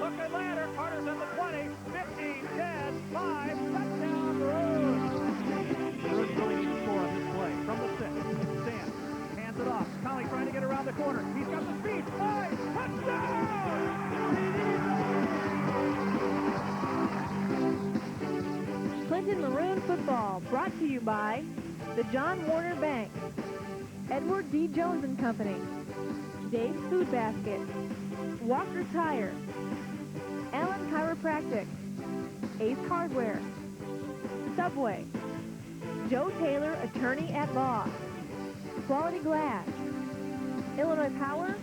Look at ladder. Carter's at the 20, 15, 10, 5. Touchdown, Maroons. Maroons really need to score on this play. From the 6, Sam hands it off. Conley trying to get around the corner. He's got the speed. 5, touchdown! Clinton Maroon football brought to you by the John Warner Bank, Edward D. Jones and Company, Dave's Food Basket, Walker Tire, Allen Chiropractic, Ace Hardware, Subway, Joe Taylor, Attorney at Law, Quality Glass, Illinois Power,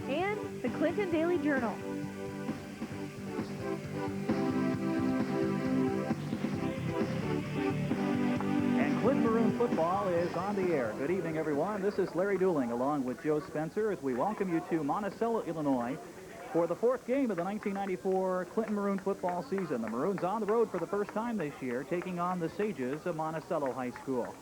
and the Clinton Daily Journal. Clinton Maroon football is on the air. Good evening, everyone. This is Larry Dooling along with Joe Spencer as we welcome you to Monticello, Illinois for the 4th game of the 1994 Clinton Maroon football season. The Maroons on the road for the first time this year, taking on the Sages of Monticello High School.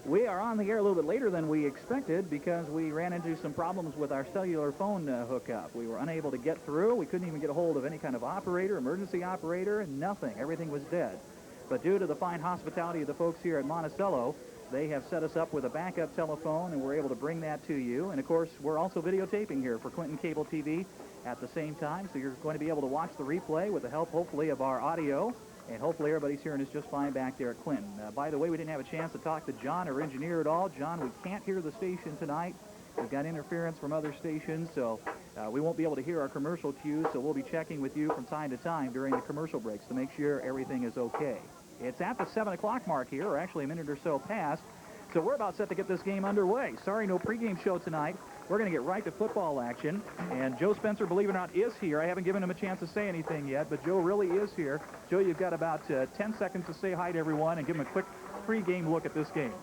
We are on the air a little bit later than we expected because we ran into some problems with our cellular phone hookup. We were unable to get through. We couldn't even get a hold of any kind of operator, emergency operator, nothing. Everything was dead. But due to the fine hospitality of the folks here at Monticello, they have set us up with a backup telephone, and we're able to bring that to you. And, of course, we're also videotaping here for Clinton Cable TV at the same time, so you're going to be able to watch the replay with the help, hopefully, of our audio. And hopefully everybody's hearing us just fine back there at Clinton. By the way, we didn't have a chance to talk to John, our engineer, at all. John, we can't hear the station tonight. We've got interference from other stations, so we won't be able to hear our commercial cues, so we'll be checking with you from time to time during the commercial breaks to make sure everything is okay. It's at the 7 o'clock mark here, or actually a minute or so past, so we're about set to get this game underway. Sorry, no pregame show tonight. We're going to get right to football action, and Joe Spencer, believe it or not, is here. I haven't given him a chance to say anything yet, but Joe really is here. Joe, you've got about 10 seconds to say hi to everyone and give them a quick pregame look at this game.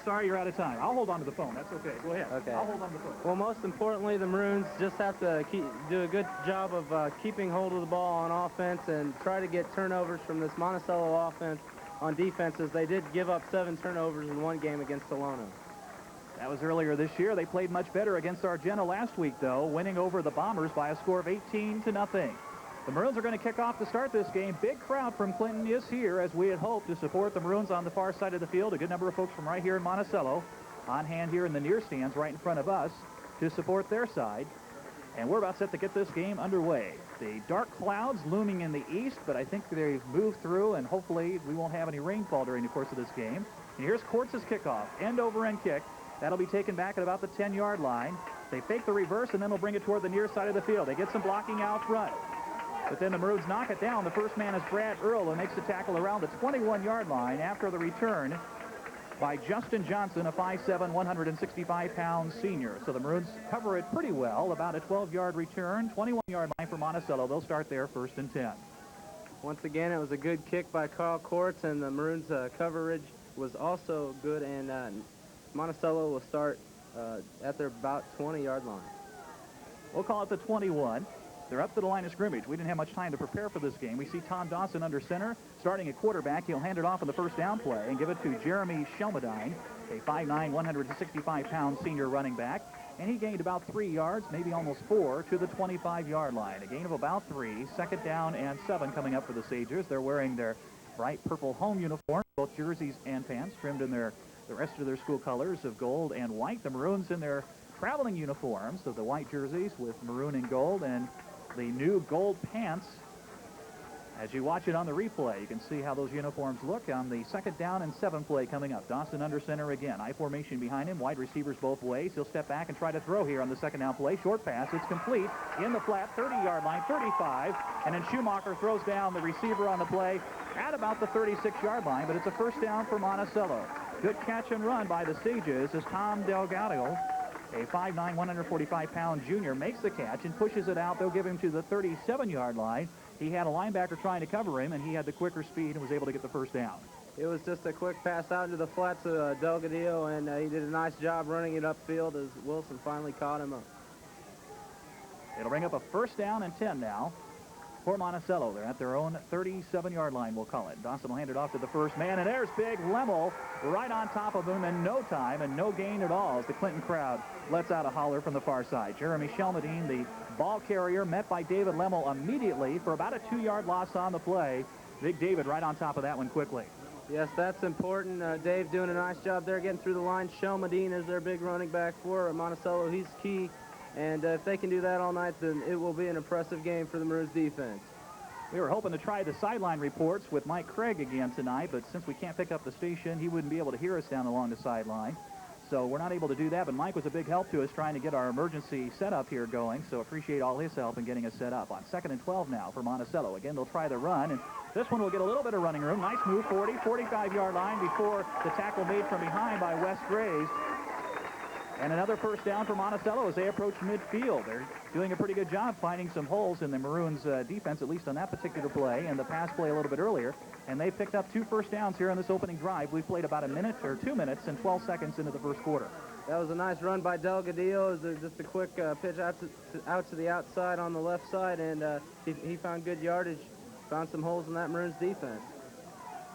Sorry, you're out of time. I'll hold on to the phone. That's okay. Go ahead. Okay. I'll hold on to the phone. Well, most importantly, the Maroons just have to do a good job of keeping hold of the ball on offense and try to get turnovers from this Monticello offense on defenses. They did give up 7 turnovers in one game against Solano. That was earlier this year. They played much better against Argenta last week, though, winning over the Bombers by a score of 18-0. The Maroons are going to kick off to start this game. Big crowd from Clinton is here, as we had hoped, to support the Maroons on the far side of the field. A good number of folks from right here in Monticello on hand here in the near stands right in front of us to support their side. And we're about set to get this game underway. The dark clouds looming in the east, but I think they've moved through, and hopefully we won't have any rainfall during the course of this game. And here's Quartz's kickoff, end-over-end kick. That'll be taken back at about the 10-yard line. They fake the reverse, and then they'll bring it toward the near side of the field. They get some blocking out front. But then the Maroons knock it down. The first man is Brad Earl, who makes the tackle around the 21-yard line after the return by Justin Johnson, a 5'7", 165-pound senior. So the Maroons cover it pretty well, about a 12-yard return, 21-yard line for Monticello. They'll start there 1st and 10. Once again, it was a good kick by Carl Quartz, and the Maroons' coverage was also good, and Monticello will start at their about 20-yard line. We'll call it the 21. They're up to the line of scrimmage. We didn't have much time to prepare for this game. We see Tom Dawson under center, starting at quarterback. He'll hand it off on the first down play and give it to Jeremy Shelmadine, a 5'9", 165-pound senior running back. And he gained about 3 yards, maybe almost 4, to the 25-yard line. A gain of about 3, 2nd down and 7 coming up for the Sages. They're wearing their bright purple home uniform, both jerseys and pants, trimmed in the rest of their school colors of gold and white. The Maroons in their traveling uniforms of the white jerseys with maroon and gold, and the new gold pants. As you watch it on the replay, you can see how those uniforms look on the 2nd down and 7 play coming up. Dawson under center again. I formation behind him. Wide receivers both ways. He'll step back and try to throw here on the 2nd down play. Short pass. It's complete in the flat 30-yard line, 35. And then Schumacher throws down the receiver on the play at about the 36-yard line. But it's a 1st down for Monticello. Good catch and run by the Sages as Tom Delgado, a 5'9", 145-pound junior, makes the catch and pushes it out. They'll give him to the 37-yard line. He had a linebacker trying to cover him, and he had the quicker speed and was able to get the 1st down. It was just a quick pass out into the flats of Delgadillo, and he did a nice job running it upfield as Wilson finally caught him up. It'll bring up a 1st down and 10 now. for Monticello. They're at their own 37-yard line, we'll call it. Dawson will hand it off to the first man, and there's Big Lemmel right on top of him in no time and no gain at all as the Clinton crowd lets out a holler from the far side. Jeremy Shelmadine, the ball carrier, met by David Lemmel immediately for about a 2-yard loss on the play. Big David right on top of that one quickly. Yes, that's important. Dave doing a nice job there getting through the line. Shelmadine is their big running back for Monticello. He's key. And if they can do that all night, then it will be an impressive game for the Maroons defense. We were hoping to try the sideline reports with Mike Craig again tonight, but since we can't pick up the station, he wouldn't be able to hear us down along the sideline. So we're not able to do that, but Mike was a big help to us trying to get our emergency setup here going, so appreciate all his help in getting us set up. On 2nd and 12 now for Monticello. Again, they'll try the run, and this one will get a little bit of running room. Nice move, 40, 45-yard line before the tackle made from behind by Wes Graves. And another first down for Monticello as they approach midfield. They're doing a pretty good job finding some holes in the Maroons' defense, at least on that particular play, and the pass play a little bit earlier. And they picked up 2 first downs here in this opening drive. We've played about a minute or 2 minutes and 12 seconds into the first quarter. That was a nice run by Delgadillo. Just a quick pitch out to the outside on the left side, and he found good yardage, found some holes in that Maroons defense.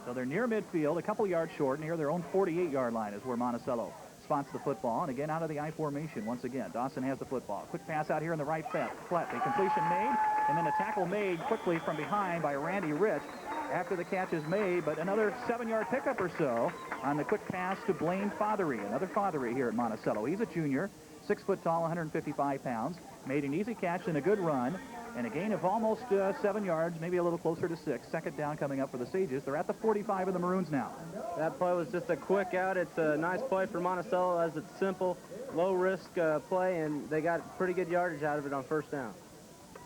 So they're near midfield, a couple yards short, near their own 48-yard line is where Monticello spots the football, and again out of the I formation once again. Dawson has the football. Quick pass out here in the right flat. The completion made, and then a tackle made quickly from behind by Randy Rich after the catch is made, but another 7-yard pickup or so on the quick pass to Blaine Fothery. Another Fothery here at Monticello. He's a junior, 6 foot tall, 155 pounds. Made an easy catch and a good run, and a gain of almost 7 yards, maybe a little closer to 6. Second down coming up for the Sages. They're at the 45 of the Maroons now. That play was just a quick out. It's a nice play for Monticello as it's simple, low-risk play, and they got pretty good yardage out of it on first down.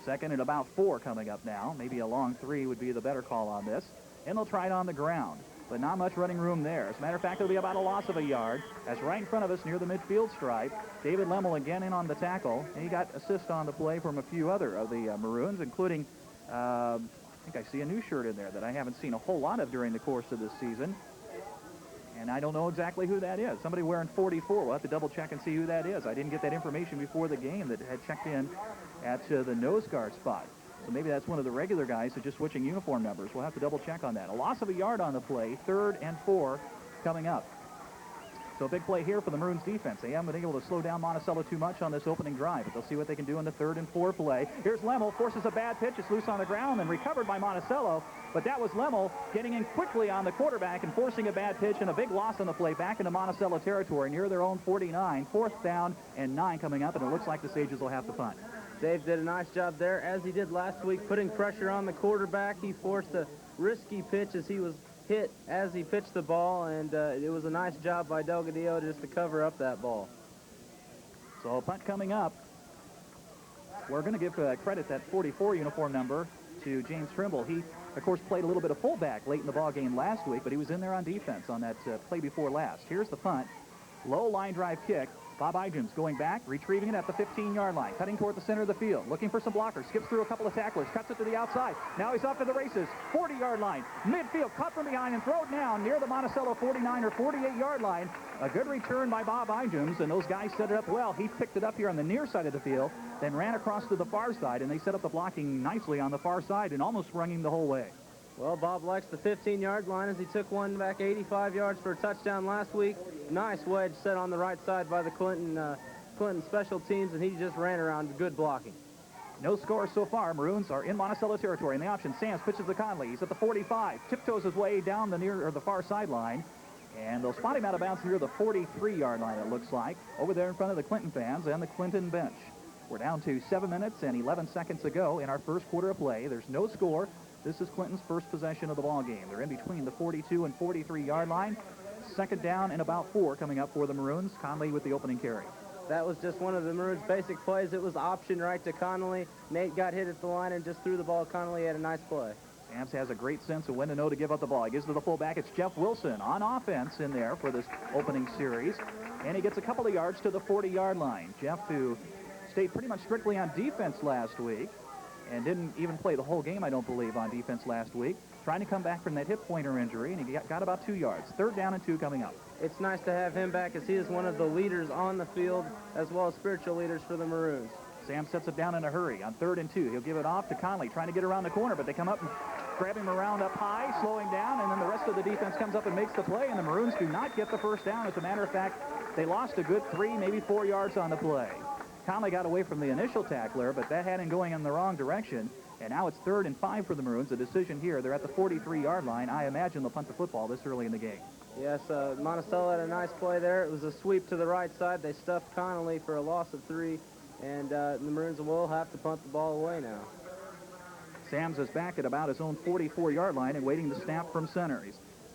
2nd and about 4 coming up now. Maybe a long 3 would be the better call on this. And they'll try it on the ground, but not much running room there. As a matter of fact, it'll be about a loss of a yard. That's right in front of us near the midfield stripe. David Lemmel again in on the tackle. And he got assist on the play from a few other of the Maroons, including, I think I see a new shirt in there that I haven't seen a whole lot of during the course of this season. And I don't know exactly who that is. Somebody wearing 44. We'll have to double check and see who that is. I didn't get that information before the game that had checked in at the nose guard spot. So maybe that's one of the regular guys who's just switching uniform numbers. We'll have to double check on that. A loss of a yard on the play, 3rd and 4 coming up. So a big play here for the Maroons defense. They haven't been able to slow down Monticello too much on this opening drive, but they'll see what they can do in the 3rd and 4 play. Here's Lemmel, forces a bad pitch. It's loose on the ground and recovered by Monticello, but that was Lemmel getting in quickly on the quarterback and forcing a bad pitch and a big loss on the play back into Monticello territory near their own 49. 4th down and 9 coming up, and it looks like the Sages will have to punt. Dave did a nice job there, as he did last week, putting pressure on the quarterback. He forced a risky pitch as he was hit as he pitched the ball, and it was a nice job by Delgadillo just to cover up that ball. So a punt coming up. We're going to give credit, that 44 uniform number, to James Trimble. He, of course, played a little bit of fullback late in the ball game last week, but he was in there on defense on that play before last. Here's the punt. Low line drive kick. Bob Igens going back, retrieving it at the 15-yard line, cutting toward the center of the field, looking for some blockers, skips through a couple of tacklers, cuts it to the outside. Now he's off to the races. 40-yard line, midfield, cut from behind and thrown down near the Monticello 49 or 48-yard line. A good return by Bob Igens, and those guys set it up well. He picked it up here on the near side of the field, then ran across to the far side, and they set up the blocking nicely on the far side and almost sprung him the whole way. Well, Bob likes the 15-yard line as he took one back 85 yards for a touchdown last week. Nice wedge set on the right side by the Clinton special teams, and he just ran around. Good blocking. No score so far. Maroons are in Monticello territory. In the option, Sands pitches to Conley. He's at the 45. Tiptoes his way down the far sideline. And they'll spot him out of bounds near the 43-yard line, it looks like, over there in front of the Clinton fans and the Clinton bench. We're down to 7 minutes and 11 seconds to go in our first quarter of play. There's no score. This is Clinton's first possession of the ball game. They're in between the 42 and 43-yard line. 2nd down and about 4 coming up for the Maroons. Conley with the opening carry. That was just one of the Maroons' basic plays. It was option right to Connolly. Nate got hit at the line and just threw the ball. Connolly had a nice play. Sams has a great sense of when to know to give up the ball. He gives it to the fullback. It's Jeff Wilson on offense in there for this opening series. And he gets a couple of yards to the 40-yard line. Jeff, who stayed pretty much strictly on defense last week and didn't even play the whole game, I don't believe, on defense last week, trying to come back from that hip pointer injury, and he got about 2 yards. 3rd down and 2 coming up. It's nice to have him back as he is one of the leaders on the field as well as spiritual leaders for the Maroons. Sam sets it down in a hurry on 3rd and 2. He'll give it off to Conley, trying to get around the corner, but they come up and grab him around up high, slowing down, and then the rest of the defense comes up and makes the play, and the Maroons do not get the first down. As a matter of fact, they lost a good 3, maybe 4 yards on the play. Conley got away from the initial tackler, but that had him going in the wrong direction, and now it's 3rd and 5 for the Maroons. A decision here. They're at the 43-yard line. I imagine they'll punt the football this early in the game. Yes, Monticello had a nice play there. It was a sweep to the right side. They stuffed Connolly for a loss of 3, and the Maroons will have to punt the ball away now. Sams is back at about his own 44-yard line and waiting the snap from center.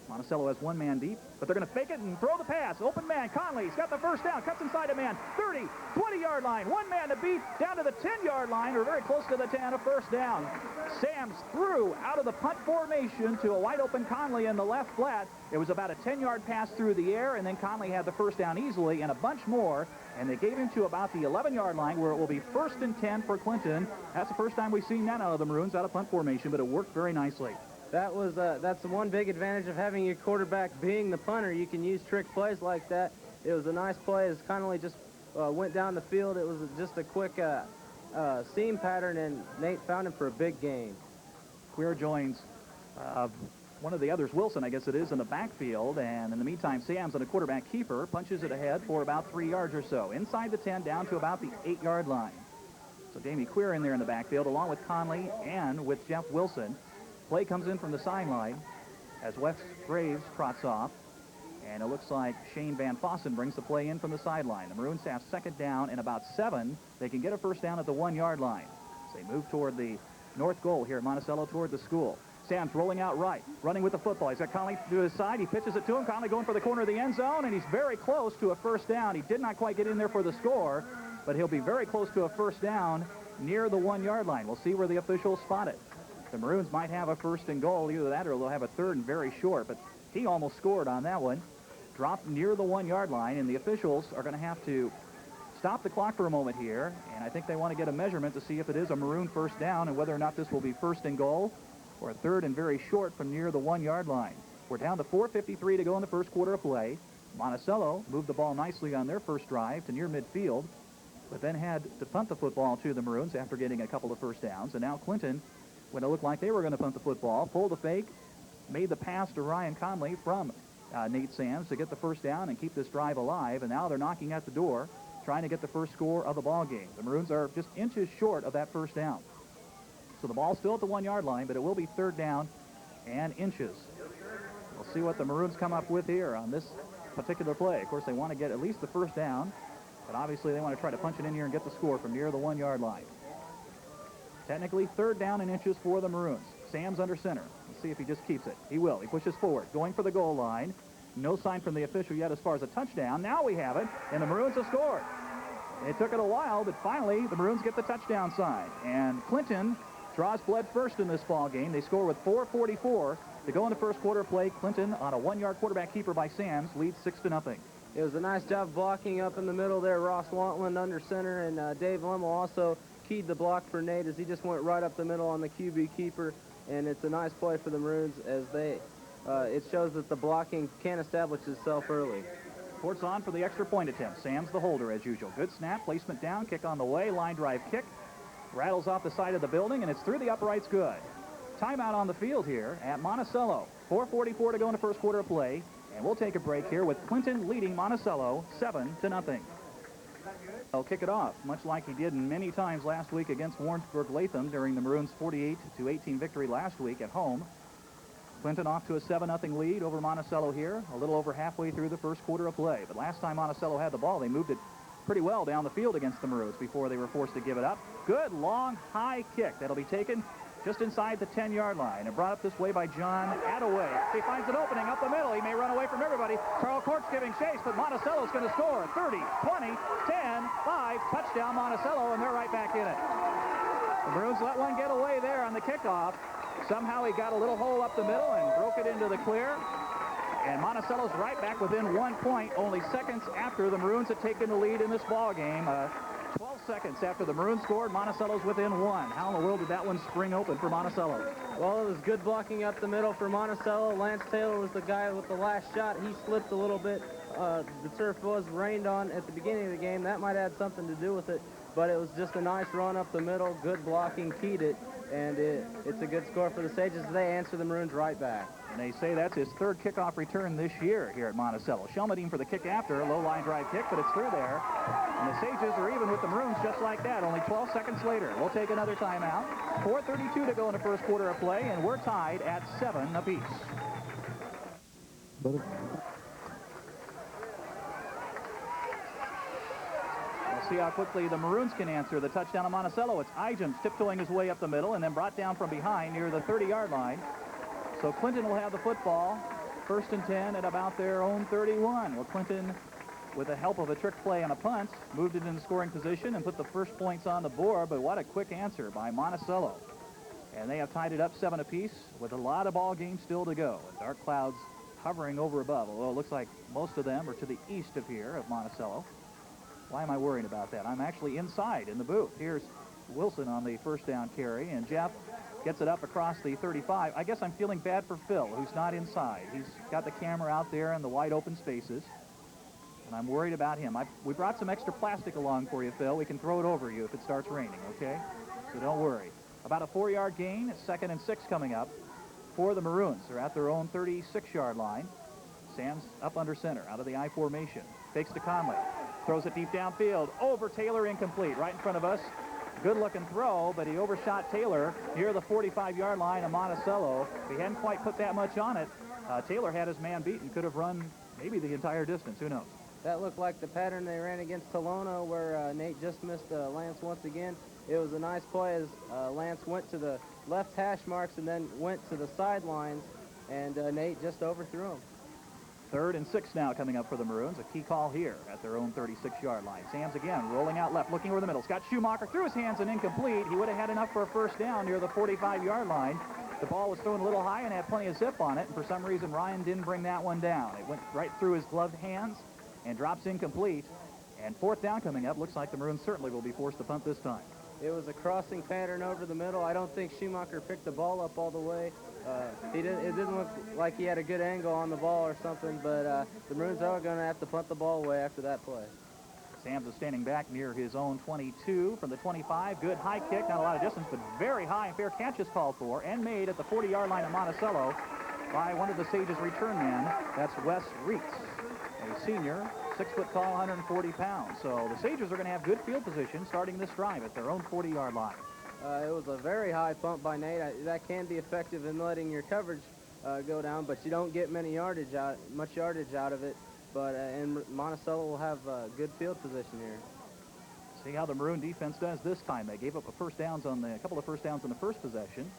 Monticello has one man deep, but they're going to fake it and throw the pass. Open man, Conley's got the first down, cuts inside a man, 30, 20-yard line, one man to beat, down to the 10-yard line, or very close to the 10, a first down. Sams threw out of the punt formation to a wide-open Conley in the left flat. It was about a 10-yard pass through the air, and then Conley had the first down easily and a bunch more, and they gave him to about the 11-yard line, where it will be 1st and 10 for Clinton. That's the first time we've seen that out of the Maroons, out of punt formation, but it worked very nicely. That's the one big advantage of having your quarterback being the punter. You can use trick plays like that. It was a nice play as Connolly just went down the field. It was just a quick seam pattern, and Nate found him for a big gain. Queer joins one of the others, Wilson, I guess it is, in the backfield, and in the meantime, Sams on a quarterback keeper punches it ahead for about 3 yards or so. Inside the 10, down to about the 8-yard line. So Jamie Queer in there in the backfield, along with Conley and with Jeff Wilson. Play comes in from the sideline as Wes Graves trots off, and it looks like Shane Van Fossen brings the play in from the sideline. The Maroons have 2nd down and about 7. They can get a first down at the 1-yard line. So they move toward the north goal here at Monticello, toward the school. Sams rolling out right, running with the football. He's got Conley to his side. He pitches it to him. Conley going for the corner of the end zone, and he's very close to a first down. He did not quite get in there for the score, but he'll be very close to a first down near the 1-yard line. We'll see where the officials spot it. The Maroons might have a 1st and goal, either that or they'll have a 3rd and very short, but he almost scored on that one. Dropped near the 1-yard line, and the officials are going to have to stop the clock for a moment here, and I think they want to get a measurement to see if it is a Maroon first down and whether or not this will be 1st and goal or a 3rd and very short from near the 1-yard line. We're down to 4:53 to go in the first quarter of play. Monticello moved the ball nicely on their first drive to near midfield, but then had to punt the football to the Maroons after getting a couple of first downs, and now Clinton, when it looked like they were going to punt the football, pulled the fake, made the pass to Ryan Conley from Nate Sams to get the first down and keep this drive alive, and now they're knocking at the door, trying to get the first score of the ball game. The Maroons are just inches short of that first down. So the ball's still at the 1-yard line, but it will be 3rd down and inches. We'll see what the Maroons come up with here on this particular play. Of course, they want to get at least the first down, but obviously they want to try to punch it in here and get the score from near the 1-yard line. Technically, 3rd down and inches for the Maroons. Sams under center. Let's see if he just keeps it. He will. He pushes forward, going for the goal line. No sign from the official yet as far as a touchdown. Now we have it, and the Maroons have scored. It took it a while, but finally the Maroons get the touchdown sign. And Clinton draws blood first in this ball game. They score with 4:44 to go in the first quarter of play. Clinton on a 1-yard quarterback keeper by Sams leads 6-0. It was a nice job blocking up in the middle there. Ross Wantland under center, and Dave Lemmel also keyed the block for Nate as he just went right up the middle on the QB keeper, and it's a nice play for the Maroons as it shows that the blocking can establish itself early. Ports on for the extra point attempt. Sams the holder as usual. Good snap, placement down, kick on the way, line drive kick. Rattles off the side of the building, and it's through the uprights good. Timeout on the field here at Monticello. 4:44 to go in the first quarter of play, and we'll take a break here with Clinton leading Monticello 7-0. He'll kick it off, much like he did many times last week against Warrensburg-Latham during the Maroons' 48-18 victory last week at home. Clinton off to a 7-0 lead over Monticello here, a little over halfway through the first quarter of play. But last time Monticello had the ball, they moved it pretty well down the field against the Maroons before they were forced to give it up. Good, long, high kick that'll be taken just inside the 10-yard line. And brought up this way by John Attaway. He finds an opening up the middle. He may run away from everybody. Carl Court's giving chase, but Monticello's going to score. 30, 20, 10, 5, touchdown Monticello, and they're right back in it. The Maroons let one get away there on the kickoff. Somehow he got a little hole up the middle and broke it into the clear. And Monticello's right back within 1 point, only seconds after the Maroons had taken the lead in this ball game. 12 seconds after the Maroons scored, Monticello's within 1. How in the world did that one spring open for Monticello? Well, it was good blocking up the middle for Monticello. Lance Taylor was the guy with the last shot. He slipped a little bit. The turf was rained on at the beginning of the game. That might have had something to do with it. but it was just a nice run up the middle, good blocking, keyed it, and it's a good score for the Sages. They answer the Maroons right back. And they say that's his third kickoff return this year here at Monticello. Shelmadine for the kick after, low line drive kick, but it's through there. And the Sages are even with the Maroons just like that, only 12 seconds later. We'll take another timeout. 4:32 to go in the first quarter of play, and we're tied at 7 apiece. We'll see how quickly the Maroons can answer the touchdown of Monticello. It's Igems tiptoeing his way up the middle and then brought down from behind near the 30-yard line. So Clinton will have the football, 1st and 10 at about their own 31. Well, Clinton, with the help of a trick play on a punt, moved it into scoring position and put the first points on the board, but what a quick answer by Monticello. And they have tied it up 7 apiece with a lot of ball games still to go. Dark clouds hovering over above, although it looks like most of them are to the east of here of Monticello. Why am I worrying about that? I'm actually inside in the booth. Here's Wilson on the first down carry, and Jeff gets it up across the 35. I guess I'm feeling bad for Phil, who's not inside. He's got the camera out there in the wide open spaces, and I'm worried about him. We brought some extra plastic along for you, Phil. We can throw it over you if it starts raining, okay? So don't worry. About a 4-yard gain, 2nd and 6 coming up for the Maroons. They're at their own 36-yard line. Sam's up under center, out of the I formation. Takes to Conley. Throws it deep downfield. Over Taylor, incomplete. Right in front of us. Good-looking throw, but he overshot Taylor near the 45-yard line of Monticello. If he hadn't quite put that much on it, Taylor had his man beat and could have run maybe the entire distance. Who knows? That looked like the pattern they ran against Tolono, where Nate just missed Lance once again. It was a nice play as Lance went to the left hash marks and then went to the sidelines, and Nate just overthrew him. 3rd and 6 now coming up for the Maroons. A key call here at their own 36-yard line. Sam's again rolling out left, looking over the middle. Scott Schumacher threw his hands and incomplete. He would have had enough for a first down near the 45-yard line. The ball was thrown a little high and had plenty of zip on it, and for some reason Ryan didn't bring that one down. It went right through his gloved hands and drops incomplete. And 4th down coming up. Looks like the Maroons certainly will be forced to punt this time. It was a crossing pattern over the middle. I don't think Schumacher picked the ball up all the way. It didn't look like he had a good angle on the ball or something, but the Maroons are going to have to punt the ball away after that play. Sam's is standing back near his own 22 from the 25. Good high kick, not a lot of distance, but very high. Fair catch is called for and made at the 40-yard line of Monticello by one of the Sages return men. That's Wes Reitz, a senior, 6 foot tall, 140 pounds. So the Sages are going to have good field position starting this drive at their own 40-yard line. It was a very high pump by Nate. That can be effective in letting your coverage go down, but you don't get much yardage out of it. But and Monticello will have good field position here. See how the Maroon defense does this time. They gave up a couple of first downs on the first possession.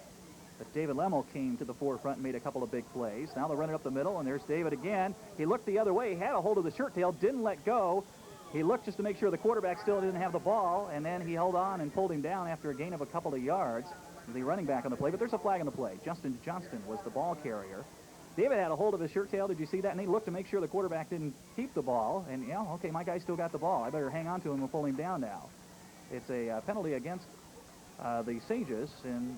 But David Lemmel came to the forefront and made a couple of big plays. Now they'll run it up the middle, and there's David again. He looked the other way. He had a hold of the shirt tail, didn't let go. He looked just to make sure the quarterback still didn't have the ball, and then he held on and pulled him down after a gain of a couple of yards. The running back on the play, but there's a flag on the play. Justin Johnston was the ball carrier. David had a hold of his shirt tail. Did you see that? And he looked to make sure the quarterback didn't keep the ball. And, yeah, okay, my guy still got the ball. I better hang on to him and pull him down now. It's a penalty against the Sages and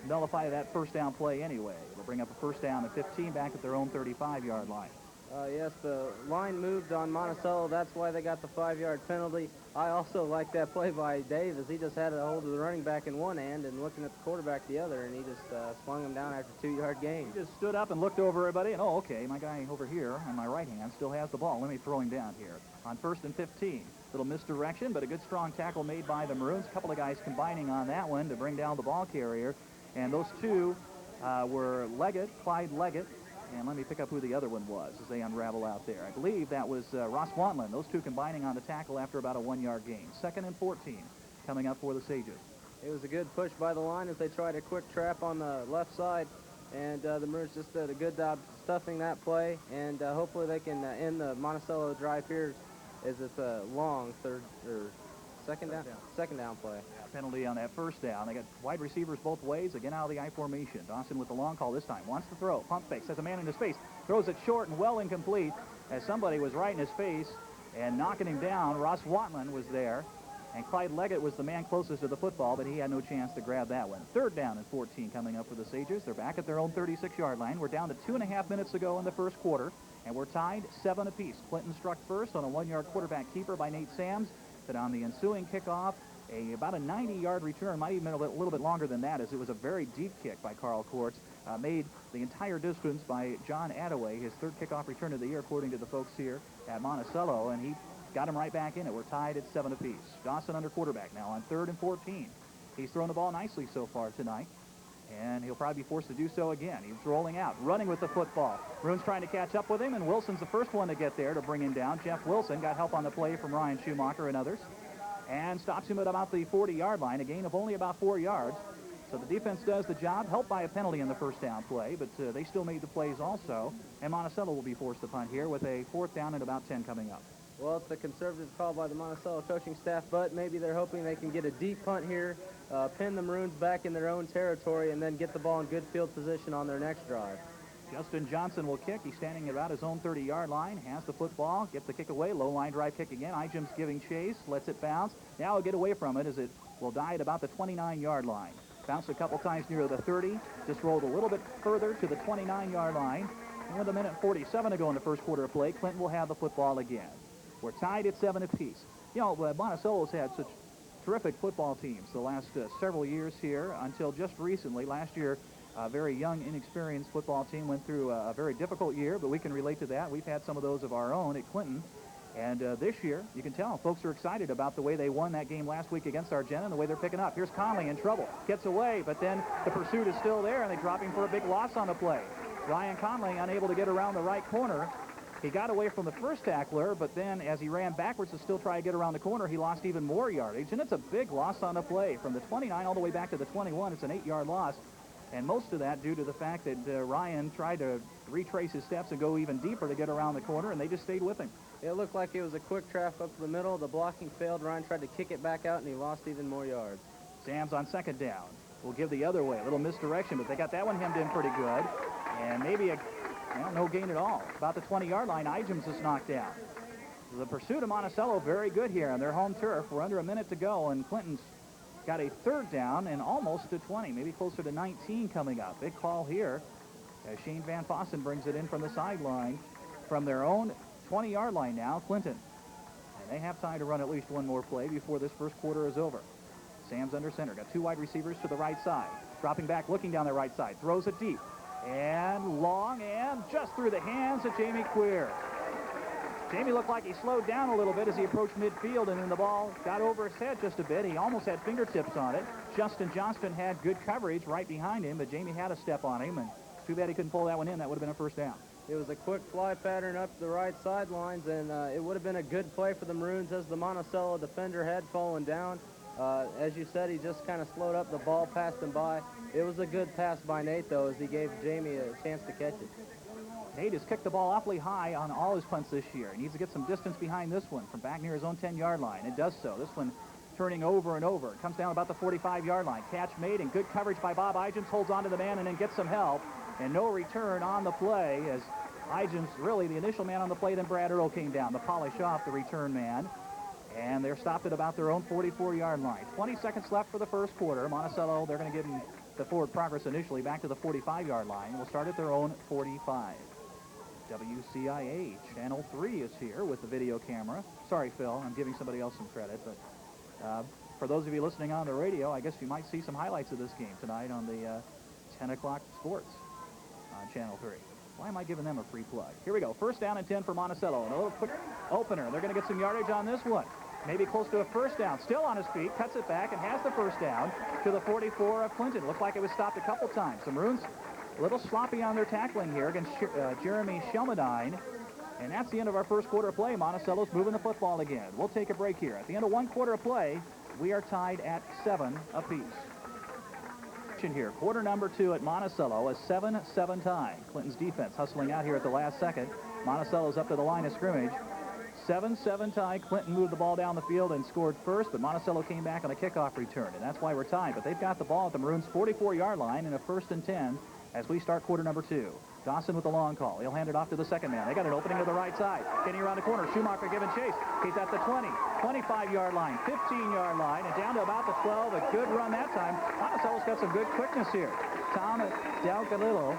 nullify that first down play anyway. It'll bring up a first down at 15 back at their own 35-yard line. Yes, the line moved on Monticello. That's why they got the 5-yard penalty. I also like that play by Dave, as he just had a hold of the running back in one hand and looking at the quarterback the other, and he just slung him down after a 2-yard gain. He just stood up and looked over everybody, and, oh, okay, my guy over here on my right hand still has the ball. Let me throw him down here. On 1st and 15. Little misdirection, but a good strong tackle made by the Maroons. A couple of guys combining on that one to bring down the ball carrier. And those two were Clyde Leggett, and let me pick up who the other one was as they unravel out there. I believe that was Ross Wantland. Those two combining on the tackle after about a 1-yard gain. 2nd and 14 coming up for the Sages. It was a good push by the line as they tried a quick trap on the left side, and the Maroons just did a good job stuffing that play, and hopefully they can end the Monticello drive here as it's a long second down play. Penalty on that first down. They got wide receivers both ways, again out of the I formation. Dawson with the long call this time. Wants to throw. Pump fake. Has a man in his face. Throws it short and well incomplete as somebody was right in his face and knocking him down. Ross Wantland was there. And Clyde Leggett was the man closest to the football, but he had no chance to grab that one. 3rd down and 14 coming up for the Sages. They're back at their own 36-yard line. We're down to 2.5 minutes to go in the first quarter, and we're tied 7 apiece. Clinton struck first on a 1-yard quarterback keeper by Nate Sams. Then on the ensuing kickoff, About a 90-yard return, might even been a little bit longer than that, as it was a very deep kick by Carl Kortz, made the entire distance by John Attaway, his third kickoff return of the year, according to the folks here at Monticello, and he got him right back in it. We're tied at 7 apiece. Dawson under quarterback now on 3rd and 14. He's thrown the ball nicely so far tonight, and he'll probably be forced to do so again. He's rolling out, running with the football. Maroon's trying to catch up with him, and Wilson's the first one to get there to bring him down. Jeff Wilson got help on the play from Ryan Schumacher and others, and stops him at about the 40-yard line, a gain of only about 4 yards. So the defense does the job, helped by a penalty in the first down play, but they still made the plays also. And Monticello will be forced to punt here with a 4th down and about 10 coming up. Well, it's a conservative call by the Monticello coaching staff, but maybe they're hoping they can get a deep punt here, pin the Maroons back in their own territory, and then get the ball in good field position on their next drive. Justin Johnson will kick. He's standing at about his own 30-yard line, has the football, gets the kick away, low line drive kick again. Ijam's giving chase, lets it bounce. Now he'll get away from it as it will die at about the 29-yard line. Bounced a couple times near the 30, just rolled a little bit further to the 29-yard line. And with a minute 47 to go in the first quarter of play, Clinton will have the football again. We're tied at 7 apiece. You know, Monticello's had such terrific football teams the last several years here until just recently. Last year, a very young, inexperienced football team went through a very difficult year, but we can relate to that. We've had some of those of our own at Clinton. And this year, you can tell, folks are excited about the way they won that game last week against Argenta and the way they're picking up. Here's Conley in trouble. Gets away, but then the pursuit is still there, and they drop him for a big loss on the play. Ryan Conley unable to get around the right corner. He got away from the first tackler, but then as he ran backwards to still try to get around the corner, he lost even more yardage. And it's a big loss on the play. From the 29 all the way back to the 21, it's an 8-yard loss. And most of that due to the fact that Ryan tried to retrace his steps and go even deeper to get around the corner, and they just stayed with him. It looked like it was a quick trap up the middle. The blocking failed. Ryan tried to kick it back out, and he lost even more yards. Sam's on 2nd down. We'll give the other way. A little misdirection, but they got that one hemmed in pretty good. And maybe no gain at all. About the 20-yard line, Ijams is knocked down. The pursuit of Monticello very good here on their home turf. We're under a minute to go, and Clinton's got a 3rd down and almost to 20, maybe closer to 19 coming up. Big call here as Shane Van Fossen brings it in from the sideline from their own 20-yard line now, Clinton. And they have time to run at least one more play before this first quarter is over. Sam's under center. Got 2 wide receivers to the right side. Dropping back, looking down the right side. Throws it deep. And long, and just through the hands of Jamie Queer. Jamie looked like he slowed down a little bit as he approached midfield, and then the ball got over his head just a bit. He almost had fingertips on it. Justin Johnston had good coverage right behind him, but Jamie had a step on him, and too bad he couldn't pull that one in. That would have been a 1st down. It was a quick fly pattern up the right sidelines, and it would have been a good play for the Maroons as the Monticello defender had fallen down. As you said, he just kind of slowed up. The ball passed him by. It was a good pass by Nate, though, as he gave Jamie a chance to catch it. Nate has kicked the ball awfully high on all his punts this year. He needs to get some distance behind this one from back near his own 10-yard line. It does so. This one turning over and over. It comes down about the 45-yard line. Catch made and good coverage by Bob Ijams. Holds on to the man and then gets some help. And no return on the play as Ijams, really the initial man on the play, then Brad Earl came down to polish off the return man. And they're stopped at about their own 44-yard line. 20 seconds left for the first quarter. Monticello, they're going to give him the forward progress initially back to the 45-yard line. We'll start at their own 45. WCIA Channel 3 is here with the video camera. Sorry, Phil, I'm giving somebody else some credit, but for those of you listening on the radio, I guess you might see some highlights of this game tonight on the 10 o'clock sports on Channel 3. Why am I giving them a free plug? Here we go. 1st down and 10 for Monticello. And a little quick opener. They're going to get some yardage on this one. Maybe close to a 1st down. Still on his feet. Cuts it back and has the 1st down to the 44 of Clinton. Looked like it was stopped a couple times. The Maroons a little sloppy on their tackling here against Jeremy Shelmadine. And that's the end of our first quarter of play. Monticello's moving the football again. We'll take a break here. At the end of 1 quarter of play, we are tied at 7 apiece. Here, quarter number 2 at Monticello, a 7-7 tie. Clinton's defense hustling out here at the last second. Monticello's up to the line of scrimmage. 7-7 tie. Clinton moved the ball down the field and scored first, but Monticello came back on a kickoff return, and that's why we're tied. But they've got the ball at the Maroons' 44-yard line in a 1st and 10 as we start quarter number 2. Dawson with the long call. He'll hand it off to the second man. They got an opening to the right side. Getting around the corner. Schumacher giving chase. He's at the 20, 25-yard line, 15-yard line, and down to about the 12. A good run that time. Monticello's got some good quickness here. Tom Delgalillo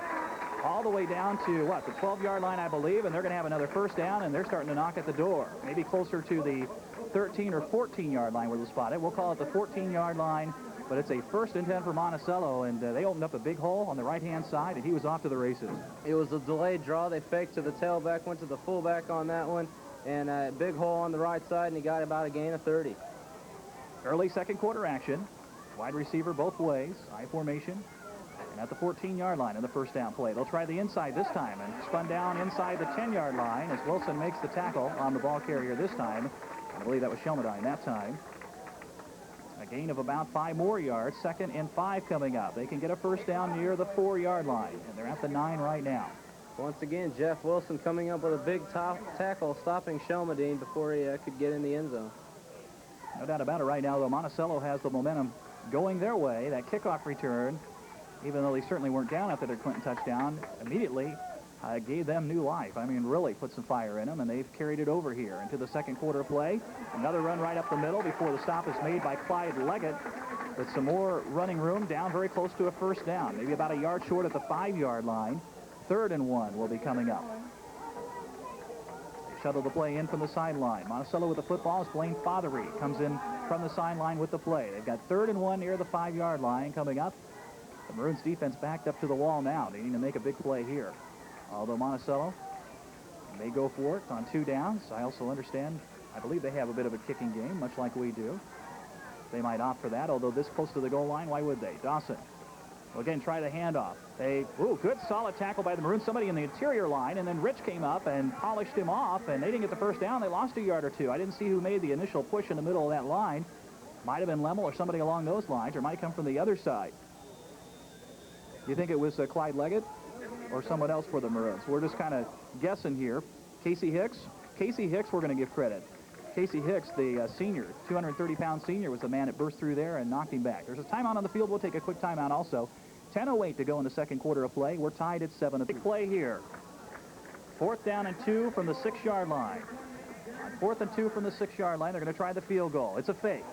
all the way down to, what, the 12-yard line, I believe, and they're going to have another 1st down, and they're starting to knock at the door. Maybe closer to the 13 or 14-yard line where they'll spot it. We'll call it the 14-yard line, but it's a 1st and 10 for Monticello, and they opened up a big hole on the right-hand side, and he was off to the races. It was a delayed draw. They faked to the tailback, went to the fullback on that one, and a big hole on the right side, and he got about a gain of 30. Early second quarter action. Wide receiver both ways, I formation, and at the 14-yard line in the first down play. They'll try the inside this time, and spun down inside the 10-yard line as Wilson makes the tackle on the ball carrier this time. I believe that was Shelmadine that time. A gain of about 5 more yards. 2nd and 5 coming up. They can get a first down near the 4-yard line, and they're at the 9 right now. Once again, Jeff Wilson coming up with a big tackle, stopping Shelmadine before he could get in the end zone. No doubt about it right now, though. Monticello has the momentum going their way. That kickoff return, even though they certainly weren't down after their Clinton touchdown, immediately gave them new life. I mean, really put some fire in them, and they've carried it over here into the second quarter play. Another run right up the middle before the stop is made by Clyde Leggett, with some more running room down very close to a first down, maybe about a yard short at the 5-yard line. 3rd and 1 will be coming up. They shuttle the play in from the sideline. Monticello with the football is Blaine Fothery. Comes in from the sideline with the play. They've got 3rd and 1 near the 5-yard line coming up. The Maroons defense backed up to the wall now. They need to make a big play here. Although Monticello may go for it on 2 downs. I also understand, I believe they have a bit of a kicking game, much like we do. They might opt for that, although this close to the goal line, why would they? Dawson will again try the handoff. Good solid tackle by the Maroons. Somebody in the interior line, and then Rich came up and polished him off, and they didn't get the first down. They lost a yard or 2. I didn't see who made the initial push in the middle of that line. Might have been Lemmel or somebody along those lines, or might come from the other side. You think it was Clyde Leggett or someone else for the Maroons? We're just kind of guessing here. Casey Hicks, we're going to give credit. Casey Hicks, the senior, 230-pound senior, was the man that burst through there and knocked him back. There's a timeout on the field. We'll take a quick timeout also. 10:08 to go in the second quarter of play. We're tied at 7. Big play here. 4th down and 2 from the 6-yard line. On 4th and 2 from the 6-yard line, they're going to try the field goal. It's a fake.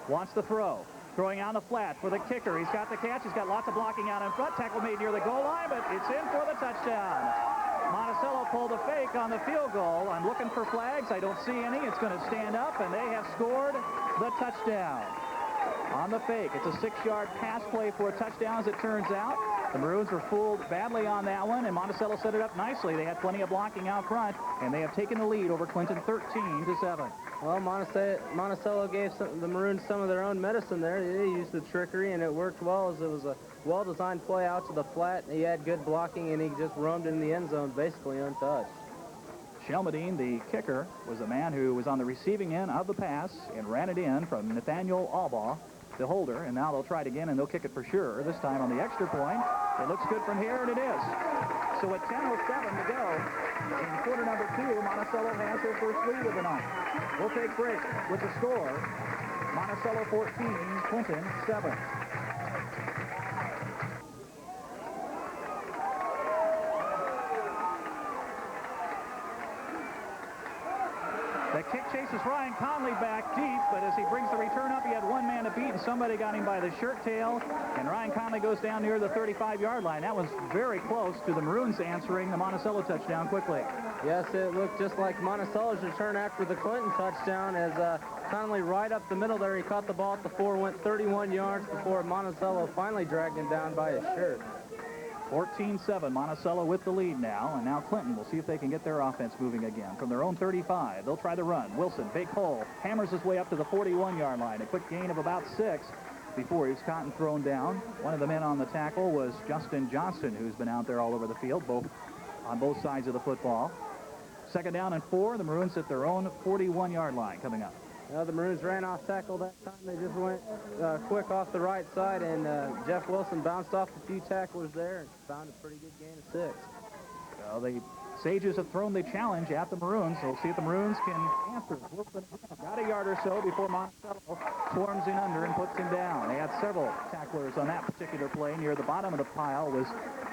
Wants the throw. Throwing on the flat for the kicker. He's got the catch. He's got lots of blocking out in front. Tackle made near the goal line, but it's in for the touchdown. Monticello pulled a fake on the field goal. I'm looking for flags. I don't see any. It's going to stand up, and they have scored the touchdown on the fake. It's a 6-yard pass play for a touchdown, as it turns out. The Maroons were fooled badly on that one, and Monticello set it up nicely. They had plenty of blocking out front, and they have taken the lead over Clinton 13-7. Well, Monticello gave the Maroons some of their own medicine there. They used the trickery, and it worked well, as it was a well-designed play out to the flat. He had good blocking, and he just roamed in the end zone basically untouched. Shelmadine, the kicker, was a man who was on the receiving end of the pass and ran it in from Nathaniel Albaugh, the holder, and now they'll try it again, and they'll kick it for sure. This time on the extra point. It looks good from here, and it is. So at 10:07 to go in quarter number 2, Monticello has their first lead of the night. We'll take break with the score. Monticello 14, Clinton 7. The kick chases Ryan Conley back deep, but as he brings the return up, he had one man to beat, and somebody got him by the shirt tail, and Ryan Conley goes down near the 35-yard line. That was very close to the Maroons answering the Monticello touchdown quickly. Yes, it looked just like Monticello's return after the Clinton touchdown, as Conley right up the middle there. He caught the ball at the 4, went 31 yards before Monticello finally dragged him down by his shirt. 14-7, Monticello with the lead now, and now Clinton will see if they can get their offense moving again. From their own 35, they'll try the run. Wilson, big hole, hammers his way up to the 41-yard line. A quick gain of about 6 before he was caught and thrown down. One of the men on the tackle was Justin Johnson, who's been out there all over the field, on both sides of the football. 2nd down and 4, the Maroons at their own 41-yard line coming up. The Maroons ran off tackle that time. They just went quick off the right side, and Jeff Wilson bounced off a few tacklers there and found a pretty good gain of 6. Well, the Sages have thrown the challenge at the Maroons, so we'll see if the Maroons can answer. Wilson got a yard or so before Monticello swarms in under and puts him down. They had several tacklers on that particular play. Near the bottom of the pile was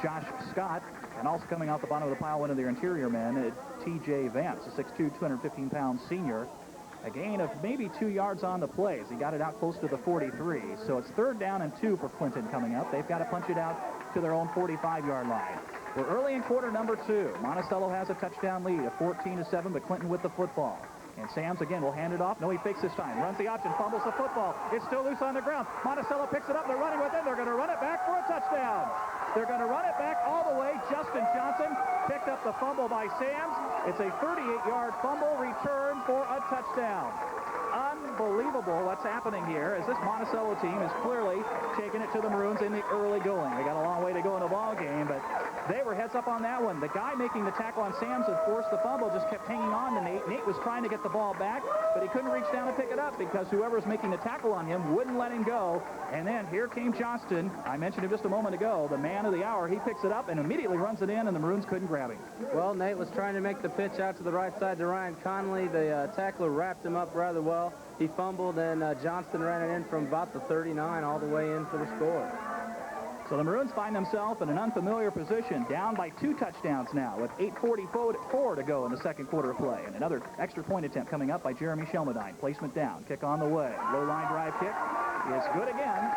Josh Scott, and also coming off the bottom of the pile, one of their interior men, T.J. Vance, a 6'2", 215-pound senior. A gain of maybe 2 yards on the plays. He got it out close to the 43. So it's 3rd down and 2 for Clinton coming up. They've got to punch it out to their own 45-yard line. We're early in quarter number 2. Monticello has a touchdown lead of 14-7, but Clinton with the football. And Sams again will hand it off. No, he fakes this time. Runs the option, fumbles the football. It's still loose on the ground. Monticello picks it up. They're running with it. They're going to run it back for a touchdown. They're going to run it back all the way. Justin Johnson picked up the fumble by Sams. It's a 38-yard fumble return for a touchdown. Unbelievable what's happening here as this Monticello team is clearly taking it to the Maroons in the early going. They got a long way to go in the ball game, but they were heads up on that one. The guy making the tackle on Sams had forced the fumble, just kept hanging on to Nate. Nate was trying to get the ball back, but he couldn't reach down and pick it up because whoever was making the tackle on him wouldn't let him go. And then here came Johnston. I mentioned him just a moment ago, the man of the hour. He picks it up and immediately runs it in, and the Maroons couldn't grab him. Well, Nate was trying to make the pitch out to the right side to Ryan Conley. The tackler wrapped him up rather well. He fumbled, and Johnston ran it in from about the 39 all the way in for the score. So the Maroons find themselves in an unfamiliar position, down by 2 touchdowns now with 8:44 to go in the second quarter of play. And another extra point attempt coming up by Jeremy Shelmadine. Placement down, kick on the way. Low line drive kick is good again.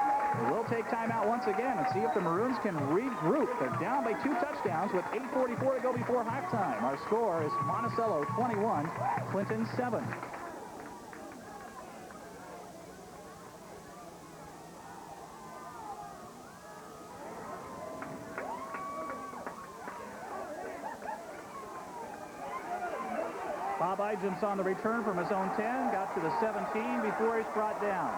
We'll take timeout once again and see if the Maroons can regroup. They're down by 2 touchdowns with 8:44 to go before halftime. Our score is Monticello 21, Clinton 7. Bob Idjum's on the return from his own 10, got to the 17 before he's brought down.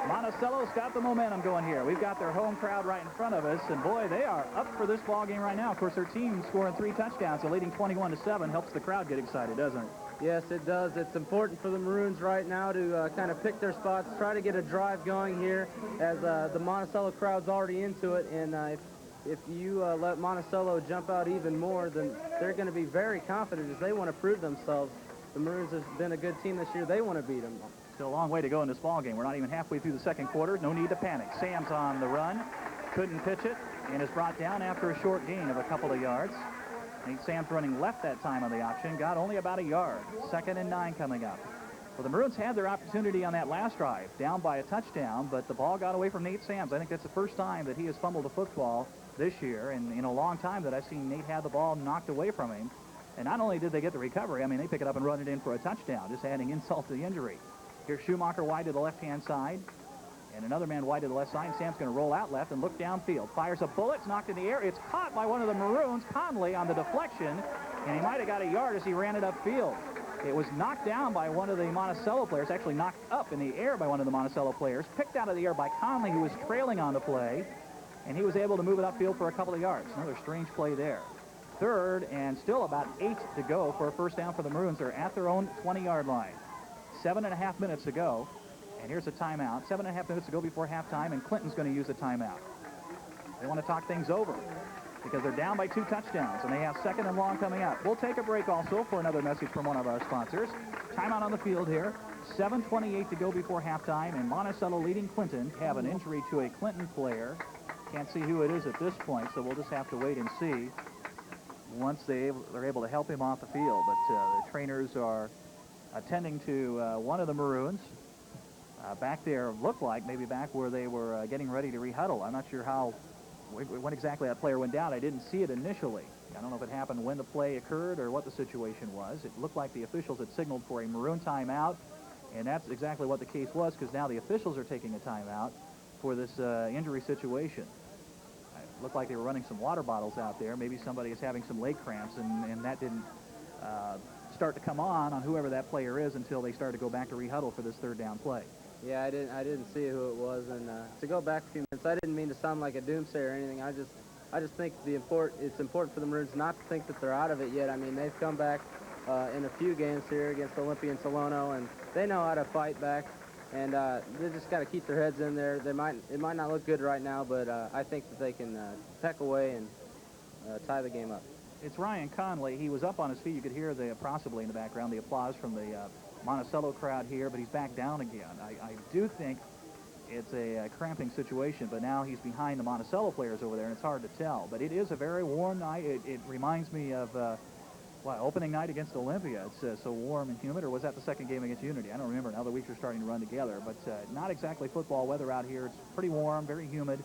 Monticello's got the momentum going here. We've got their home crowd right in front of us, and boy, they are up for this ball game right now. Of course, their team scoring 3 touchdowns, so leading 21-7 helps the crowd get excited, doesn't it? Yes, it does. It's important for the Maroons right now to kind of pick their spots, try to get a drive going here as the Monticello crowd's already into it, and if you let Monticello jump out even more, then they're going to be very confident as they want to prove themselves. The Maroons have been a good team this year. They want to beat them. Still a long way to go in this ball game. We're not even halfway through the second quarter. No need to panic. Sam's on the run. Couldn't pitch it and is brought down after a short gain of a couple of yards. Nate Sam's running left that time on the option. Got only about a yard. 2nd and 9 coming up. Well, the Maroons had their opportunity on that last drive, down by a touchdown, but the ball got away from Nate Sams. I think that's the first time that he has fumbled a football this year, and in a long time that I've seen Nate have the ball knocked away from him. And not only did they get the recovery, I mean, they pick it up and run it in for a touchdown, just adding insult to the injury. Here's Schumacher wide to the left-hand side, and another man wide to the left side. And Sam's going to roll out left and look downfield. Fires a bullet, it's knocked in the air. It's caught by one of the Maroons, Conley, on the deflection, and he might have got a yard as he ran it upfield. It was knocked down by one of the Monticello players, actually knocked up in the air by one of the Monticello players, picked out of the air by Conley, who was trailing on the play, and he was able to move it upfield for a couple of yards. Another strange play there. 3rd and still about 8 to go for a first down for the Maroons. They're at their own 20-yard line. 7.5 minutes to go, and here's a timeout. 7.5 minutes to go before halftime, and Clinton's going to use a timeout. They want to talk things over because they're down by 2 touchdowns, and they have 2nd and long coming up. We'll take a break also for another message from one of our sponsors. Timeout on the field here. 7:28 to go before halftime, and Monticello leading Clinton have an injury to a Clinton player. Can't see who it is at this point, so we'll just have to wait and see once they're able to help him off the field. But the trainers are attending to one of the Maroons. Back there looked like maybe back where they were getting ready to rehuddle. I'm not sure when exactly that player went down. I didn't see it initially. I don't know if it happened when the play occurred or what the situation was. It looked like the officials had signaled for a Maroon timeout, and that's exactly what the case was, because now the officials are taking a timeout for this injury situation. It looked like they were running some water bottles out there. Maybe somebody is having some leg cramps, and that didn't start to come on whoever that player is until they started to go back to rehuddle for this 3rd down play. Yeah, I didn't see who it was, and to go back a few minutes, I didn't mean to sound like a doomsayer or anything. I just think it's important for the Maroons not to think that they're out of it yet. I mean, they've come back in a few games here against Olympia and Salono, and they know how to fight back, and they just got to keep their heads in there. It might not look good right now, but I think that they can peck away and tie the game up. It's Ryan Conley. He was up on his feet. You could hear possibly in the background the applause from the Monticello crowd here, but he's back down again. I do think it's a cramping situation, but now he's behind the Monticello players over there, and it's hard to tell. But it is a very warm night. It reminds me of opening night against Olympia. It's so warm and humid, or was that the second game against Unity? I don't remember. Now the weeks are starting to run together, but not exactly football weather out here. It's pretty warm, very humid,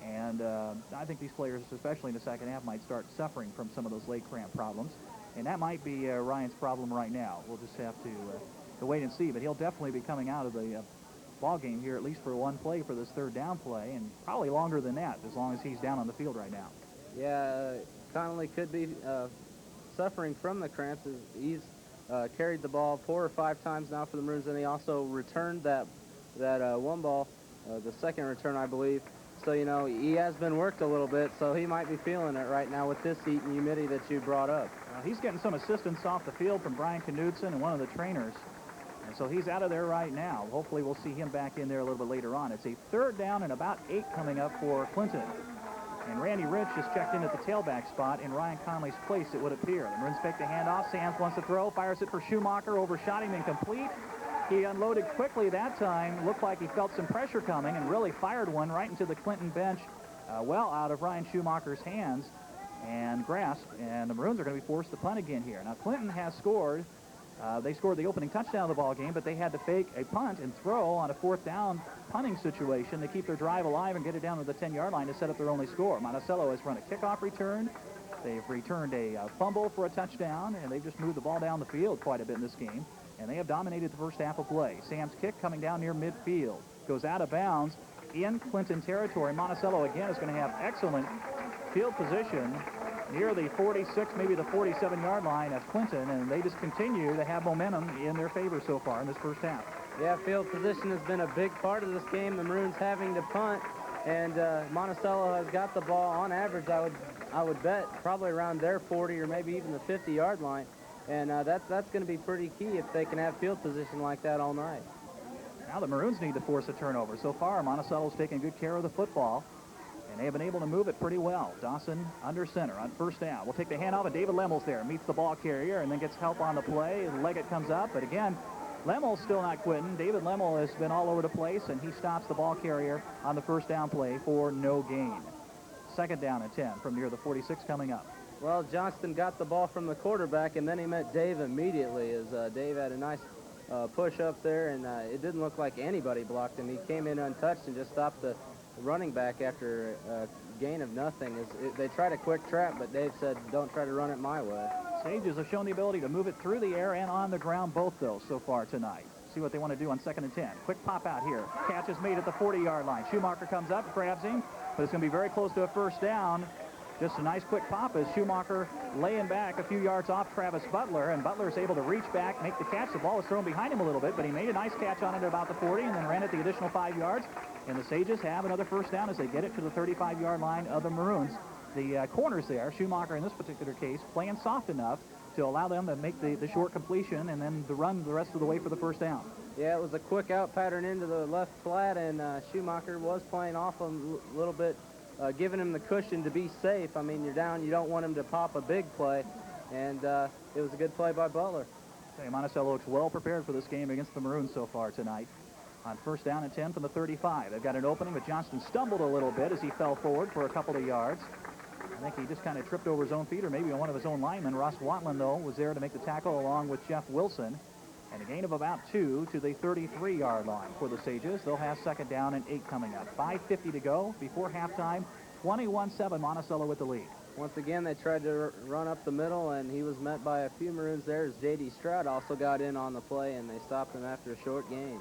and I think these players, especially in the second half, might start suffering from some of those leg cramp problems. And that might be Ryan's problem right now. We'll just have to wait and see. But he'll definitely be coming out of the ball game here, at least for one play for this third down play, and probably longer than that, as long as he's down on the field right now. Yeah, Connolly could be suffering from the cramps. He's carried the ball 4 or 5 times now for the Maroons, and he also returned that one ball, the second return, I believe. So, you know, he has been worked a little bit, so he might be feeling it right now with this heat and humidity that you brought up. He's getting some assistance off the field from Brian Knudsen and one of the trainers. And so he's out of there right now. Hopefully we'll see him back in there a little bit later on. It's a third down and about 8 coming up for Clinton. And Randy Rich is checked in at the tailback spot in Ryan Conley's place, it would appear. The Maroons fake the handoff. Sands wants to throw, fires it for Schumacher, overshot him, incomplete. He unloaded quickly that time. Looked like he felt some pressure coming and really fired one right into the Clinton bench, well out of Ryan Schumacher's hands and grasp. And the Maroons are going to be forced to punt again here. Now, Clinton has scored. They scored the opening touchdown of the ball game, but they had to fake a punt and throw on a fourth down punting situation to keep their drive alive and get it down to the 10-yard line to set up their only score. Monticello has run a kickoff return. They've returned a fumble for a touchdown, and they've just moved the ball down the field quite a bit in this game. And they have dominated the first half of play. Sam's kick coming down near midfield. Goes out of bounds in Clinton territory. Monticello, again, is going to have excellent field position near the 46, maybe the 47-yard line of Clinton, and they just continue to have momentum in their favor so far in this first half. Yeah, field position has been a big part of this game. The Maroons having to punt, and Monticello has got the ball on average, I would bet, probably around their 40 or maybe even the 50-yard line. And that's going to be pretty key if they can have field position like that all night. Now the Maroons need to force a turnover. So far, Monticello's taking good care of the football, and they have been able to move it pretty well. Dawson under center on first down. We'll take the handoff, and David Lemmel's there. Meets the ball carrier and then gets help on the play. Leggett comes up, but again, Lemmel's still not quitting. David Lemmel has been all over the place, and he stops the ball carrier on the first down play for no gain. Second down and 10 from near the 46 coming up. Well, Johnston got the ball from the quarterback, and then he met Dave immediately as Dave had a nice push up there, and it didn't look like anybody blocked him. He came in untouched and just stopped the running back after a gain of nothing. They tried a quick trap, but Dave said, don't try to run it my way. Sages have shown the ability to move it through the air and on the ground, both those so far tonight. See what they want to do on 2nd and 10. Quick pop out here. Catch is made at the 40-yard line. Schumacher comes up, grabs him, but it's going to be very close to a first down. Just a nice quick pop as Schumacher laying back a few yards off Travis Butler, and Butler is able to reach back, make the catch. The ball was thrown behind him a little bit, but he made a nice catch on it at about the 40 and then ran it the additional 5 yards. And the Sages have another first down as they get it to the 35-yard line of the Maroons. The corners there, Schumacher in this particular case, playing soft enough to allow them to make the short completion and then the run the rest of the way for the first down. Yeah, it was a quick out pattern into the left flat, and Schumacher was playing off a little bit, giving him the cushion to be safe. I mean, you're down, you don't want him to pop a big play, and it was a good play by Butler. Monticello looks well prepared for this game against the Maroons so far tonight. On first down and 10 from the 35. They've got an opening, but Johnston stumbled a little bit as he fell forward for a couple of yards. I think he just kind of tripped over his own feet, or maybe one of his own linemen. Ross Watland, though, was there to make the tackle along with Jeff Wilson. And a gain of about 2 to the 33-yard line for the Sages. They'll have second down and 8 coming up. 5:50 to go before halftime. 21-7 Monticello with the lead. Once again, they tried to run up the middle, and he was met by a few Maroons there as J.D. Stroud also got in on the play, and they stopped him after a short gain.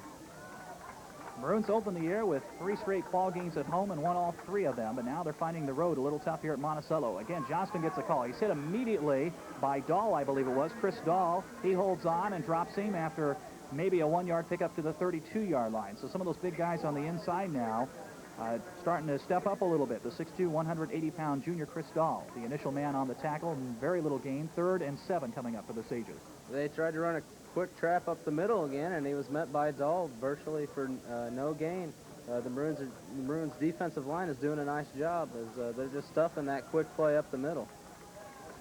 Maroons opened the year with 3 straight ball games at home and won all 3 of them, but now they're finding the road a little tough here at Monticello. Again, Johnston gets a call. He's hit immediately by Dahl, I believe it was, Chris Dahl. He holds on and drops him after maybe a 1-yard pickup to the 32-yard line. So some of those big guys on the inside now starting to step up a little bit. The 6'2", 180-pound junior Chris Dahl, the initial man on the tackle, and very little gain. 3rd and 7 coming up for the Sages. They tried to run a quick trap up the middle again, and he was met by Dahl virtually for no gain. The Maroons defensive line is doing a nice job as they're just stuffing that quick play up the middle.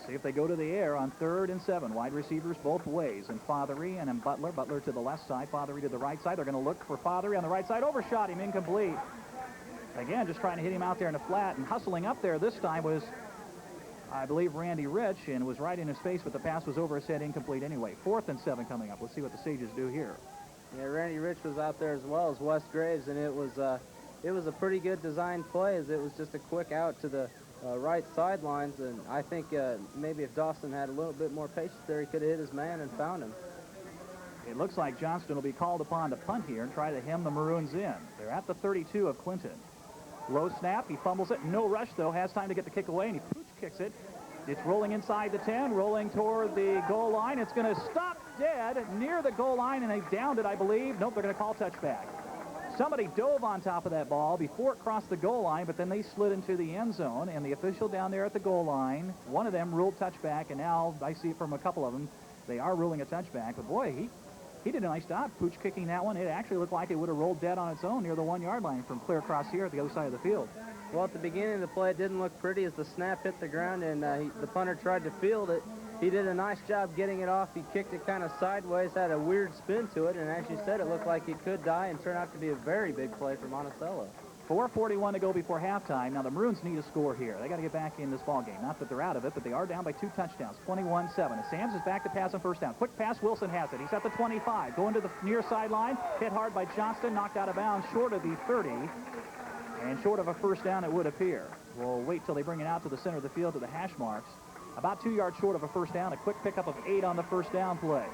See if they go to the air on 3rd and 7. Wide receivers both ways, and Fothery and then Butler. Butler to the left side, Fothery to the right side. They're going to look for Fothery on the right side. Overshot him, incomplete. Again, just trying to hit him out there in the flat, and hustling up there this time was, I believe, Randy Rich, and was right in his face, but the pass was over his head, incomplete anyway. 4th and 7 coming up. Let's see what the Sages do here. Yeah, Randy Rich was out there as well as Wes Graves, and it was a pretty good design play, as it was just a quick out to the right sidelines, and I think maybe if Dawson had a little bit more patience there, he could have hit his man and found him. It looks like Johnston will be called upon to punt here and try to hem the Maroons in. They're at the 32 of Clinton. Low snap, he fumbles it. No rush, though. Has time to get the kick away, and he pooch kicks it. It's rolling inside the 10, rolling toward the goal line. It's going to stop dead near the goal line, and they've downed it, I believe. Nope, they're going to call touchback. Somebody dove on top of that ball before it crossed the goal line, but then they slid into the end zone, and the official down there at the goal line, one of them ruled touchback, and now I see it from a couple of them. They are ruling a touchback, but boy, he did a nice job pooch kicking that one. It actually looked like it would have rolled dead on its own near the 1 yard line from clear across here at the other side of the field. Well, at the beginning of the play, it didn't look pretty as the snap hit the ground, and the punter tried to field it. He did a nice job getting it off. He kicked it kind of sideways, had a weird spin to it, and as you said, it looked like it could die and turn out to be a very big play for Monticello. 4:41 to go before halftime. Now, the Maroons need a score here. They got to get back in this ball game. Not that they're out of it, but they are down by 2 touchdowns, 21-7. And Sams is back to pass on first down. Quick pass, Wilson has it. He's at the 25. Going to the near sideline. Hit hard by Johnston. Knocked out of bounds short of the 30. And short of a first down, it would appear. We'll wait till they bring it out to the center of the field to the hash marks. About 2 yards short of a first down. A quick pickup of 8 on the first down play.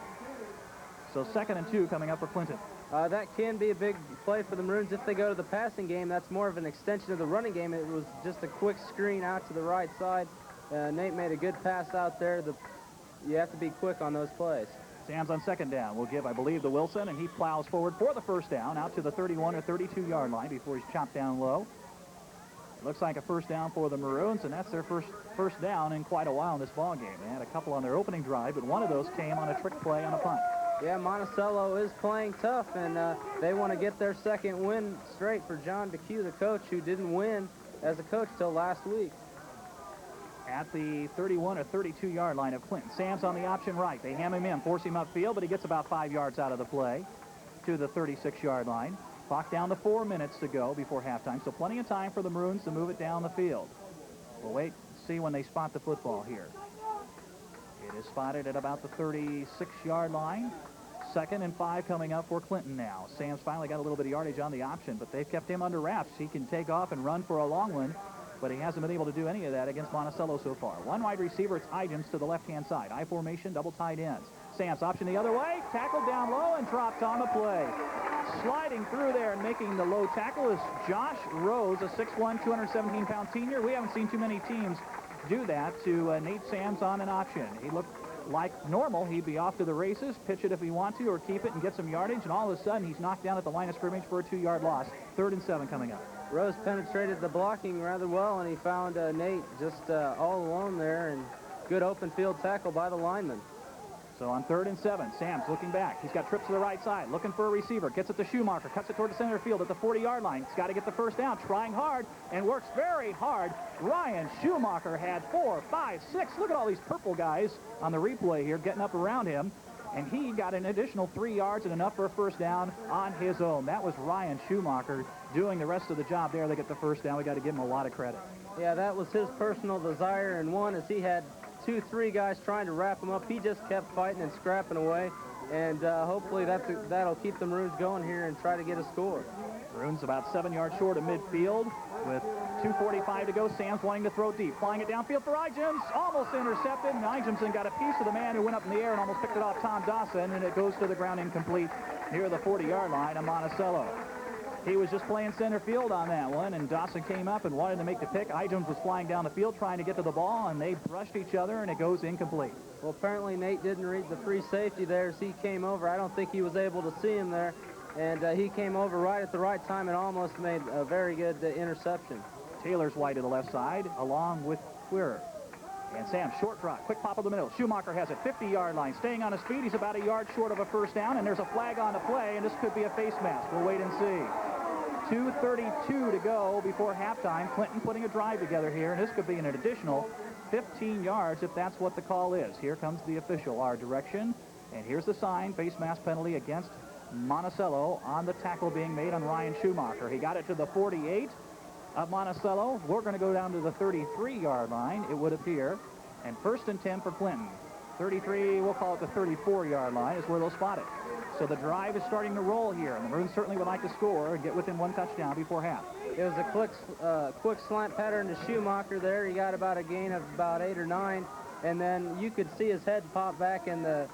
So 2nd and 2 coming up for Clinton. That can be a big play for the Maroons if they go to the passing game. That's more of an extension of the running game. It was just a quick screen out to the right side. Nate made a good pass out there. You have to be quick on those plays. Sams on 2nd down will give, I believe, to Wilson, and he plows forward for the first down out to the 31 or 32-yard line before he's chopped down low. It looks like a first down for the Maroons, and that's their first down in quite a while in this ball game. They had a couple on their opening drive, but one of those came on a trick play on a punt. Yeah, Monticello is playing tough, and they want to get their second win straight for John DeCue, the coach, who didn't win as a coach till last week. At the 31 or 32-yard line of Clinton. Sams on the option right. They ham him in, force him upfield, but he gets about 5 yards out of the play to the 36-yard line. Clock down to 4 minutes to go before halftime, so plenty of time for the Maroons to move it down the field. We'll wait and see when they spot the football here. It is spotted at about the 36-yard line. 2nd and 5 coming up for Clinton now. Sams finally got a little bit of yardage on the option, but they've kept him under wraps. He can take off and run for a long one, but he hasn't been able to do any of that against Monticello so far. One wide receiver, it's Idams to the left-hand side. I formation, double tight ends. Sams option the other way, tackled down low and dropped on the play. Sliding through there and making the low tackle is Josh Rose, a 6'1", 217-pound senior. We haven't seen too many teams do that to Nate Sams on an option. He looked like normal. He'd be off to the races, pitch it if he wants to, or keep it and get some yardage, and all of a sudden he's knocked down at the line of scrimmage for a 2-yard loss. 3rd and 7 coming up. Rose penetrated the blocking rather well, and he found Nate just all alone there, and good open field tackle by the lineman. So on 3rd and 7, Sams looking back. He's got trips to the right side, looking for a receiver. Gets it to Schumacher, cuts it toward the center field at the 40-yard line. He's got to get the first down, trying hard, and works very hard. Ryan Schumacher had 4, 5, 6. Look at all these purple guys on the replay here getting up around him. And he got an additional 3 yards and enough for a first down on his own. That was Ryan Schumacher doing the rest of the job there. They get the first down. We got to give him a lot of credit. Yeah, that was his personal desire, and one is he had 2, 3 guys trying to wrap him up. He just kept fighting and scrapping away, and hopefully that'll keep the Maroons going here and try to get a score. Maroons about 7 yards short of midfield with 2:45 to go. Sams wanting to throw deep, flying it downfield for Idams, almost intercepted, and Idamson got a piece of the man who went up in the air and almost picked it off Tom Dawson, and it goes to the ground incomplete near the 40-yard line of Monticello. He was just playing center field on that one, and Dawson came up and wanted to make the pick. Idams was flying down the field trying to get to the ball, and they brushed each other, and it goes incomplete. Well, apparently Nate didn't read the free safety there as he came over. I don't think he was able to see him there, and he came over right at the right time and almost made a very good interception. Taylor's wide to the left side, along with Queer. And Sam, short drop, quick pop of the middle. Schumacher has it, 50-yard line. Staying on his feet, he's about a yard short of a first down, and there's a flag on the play, and this could be a face mask. We'll wait and see. 2:32 to go before halftime. Clinton putting a drive together here, and this could be an additional 15 yards if that's what the call is. Here comes the official, our direction, and here's the sign, face mask penalty against Monticello on the tackle being made on Ryan Schumacher. He got it to the 48 of Monticello. We're going to go down to the 33-yard line, it would appear, and 1st and 10 for Clinton. 33, we'll call it the 34-yard line, is where they'll spot it. So the drive is starting to roll here, and the Maroons certainly would like to score and get within 1 touchdown before half. It was a quick slant pattern to Schumacher there. He got about a gain of about 8 or 9, and then you could see his head pop back in the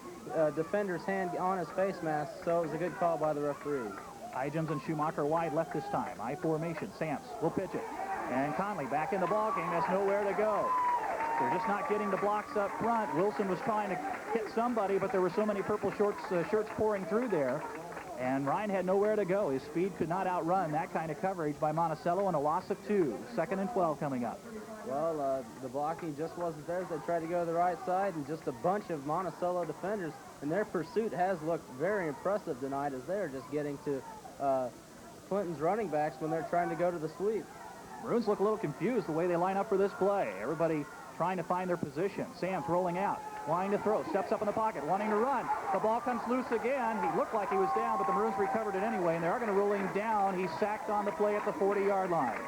defender's hand on his face mask, so it was a good call by the referee. Ijams and Schumacher wide left this time. I formation. Sams will pitch it. And Conley back in the ballgame. Has nowhere to go. They're just not getting the blocks up front. Wilson was trying to hit somebody, but there were so many purple shirts pouring through there. And Ryan had nowhere to go. His speed could not outrun that kind of coverage by Monticello, and a loss of 2. 2nd and 12 coming up. Well, the blocking just wasn't there. They tried to go to the right side, and just a bunch of Monticello defenders, and their pursuit has looked very impressive tonight as they're just getting to Clinton's running backs when they're trying to go to the sweep. Maroons look a little confused the way they line up for this play. Everybody trying to find their position. Sam's rolling out, wanting to throw, steps up in the pocket, wanting to run. The ball comes loose again. He looked like he was down, but the Maroons recovered it anyway, and they are going to rule him down. He's sacked on the play at the 40-yard line.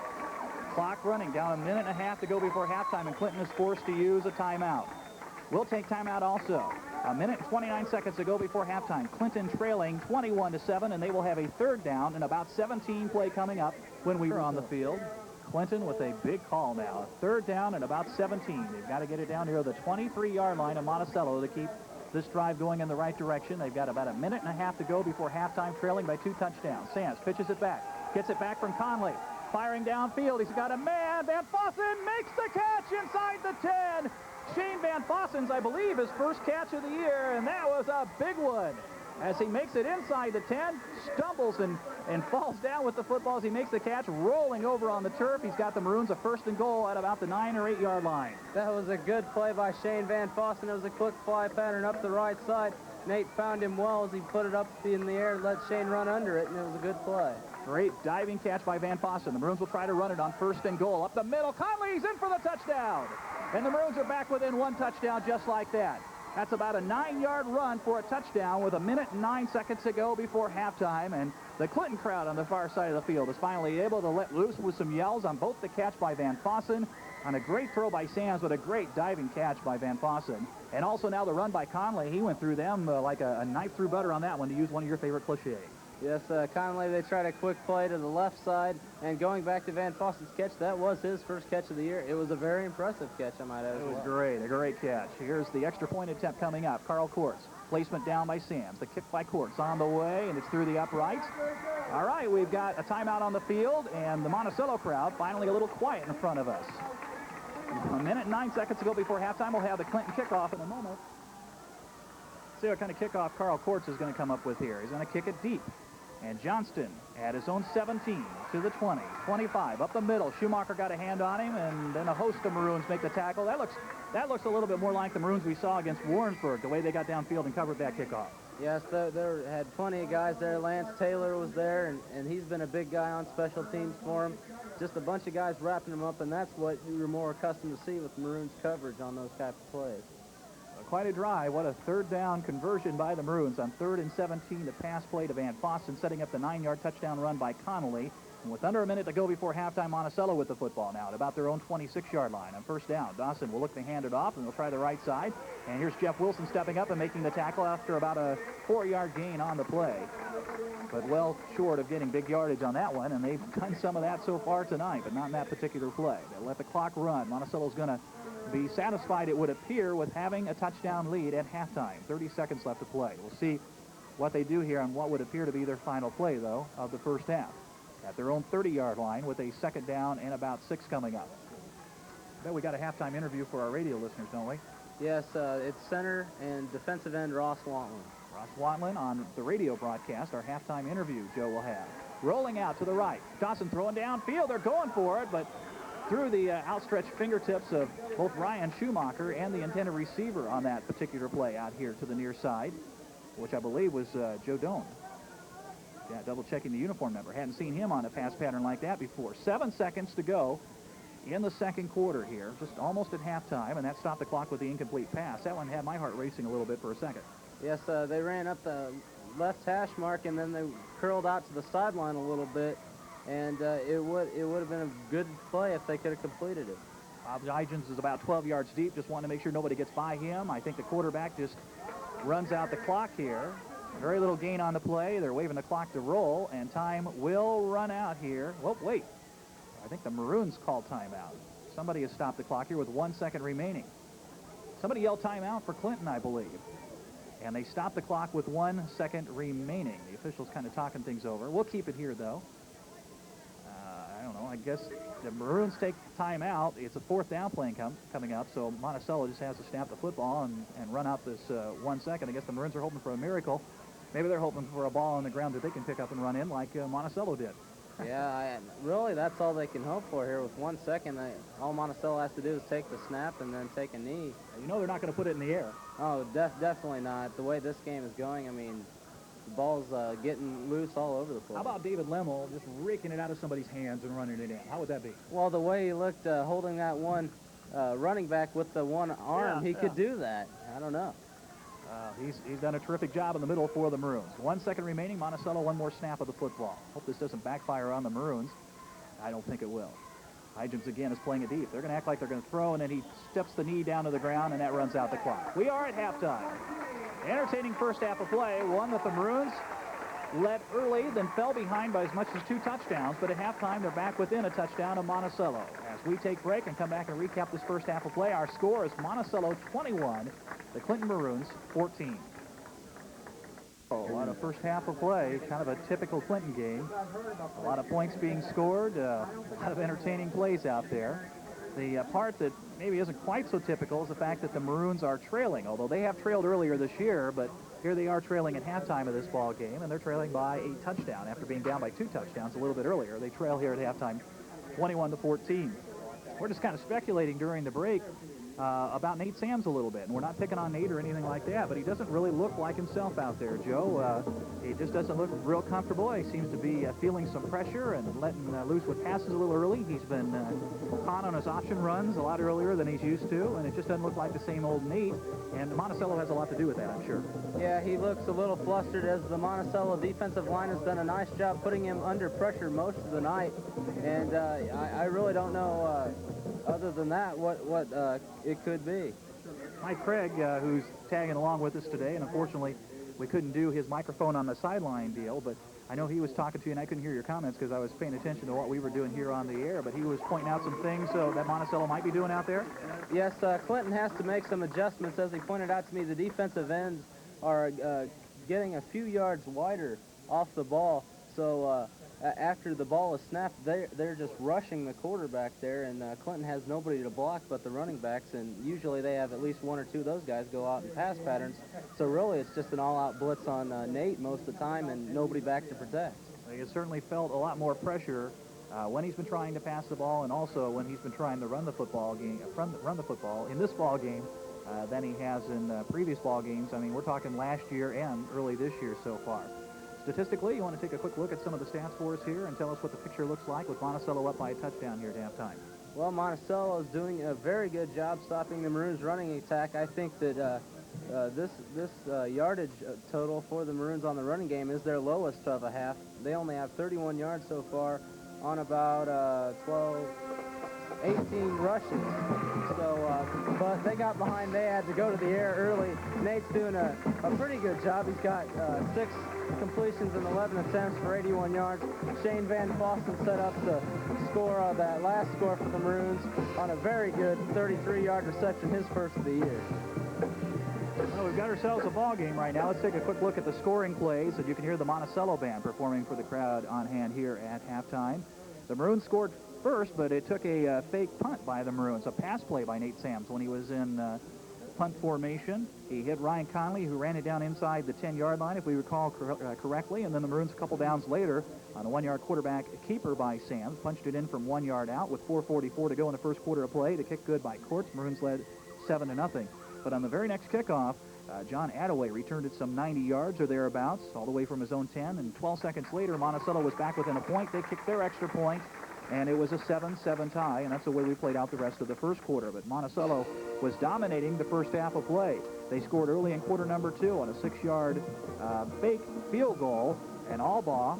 Clock running, down a minute and a half to go before halftime, and Clinton is forced to use a timeout. We'll take timeout also. A minute and 29 seconds to go before halftime. Clinton trailing 21-7, and they will have a 3rd down and about 17 play coming up when we are on the field. Clinton with a big call now. A 3rd down and about 17. They've got to get it down near the 23-yard line of Monticello to keep this drive going in the right direction. They've got about a minute and a half to go before halftime, trailing by 2 touchdowns. Sands pitches it back. Gets it back from Conley. Firing downfield. He's got a man. Van Fossen makes the catch inside the 10. Shane Van Fossen's, I believe, his first catch of the year, and that was a big one. As he makes it inside the 10, stumbles and falls down with the football as he makes the catch, rolling over on the turf. He's got the Maroons a 1st and goal at about the 9 or 8 yard line. That was a good play by Shane Van Fossen. It was a quick fly pattern up the right side. Nate found him well as he put it up in the air and let Shane run under it, and it was a good play. Great diving catch by Van Fossen. The Maroons will try to run it on 1st and goal. Up the middle, Conley's in for the touchdown. And the Maroons are back within 1 touchdown just like that. That's about a 9-yard run for a touchdown with a minute and 9 seconds to go before halftime. And the Clinton crowd on the far side of the field is finally able to let loose with some yells on both the catch by Van Fossen, on a great throw by Sands, with a great diving catch by Van Fossen. And also now the run by Conley. He went through them like a knife through butter on that one, to use one of your favorite cliches. Yes, Conley, they tried a quick play to the left side, and going back to Van Fossen's catch, that was his first catch of the year. It was a very impressive catch, I might add. It was great, a great catch. Here's the extra point attempt coming up. Carl Courts, placement down by Sands. The kick by Courts on the way, and it's through the uprights. All right, we've got a timeout on the field, and the Monticello crowd finally a little quiet in front of us. A minute and 9 seconds to go before halftime. We'll have the Clinton kickoff in a moment. See what kind of kickoff Carl Courts is going to come up with here. He's going to kick it deep. And Johnston at his own 17 to the 20, 25, up the middle. Schumacher got a hand on him, and then a host of Maroons make the tackle. That looks a little bit more like the Maroons we saw against Warrensburg, the way they got downfield and covered that kickoff. Yes, there had plenty of guys there. Lance Taylor was there, and he's been a big guy on special teams for him. Just a bunch of guys wrapping him up, and that's what you're more accustomed to see with Maroons coverage on those type of plays. Quite a drive. What a 3rd down conversion by the Maroons on 3rd and 17. The pass play to Van Fossen, setting up the 9-yard touchdown run by Connolly. And with under a minute to go before halftime, Monticello with the football now at about their own 26-yard line. On 1st down, Dawson will look to hand it off, and they'll try the right side. And here's Jeff Wilson stepping up and making the tackle after about a 4-yard gain on the play. But well short of getting big yardage on that one, and they've done some of that so far tonight, but not in that particular play. They'll let the clock run. Monticello's going to be satisfied, it would appear, with having a touchdown lead at halftime. 30 seconds left to play. We'll see what they do here on what would appear to be their final play, though, of the first half. At their own 30-yard line with a 2nd down and about 6 coming up. I bet we got a halftime interview for our radio listeners, don't we? Yes, it's center and defensive end Ross Wantlin. Ross Wantlin on the radio broadcast, our halftime interview Joe will have. Rolling out to the right. Dawson throwing downfield. They're going for it, but through the outstretched fingertips of both Ryan Schumacher and the intended receiver on that particular play out here to the near side, which I believe was Joe Doan. Yeah, double-checking the uniform number. Hadn't seen him on a pass pattern like that before. 7 seconds to go in the 2nd quarter here, just almost at halftime, and that stopped the clock with the incomplete pass. That one had my heart racing a little bit for a second. Yes, they ran up the left hash mark, and then they curled out to the sideline a little bit, and it would have been a good play if they could have completed it. Bob Huygens is about 12 yards deep, just wanting to make sure nobody gets by him. I think the quarterback just runs out the clock here. Very little gain on the play. They're waving the clock to roll, and time will run out here. Well, wait. I think the Maroons called timeout. Somebody has stopped the clock here with 1 second remaining. Somebody yelled timeout for Clinton, I believe. And they stopped the clock with 1 second remaining. The officials kind of talking things over. We'll keep it here, though. I don't know. I guess the Maroons take timeout. It's a fourth down play coming up, so Monticello just has to snap the football and run out this 1 second. I guess the Maroons are hoping for a miracle. Maybe they're hoping for a ball on the ground that they can pick up and run in like Monticello did. Yeah, really, that's all they can hope for here with 1 second. All Monticello has to do is take the snap and then take a knee. You know they're not going to put it in the air. Oh, definitely not. The way this game is going, I mean, the ball's getting loose all over the place. How about David Lemmel just raking it out of somebody's hands and running it in? How would that be? Well, the way he looked holding that one running back with the one arm, he could do that. I don't know. He's done a terrific job in the middle for the Maroons. 1 second remaining. Monticello, one more snap of the football. Hope this doesn't backfire on the Maroons. I don't think it will. Hygens again is playing it deep. They're going to act like they're going to throw, and then he steps the knee down to the ground, and that runs out the clock. We are at halftime. Entertaining first half of play. One that the Maroons led early, then fell behind by as much as 2 touchdowns, but at halftime they're back within a touchdown of Monticello. As we take break and come back and recap this first half of play, our score is Monticello 21, the Clinton Maroons 14. A lot of first half of play, kind of a typical Clinton game. A lot of points being scored, a lot of entertaining plays out there. The part that maybe isn't quite so typical is the fact that the Maroons are trailing, although they have trailed earlier this year, but here they are trailing at halftime of this ball game, and they're trailing by a touchdown after being down by 2 touchdowns a little bit earlier. They trail here at halftime 21-14. We're just kind of speculating during the break about Nate Sams a little bit, and we're not picking on Nate or anything like that, but he doesn't really look like himself out there, Joe. He just doesn't look real comfortable. He seems to be feeling some pressure and letting loose with passes a little early. He's been caught on his option runs a lot earlier than he's used to, and it just doesn't look like the same old Nate, and Monticello has a lot to do with that, I'm sure. Yeah, he looks a little flustered as the Monticello defensive line has done a nice job putting him under pressure most of the night, and I really don't know other than that what it could be. Mike Craig, who's tagging along with us today, and unfortunately we couldn't do his microphone on the sideline deal, but I know he was talking to you, and I couldn't hear your comments because I was paying attention to what we were doing here on the air, but he was pointing out some things that Monticello might be doing out there. Yes, Clinton has to make some adjustments. As he pointed out to me, the defensive ends are getting a few yards wider off the ball, so after the ball is snapped, they're just rushing the quarterback there, and Clinton has nobody to block but the running backs, and usually they have at least 1 or 2 of those guys go out in pass patterns. So really it's just an all-out blitz on Nate most of the time and nobody back to protect. He has certainly felt a lot more pressure when he's been trying to pass the ball and also when he's been trying to run the football in this ball game than he has in previous ball games. I mean, we're talking last year and early this year so far. Statistically, you want to take a quick look at some of the stats for us here and tell us what the picture looks like with Monticello up by a touchdown here at halftime. Well, Monticello is doing a very good job stopping the Maroons' running attack. I think that this yardage total for the Maroons on the running game is their lowest of a half. They only have 31 yards so far on about 18 rushes. So, but they got behind. They had to go to the air early. Nate's doing a pretty good job. He's got 6 completions and 11 attempts for 81 yards. Shane Van Fossen set up the score, that last score for the Maroons on a very good 33-yard reception, his first of the year. Well, we've got ourselves a ball game right now. Let's take a quick look at the scoring plays, and you can hear the Monticello band performing for the crowd on hand here at halftime. The Maroons scored first, but it took a fake punt by the Maroons, a pass play by Nate Sams when he was in punt formation. He hit Ryan Conley, who ran it down inside the 10-yard line, if we recall correctly, and then the Maroons a couple downs later on a 1-yard quarterback keeper by Sams, punched it in from 1 yard out with 4:44 to go in the first quarter of play. The kick good by Courts. Maroons led 7-0. But on the very next kickoff, John Attaway returned it some 90 yards or thereabouts, all the way from his own 10, and 12 seconds later, Monticello was back within a point. They kicked their extra point, and it was a 7-7 tie, and that's the way we played out the rest of the first quarter. But Monticello was dominating the first half of play. They scored early in quarter number 2 on a 6-yard fake field goal, and Albaugh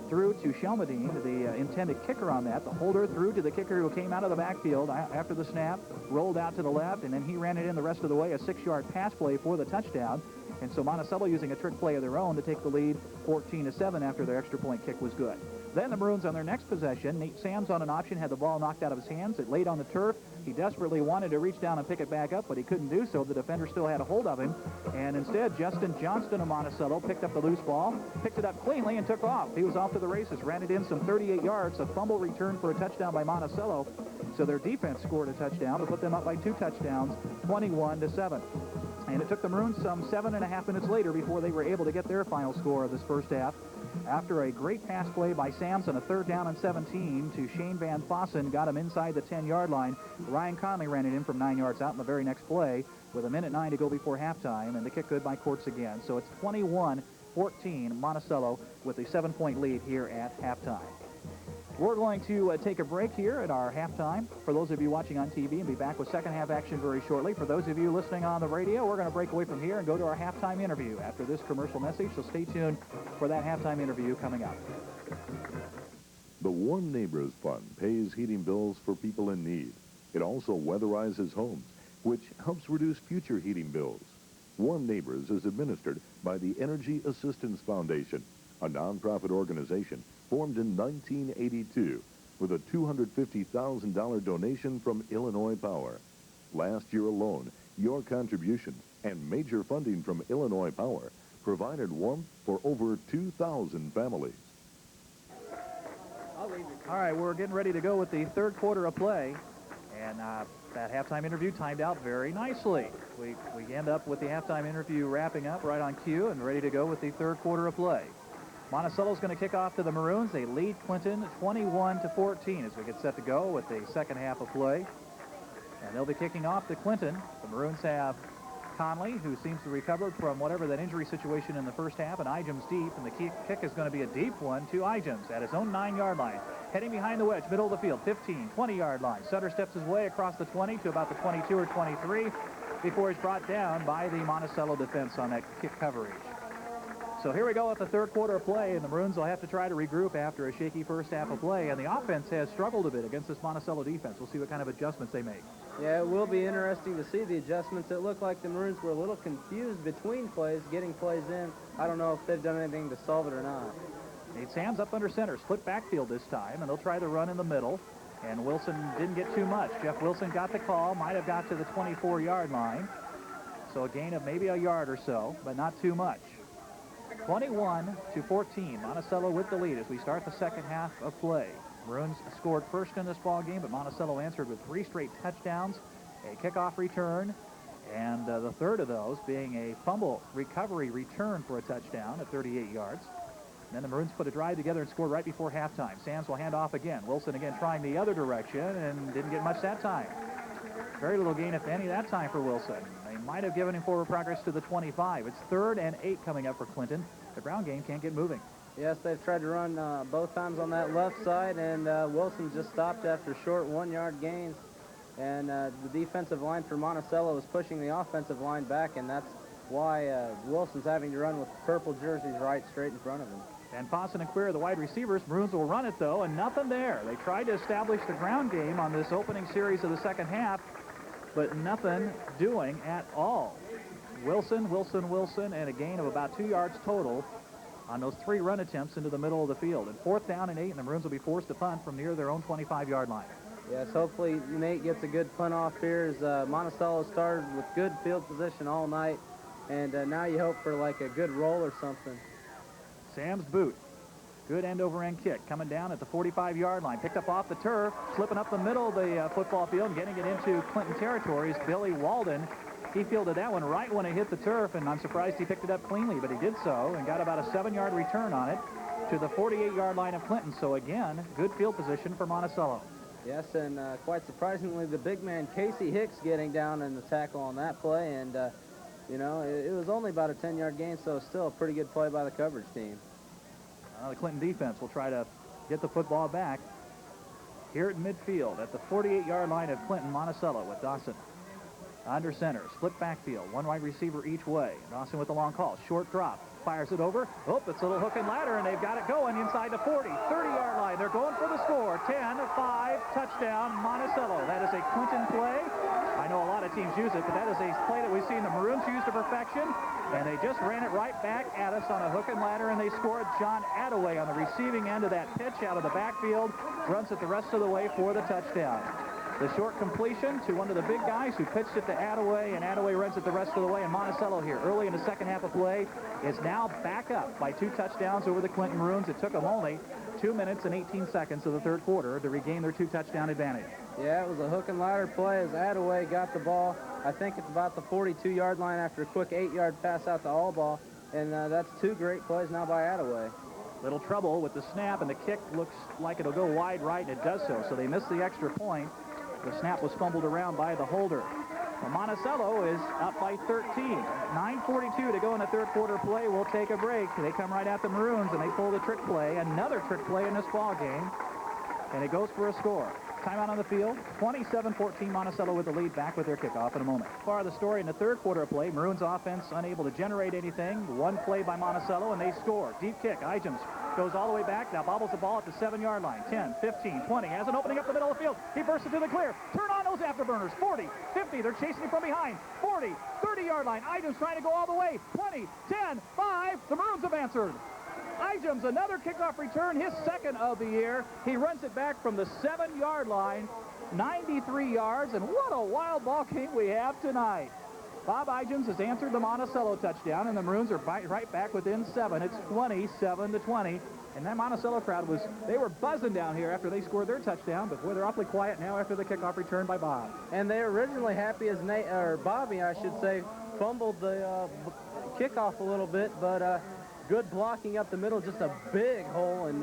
threw to Shelmadine, the intended kicker on that. The holder threw to the kicker who came out of the backfield after the snap, rolled out to the left, and then he ran it in the rest of the way, a 6-yard pass play for the touchdown. And so Monticello using a trick play of their own to take the lead 14-7 after their extra point kick was good. Then the Maroons on their next possession, Nate Sams on an option had the ball knocked out of his hands. It laid on the turf. He desperately wanted to reach down and pick it back up, but he couldn't do so. The defender still had a hold of him. And instead, Justin Johnston of Monticello picked up the loose ball, picked it up cleanly, and took off. He was off to the races, ran it in some 38 yards, a fumble return for a touchdown by Monticello. So their defense scored a touchdown to put them up by 2 touchdowns, 21-7. And it took the Maroons some 7.5 minutes later before they were able to get their final score of this first half. After a great pass play by Sams on a 3rd down and 17 to Shane Van Fossen, got him inside the 10-yard line. Ryan Conley ran it in from 9 yards out in the very next play with 1:09 to go before halftime, and the kick good by Courts again. So it's 21-14 Monticello with a 7-point lead here at halftime. We're going to take a break here at our halftime for those of you watching on TV and be back with second half action very shortly. For those of you listening on the radio, we're going to break away from here and go to our halftime interview after this commercial message, so stay tuned for that halftime interview coming up. The Warm Neighbors Fund pays heating bills for people in need. It also weatherizes homes, which helps reduce future heating bills. Warm Neighbors is administered by the Energy Assistance Foundation, a nonprofit organization formed in 1982 with a $250,000 donation from Illinois Power. Last year alone, your contributions and major funding from Illinois Power provided warmth for over 2,000 families. All right, we're getting ready to go with the third quarter of play, and that halftime interview timed out very nicely. We end up with the halftime interview wrapping up right on cue and ready to go with the third quarter of play. Monticello's going to kick off to the Maroons. They lead Clinton 21-14 as we get set to go with the second half of play. And they'll be kicking off to Clinton. The Maroons have Conley, who seems to recover from whatever that injury situation in the first half, and Igems deep, and the kick is going to be a deep one to Igems at his own 9-yard line. Heading behind the wedge, middle of the field, 15, 20-yard line. Sutter steps his way across the 20 to about the 22 or 23 before he's brought down by the Monticello defense on that kick coverage. So here we go at the third quarter of play, and the Maroons will have to try to regroup after a shaky first half of play, and the offense has struggled a bit against this Monticello defense. We'll see what kind of adjustments they make. Yeah, it will be interesting to see the adjustments. It looked like the Maroons were a little confused between plays, getting plays in. I don't know if they've done anything to solve it or not. Nate Sams up under center, split backfield this time, and they'll try the run in the middle, and Wilson didn't get too much. Jeff Wilson got the call, might have got to the 24-yard line, so a gain of maybe a yard or so, but not too much. 21-14, Monticello with the lead as we start the second half of play. Maroons scored first in this ball game, but Monticello answered with 3 straight touchdowns, a kickoff return, and the third of those being a fumble recovery return for a touchdown at 38 yards. And then the Maroons put a drive together and scored right before halftime. Sams will hand off again. Wilson again trying the other direction and didn't get much that time. Very little gain, if any, that time for Wilson. They might have given him forward progress to the 25. It's 3rd and 8 coming up for Clinton. The ground game can't get moving. Yes, they've tried to run both times on that left side, and Wilson just stopped after short 1-yard gains. And the defensive line for Monticello is pushing the offensive line back, and that's why Wilson's having to run with purple jerseys right straight in front of him. And Fossen and Queer, the wide receivers. Maroons will run it, though, and nothing there. They tried to establish the ground game on this opening series of the second half, but nothing doing at all. Wilson, and a gain of about 2 yards total on those 3 run attempts into the middle of the field. And 4th down and 8, and the Maroons will be forced to punt from near their own 25-yard line. Yes, hopefully Nate gets a good punt off here as Monticello started with good field position all night, and now you hope for like a good roll or something. Sam's boot. Good end-over-end kick coming down at the 45-yard line. Picked up off the turf, slipping up the middle of the football field and getting it into Clinton territories. Billy Walden, he fielded that one right when it hit the turf, and I'm surprised he picked it up cleanly, but he did so and got about a 7-yard return on it to the 48-yard line of Clinton. So again, good field position for Monticello. Yes, and quite surprisingly, the big man Casey Hicks getting down in the tackle on that play, and you know, it was only about a 10-yard gain, so still a pretty good play by the coverage team. The Clinton defense will try to get the football back here at midfield at the 48-yard line of Clinton. Monticello with Dawson under center, split backfield, 1 wide receiver each way. Dawson with the long call, short drop, fires it over. Oh, it's a little hook and ladder, and they've got it going inside the 40, 30-yard line. They're going for the score. 10-5, touchdown, Monticello. That is a Clinton play I know a lot of teams use it, but that is a play that we've seen the Maroons use to perfection, and they just ran it right back at us on a hook and ladder, and they scored. John Attaway on the receiving end of that pitch out of the backfield, runs it the rest of the way for the touchdown. The short completion to one of the big guys who pitched it to Attaway, and Attaway runs it the rest of the way. And Monticello here, early in the second half of play, is now back up by 2 touchdowns over the Clinton Maroons. It took them only 2 minutes and 18 seconds of the third quarter to regain their 2-touchdown advantage. Yeah, it was a hook and ladder play as Attaway got the ball. I think it's about the 42-yard line after a quick 8-yard pass out to Allball. And that's 2 great plays now by Attaway. Little trouble with the snap, and the kick looks like it'll go wide right, and it does so. So they missed the extra point. The snap was fumbled around by the holder. Well, Monticello is up by 13. 9:42 to go in the third quarter play. We'll take a break. They come right at the Maroons, and they pull the trick play. Another trick play in this ball game, and it goes for a score. Timeout on the field. 27-14 Monticello with the lead. Back with their kickoff in a moment. Far of the story in the third quarter play. Maroons offense unable to generate anything. One play by Monticello, and they score. Deep kick. Ijems goes all the way back. Now bobbles the ball at the 7-yard line. 10, 15, 20. Has an opening up the middle of the field. He bursts into the clear. Turn on those afterburners. 40, 50. They're chasing him from behind. 40, 30-yard line. Ijems trying to go all the way. 20, 10, 5. The Maroons have answered. Ijems, another kickoff return, his second of the year. He runs it back from the 7-yard line, 93 yards, and what a wild ball game we have tonight. Bob Ijems has answered the Monticello touchdown, and the Maroons are right back within 7. It's 27-20, and that Monticello crowd they were buzzing down here after they scored their touchdown, but boy, they're awfully quiet now after the kickoff return by Bob. And they were originally happy as Bobby, I should say, fumbled the kickoff a little bit, but good blocking up the middle, just a big hole, and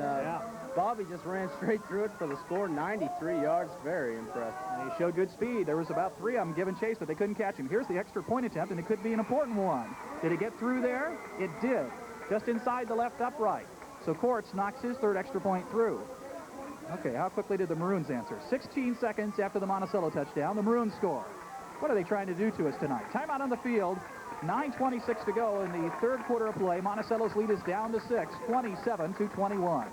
Bobby just ran straight through it for the score, 93 yards. Very impressive. And he showed good speed. There was about 3 of them giving chase, but they couldn't catch him. Here's the extra point attempt, and it could be an important one. Did it get through there? It did, just inside the left upright. So Courts knocks his third extra point through. Okay, how quickly did the Maroons answer? 16 seconds after the Monticello touchdown, the Maroons score. What are they trying to do to us tonight? Timeout on the field. 9:26 to go in the third quarter of play. Monticello's lead is down to 6, 27-21.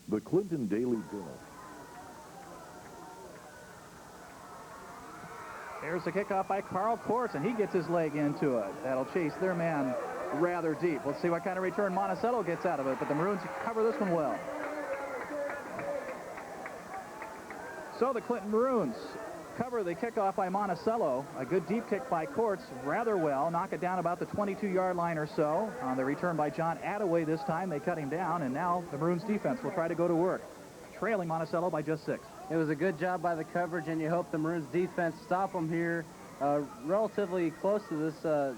The Clinton Daily Journal. There's the kickoff by Carl Courts, and he gets his leg into it. That'll chase their man rather deep. Let's see what kind of return Monticello gets out of it, but the Maroons cover this one well. So the Clinton Maroons cover the kickoff by Monticello. A good deep kick by Courts rather well. Knock it down about the 22-yard line or so. On the return by John Attaway this time, they cut him down, and now the Maroons defense will try to go to work, trailing Monticello by just 6. It was a good job by the coverage, and you hope the Maroons defense stop them here relatively close to this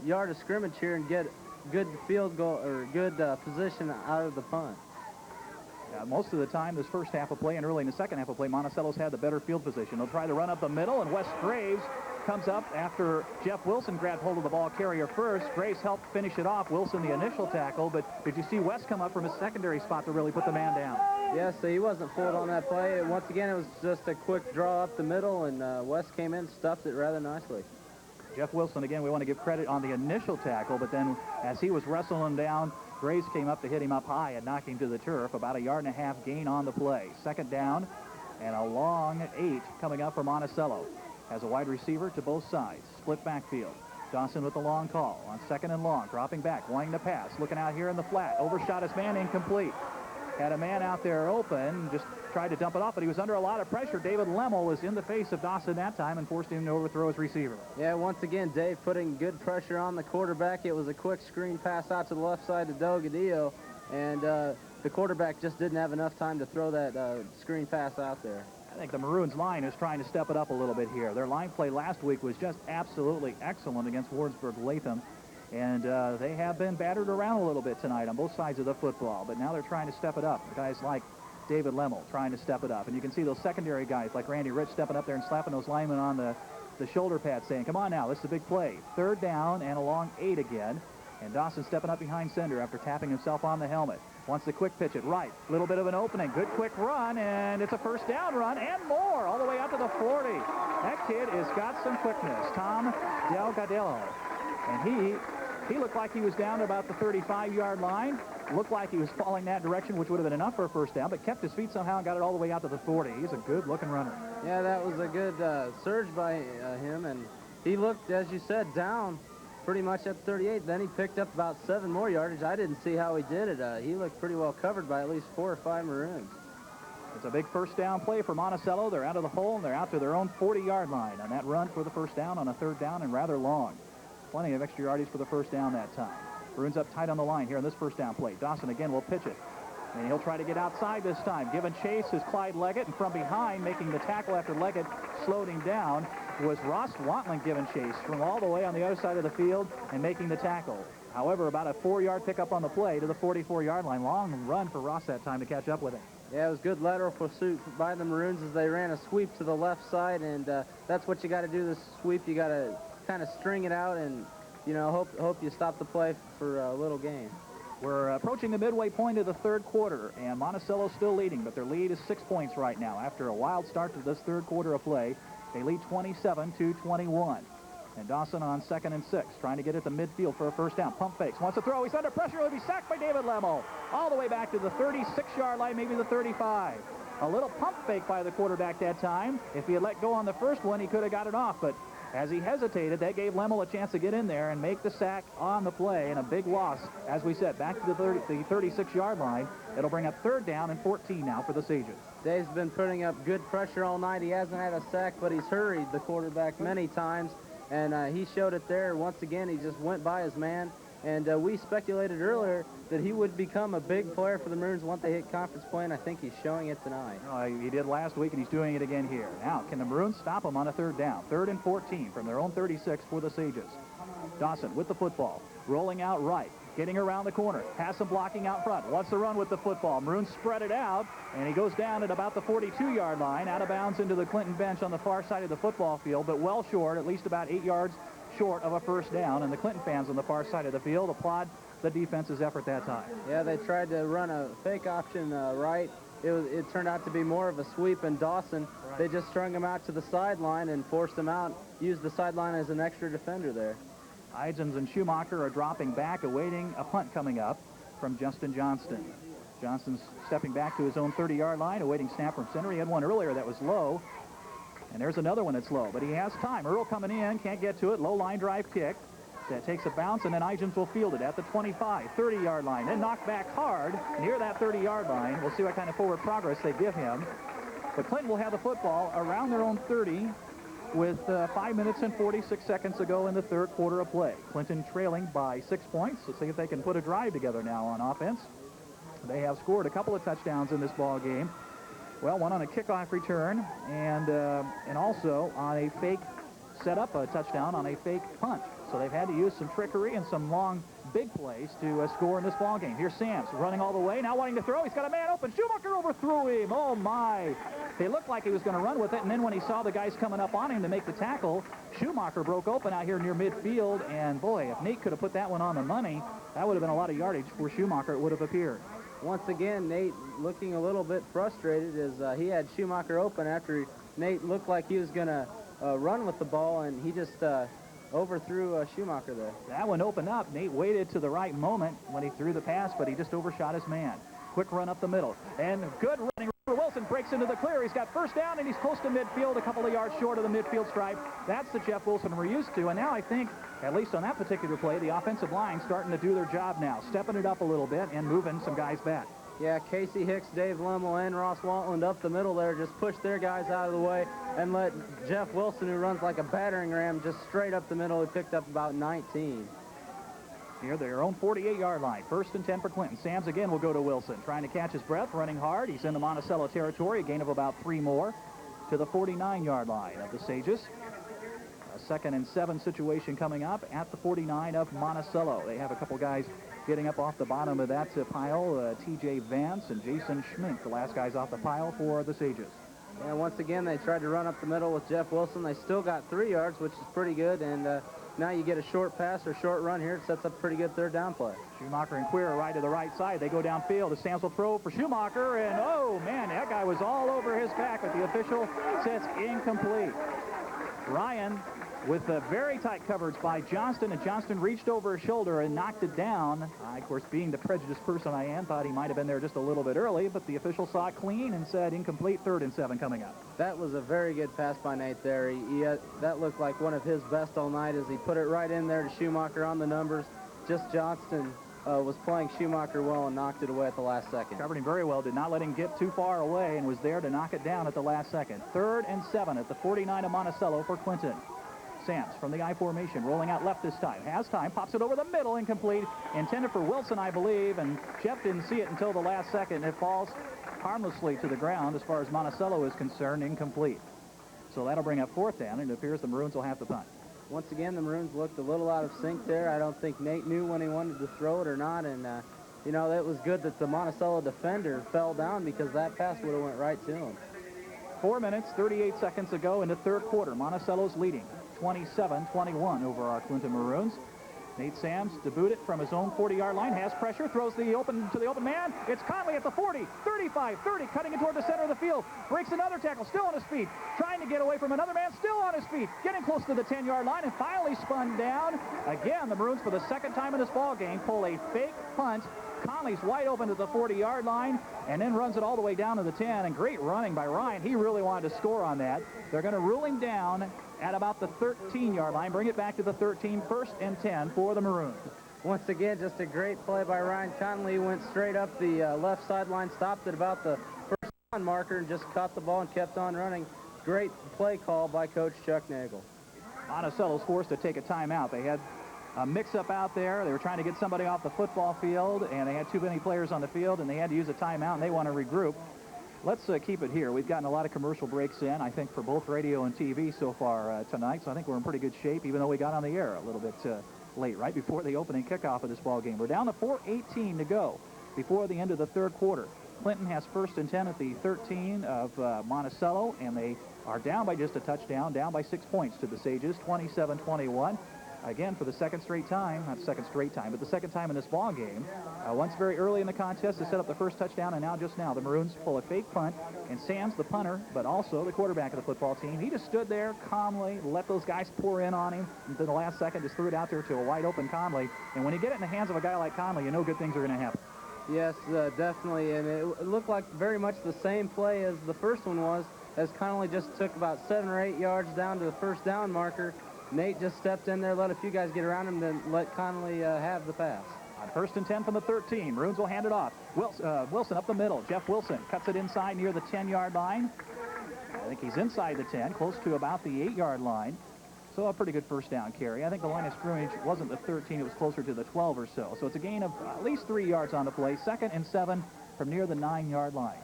yard of scrimmage here and get good field goal or good position out of the punt. Most of the time, this first half of play and early in the second half of play, Monticello's had the better field position. They'll try to run up the middle, and Wes Graves comes up after Jeff Wilson grabbed hold of the ball carrier first. Graves helped finish it off. Wilson the initial tackle, but did you see Wes come up from his secondary spot to really put the man down? Yes, so he wasn't fooled on that play. Once again, it was just a quick draw up the middle, and Wes came in, stuffed it rather nicely. Jeff Wilson, again, we want to give credit on the initial tackle, but then as he was wrestling him down, Graves came up to hit him up high and knock him to the turf. About a 1.5 yard gain on the play. Second down and a long 8 coming up for Monticello. Has a wide receiver to both sides. Split backfield. Dawson with the long call on second and long. Dropping back, wanting to pass. Looking out here in the flat. Overshot his man, incomplete. Had a man out there open, just tried to dump it off, but he was under a lot of pressure. David Lemmel was in the face of Dawson that time and forced him to overthrow his receiver. Yeah, once again, Dave putting good pressure on the quarterback. It was a quick screen pass out to the left side to Delgadillo, and the quarterback just didn't have enough time to throw that screen pass out there. I think the Maroons line is trying to step it up a little bit here. Their line play last week was just absolutely excellent against Warrensburg-Latham. And they have been battered around a little bit tonight on both sides of the football. But now they're trying to step it up. Guys like David Lemmel trying to step it up. And you can see those secondary guys like Randy Rich stepping up there and slapping those linemen on the shoulder pads saying, come on now, this is a big play. Third down and a long 8 again. And Dawson stepping up behind center after tapping himself on the helmet. Wants the quick pitch it right. Little bit of an opening. Good quick run, and it's a first down run and more all the way out to the 40. That kid has got some quickness. Tom Delgadillo. And he He looked like he was down to about the 35-yard line. Looked like he was falling that direction, which would have been enough for a first down, but kept his feet somehow and got it all the way out to the 40. He's a good-looking runner. Yeah, that was a good surge by him, and he looked, as you said, down pretty much at 38. Then he picked up about 7 more yardage. I didn't see how he did it. He looked pretty well covered by at least 4 or 5 Maroons. It's a big first down play for Monticello. They're out of the hole, and they're out to their own 40-yard line on that run for the first down on a third down and rather long. Plenty of extra yardage for the first down that time. Maroons up tight on the line here in this first down play. Dawson again will pitch it. And he'll try to get outside this time. Giving chase is Clyde Leggett, and from behind, making the tackle after Leggett slowed him down, was Ross Watling giving chase from all the way on the other side of the field and making the tackle. However, about a 4-yard pickup on the play to the 44-yard line. Long run for Ross that time to catch up with him. Yeah, it was good lateral pursuit by the Maroons as they ran a sweep to the left side, and that's what you got to do, this sweep. You got to kind of string it out and, you know, hope you stop the play for a little gain. We're approaching the midway point of the third quarter, and Monticello's still leading, but their lead is 6 points right now. After a wild start to this third quarter of play, they lead 27-21. And Dawson on 2nd and 6, trying to get it to midfield for a first down. Pump fakes, wants to throw. He's under pressure. He'll be sacked by David Lemmel. All the way back to the 36-yard line, maybe the 35. A little pump fake by the quarterback that time. If he had let go on the first one, he could have got it off, but as he hesitated, that gave Lemmel a chance to get in there and make the sack on the play, and a big loss, as we said, back to the 36-yard line. It'll bring up third down and 14 now for the Sages. Dave's been putting up good pressure all night. He hasn't had a sack, but he's hurried the quarterback many times, and he showed it there. Once again, he just went by his man, and we speculated earlier that he would become a big player for the Maroons once they hit conference play, and I think he's showing it tonight. He did last week, and he's doing it again here. Now, can the Maroons stop him on a third down? 3rd and 14 from their own 36 for the Sages. Dawson with the football, rolling out right, getting around the corner, has some blocking out front, wants to run with the football. Maroons spread it out, and he goes down at about the 42-yard line, out of bounds into the Clinton bench on the far side of the football field, but well short, at least about 8 yards short of a first down, and the Clinton fans on the far side of the field applaud the defense's effort that time. Yeah, they tried to run a fake option right. It turned out to be more of a sweep, and Dawson, they just strung him out to the sideline and forced him out, used the sideline as an extra defender there. Idens and Schumacher are dropping back, awaiting a punt coming up from Justin Johnston. Johnston's stepping back to his own 30-yard line, awaiting snap from center. He had one earlier that was low, and there's another one that's low, but he has time. Earl coming in, can't get to it, low line drive kick. That takes a bounce, and then Idens will field it at the 25, 30-yard line, then knocked back hard near that 30-yard line. We'll see what kind of forward progress they give him. But Clinton will have the football around their own 30 with 5 minutes and 46 seconds to go in the third quarter of play. Clinton trailing by 6 points. Let's see if they can put a drive together now on offense. They have scored a couple of touchdowns in this ball game. Well, one on a kickoff return and also on a fake set up a touchdown on a fake punt. So they've had to use some trickery and some long, big plays to score in this ball game. Here's Sams running all the way, now wanting to throw. He's got a man open. Schumacher overthrew him. Oh, my. They looked like he was going to run with it, and then when he saw the guys coming up on him to make the tackle, Schumacher broke open out here near midfield, and, boy, if Nate could have put that one on the money, that would have been a lot of yardage for Schumacher. It would have appeared. Once again, Nate looking a little bit frustrated as he had Schumacher open after Nate looked like he was going to run with the ball, and he just overthrew Schumacher there. That one opened up. Nate waited to the right moment when he threw the pass, but he just overshot his man. Quick run up the middle, and good running. Wilson breaks into the clear. He's got first down, and he's close to midfield, a couple of yards short of the midfield stripe. That's the Jeff Wilson we're used to, and now I think, at least on that particular play, the offensive line starting to do their job now, stepping it up a little bit and moving some guys back. Yeah, Casey Hicks, Dave Lemmel, and Ross Waltland up the middle there, just push their guys out of the way and let Jeff Wilson, who runs like a battering ram, just straight up the middle. He picked up about 19. Near their own 48-yard line. 1st and 10 for Clinton. Sams again will go to Wilson, trying to catch his breath, running hard. He's in the Monticello territory, a gain of about 3 more to the 49-yard line of the Sages. A 2nd and 7 situation coming up at the 49 of Monticello. They have a couple guys getting up off the bottom of that pile, T.J. Vance and Jason Schmink, the last guys off the pile for the Sages. And once again, they tried to run up the middle with Jeff Wilson. They still got 3 yards, which is pretty good, and now you get a short pass or short run here. It sets up a pretty good third down play. Schumacher and Queer right to the right side. They go downfield. The Sams will throw for Schumacher, and oh, man, that guy was all over his back, but the official says incomplete. Ryan with a very tight coverage by Johnston, and Johnston reached over his shoulder and knocked it down. I, of course, being the prejudiced person I am, thought he might have been there just a little bit early, but the official saw it clean and said incomplete, 3rd and 7 coming up. That was a very good pass by Nate there. That looked like one of his best all night as he put it right in there to Schumacher on the numbers. Just Johnston was playing Schumacher well and knocked it away at the last second. Covered him very well, did not let him get too far away, and was there to knock it down at the last second. 3rd and 7 at the 49 of Monticello for Clinton. Sams from the I formation, rolling out left this time. Has time, pops it over the middle, incomplete. Intended for Wilson, I believe, and Jeff didn't see it until the last second. It falls harmlessly to the ground as far as Monticello is concerned, incomplete. So that'll bring up 4th down, and it appears the Maroons will have to punt. Once again, the Maroons looked a little out of sync there. I don't think Nate knew when he wanted to throw it or not, and, you know, it was good that the Monticello defender fell down because that pass would have went right to him. 4 minutes, 38 seconds ago in the 3rd quarter. Monticello's leading 27-21 over our Clinton Maroons. Nate Sams to boot it from his own 40-yard line, has pressure, throws to the open man. It's Conley at the 40, 35, 30, cutting it toward the center of the field. Breaks another tackle, still on his feet. Trying to get away from another man, still on his feet. Getting close to the 10-yard line and finally spun down. Again, the Maroons, for the 2nd time in this ball game, pull a fake punt. Conley's wide open to the 40-yard line and then runs it all the way down to the 10. And great running by Ryan. He really wanted to score on that. They're going to rule him down at about the 13-yard line. Bring it back to the 13, 1st and 10 for the Maroons. Once again, just a great play by Ryan Conley. Went straight up the left sideline, stopped at about the 1st down marker, and just caught the ball and kept on running. Great play call by Coach Chuck Nagel. Monticello's forced to take a timeout. They had a mix-up out there. They were trying to get somebody off the football field, and they had too many players on the field, and they had to use a timeout, and they want to regroup. Let's keep it here. We've gotten a lot of commercial breaks in, I think, for both radio and TV so far tonight, so I think we're in pretty good shape, even though we got on the air a little bit late, right before the opening kickoff of this ball game. We're down to 4:18 to go before the end of the 3rd quarter. Clinton has 1st and 10 at the 13 of Monticello, and they are down by just a touchdown, down by 6 points to the Sages, 27-21. Again, for the 2nd straight time, not 2nd straight time, but the 2nd time in this ball game. Once very early in the contest to set up the 1st touchdown, and now just now the Maroons pull a fake punt, and Sams, the punter, but also the quarterback of the football team, he just stood there calmly, let those guys pour in on him until the last second, just threw it out there to a wide open Conley. And when you get it in the hands of a guy like Conley, you know good things are going to happen. Yes, definitely, and it looked like very much the same play as the first one was, as Conley just took about 7 or 8 yards down to the 1st down marker. Nate just stepped in there, let a few guys get around him, then let Conley have the pass. On 1st and 10 from the 13, Maroons will hand it off. Wilson up the middle. Jeff Wilson cuts it inside near the 10-yard line. I think he's inside the 10, close to about the 8-yard line. So a pretty good 1st down carry. I think the line of scrimmage wasn't the 13, it was closer to the 12 or so. So it's a gain of at least 3 yards on the play. 2nd and 7 from near the 9-yard line.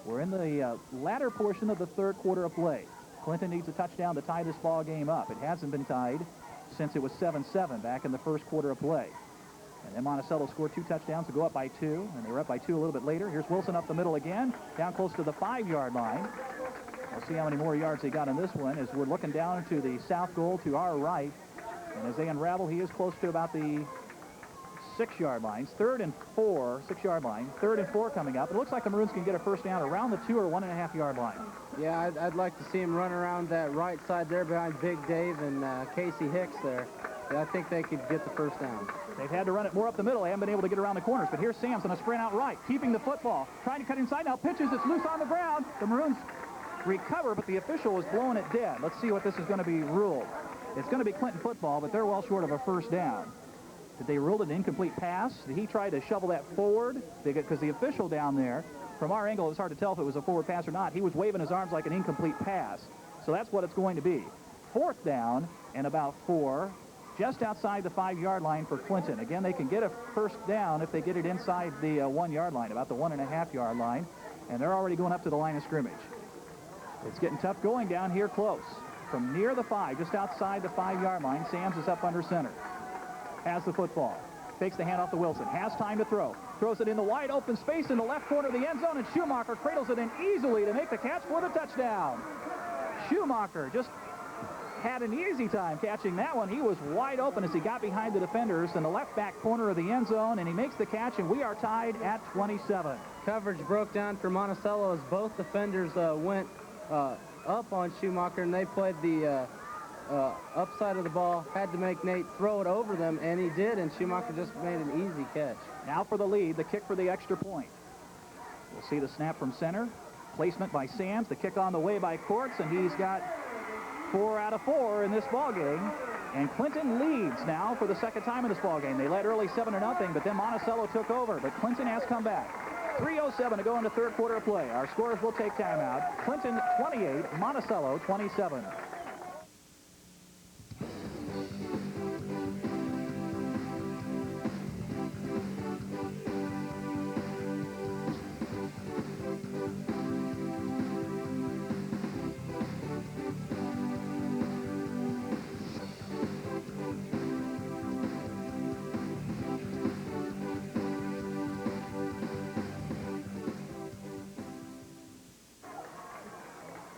We're in the latter portion of the 3rd quarter of play. Clinton needs a touchdown to tie this ball game up. It hasn't been tied since it was 7-7 back in the 1st quarter of play. And then Monticello scored 2 touchdowns to go up by 2, and they were up by 2 a little bit later. Here's Wilson up the middle again, down close to the 5-yard line. We'll see how many more yards they got in this one as we're looking down to the south goal to our right. And as they unravel, he is close to about the 6-yard lines. 3rd and 4, 6-yard line. 3rd and 4 coming up. It looks like the Maroons can get a 1st down around the 2 or 1.5-yard line. Yeah, I'd like to see him run around that right side there behind Big Dave and Casey Hicks there. I think they could get the 1st down. They've had to run it more up the middle. They haven't been able to get around the corners. But here's Sams on a sprint out right, keeping the football. Trying to cut inside now. Pitches. It's loose on the ground. The Maroons recover, but the official is blowing it dead. Let's see what this is going to be ruled. It's going to be Clinton football, but they're well short of a 1st down. Did they rule it an incomplete pass? Did he try to shovel that forward? Because the official down there, from our angle, it's hard to tell if it was a forward pass or not. He was waving his arms like an incomplete pass. So that's what it's going to be. 4th down and about 4, just outside the 5-yard line for Clinton. Again, they can get a 1st down if they get it inside the 1-yard line, about the 1.5-yard line. And they're already going up to the line of scrimmage. It's getting tough going down here close. From near the 5, just outside the 5-yard line, Sams is up under center. Has the football. Fakes the handoff to Wilson. Has time to throw. Throws it in the wide open space in the left corner of the end zone, and Schumacher cradles it in easily to make the catch for the touchdown. Schumacher just had an easy time catching that one. He was wide open as he got behind the defenders in the left back corner of the end zone, and he makes the catch, and we are tied at 27. Coverage broke down for Monticello as both defenders went up on Schumacher, and they played the upside of the ball, had to make Nate throw it over them, and he did, and Schumacher just made an easy catch. Now for the lead, the kick for the extra point. We'll see the snap from center. Placement by Sands, the kick on the way by Courts, and he's got 4 out of 4 in this ball game. And Clinton leads now for the second time in this ball game. They led early 7-0, but then Monticello took over. But Clinton has come back. 3:07 to go into third quarter of play. Our scorers will take timeout. Clinton 28, Monticello 27.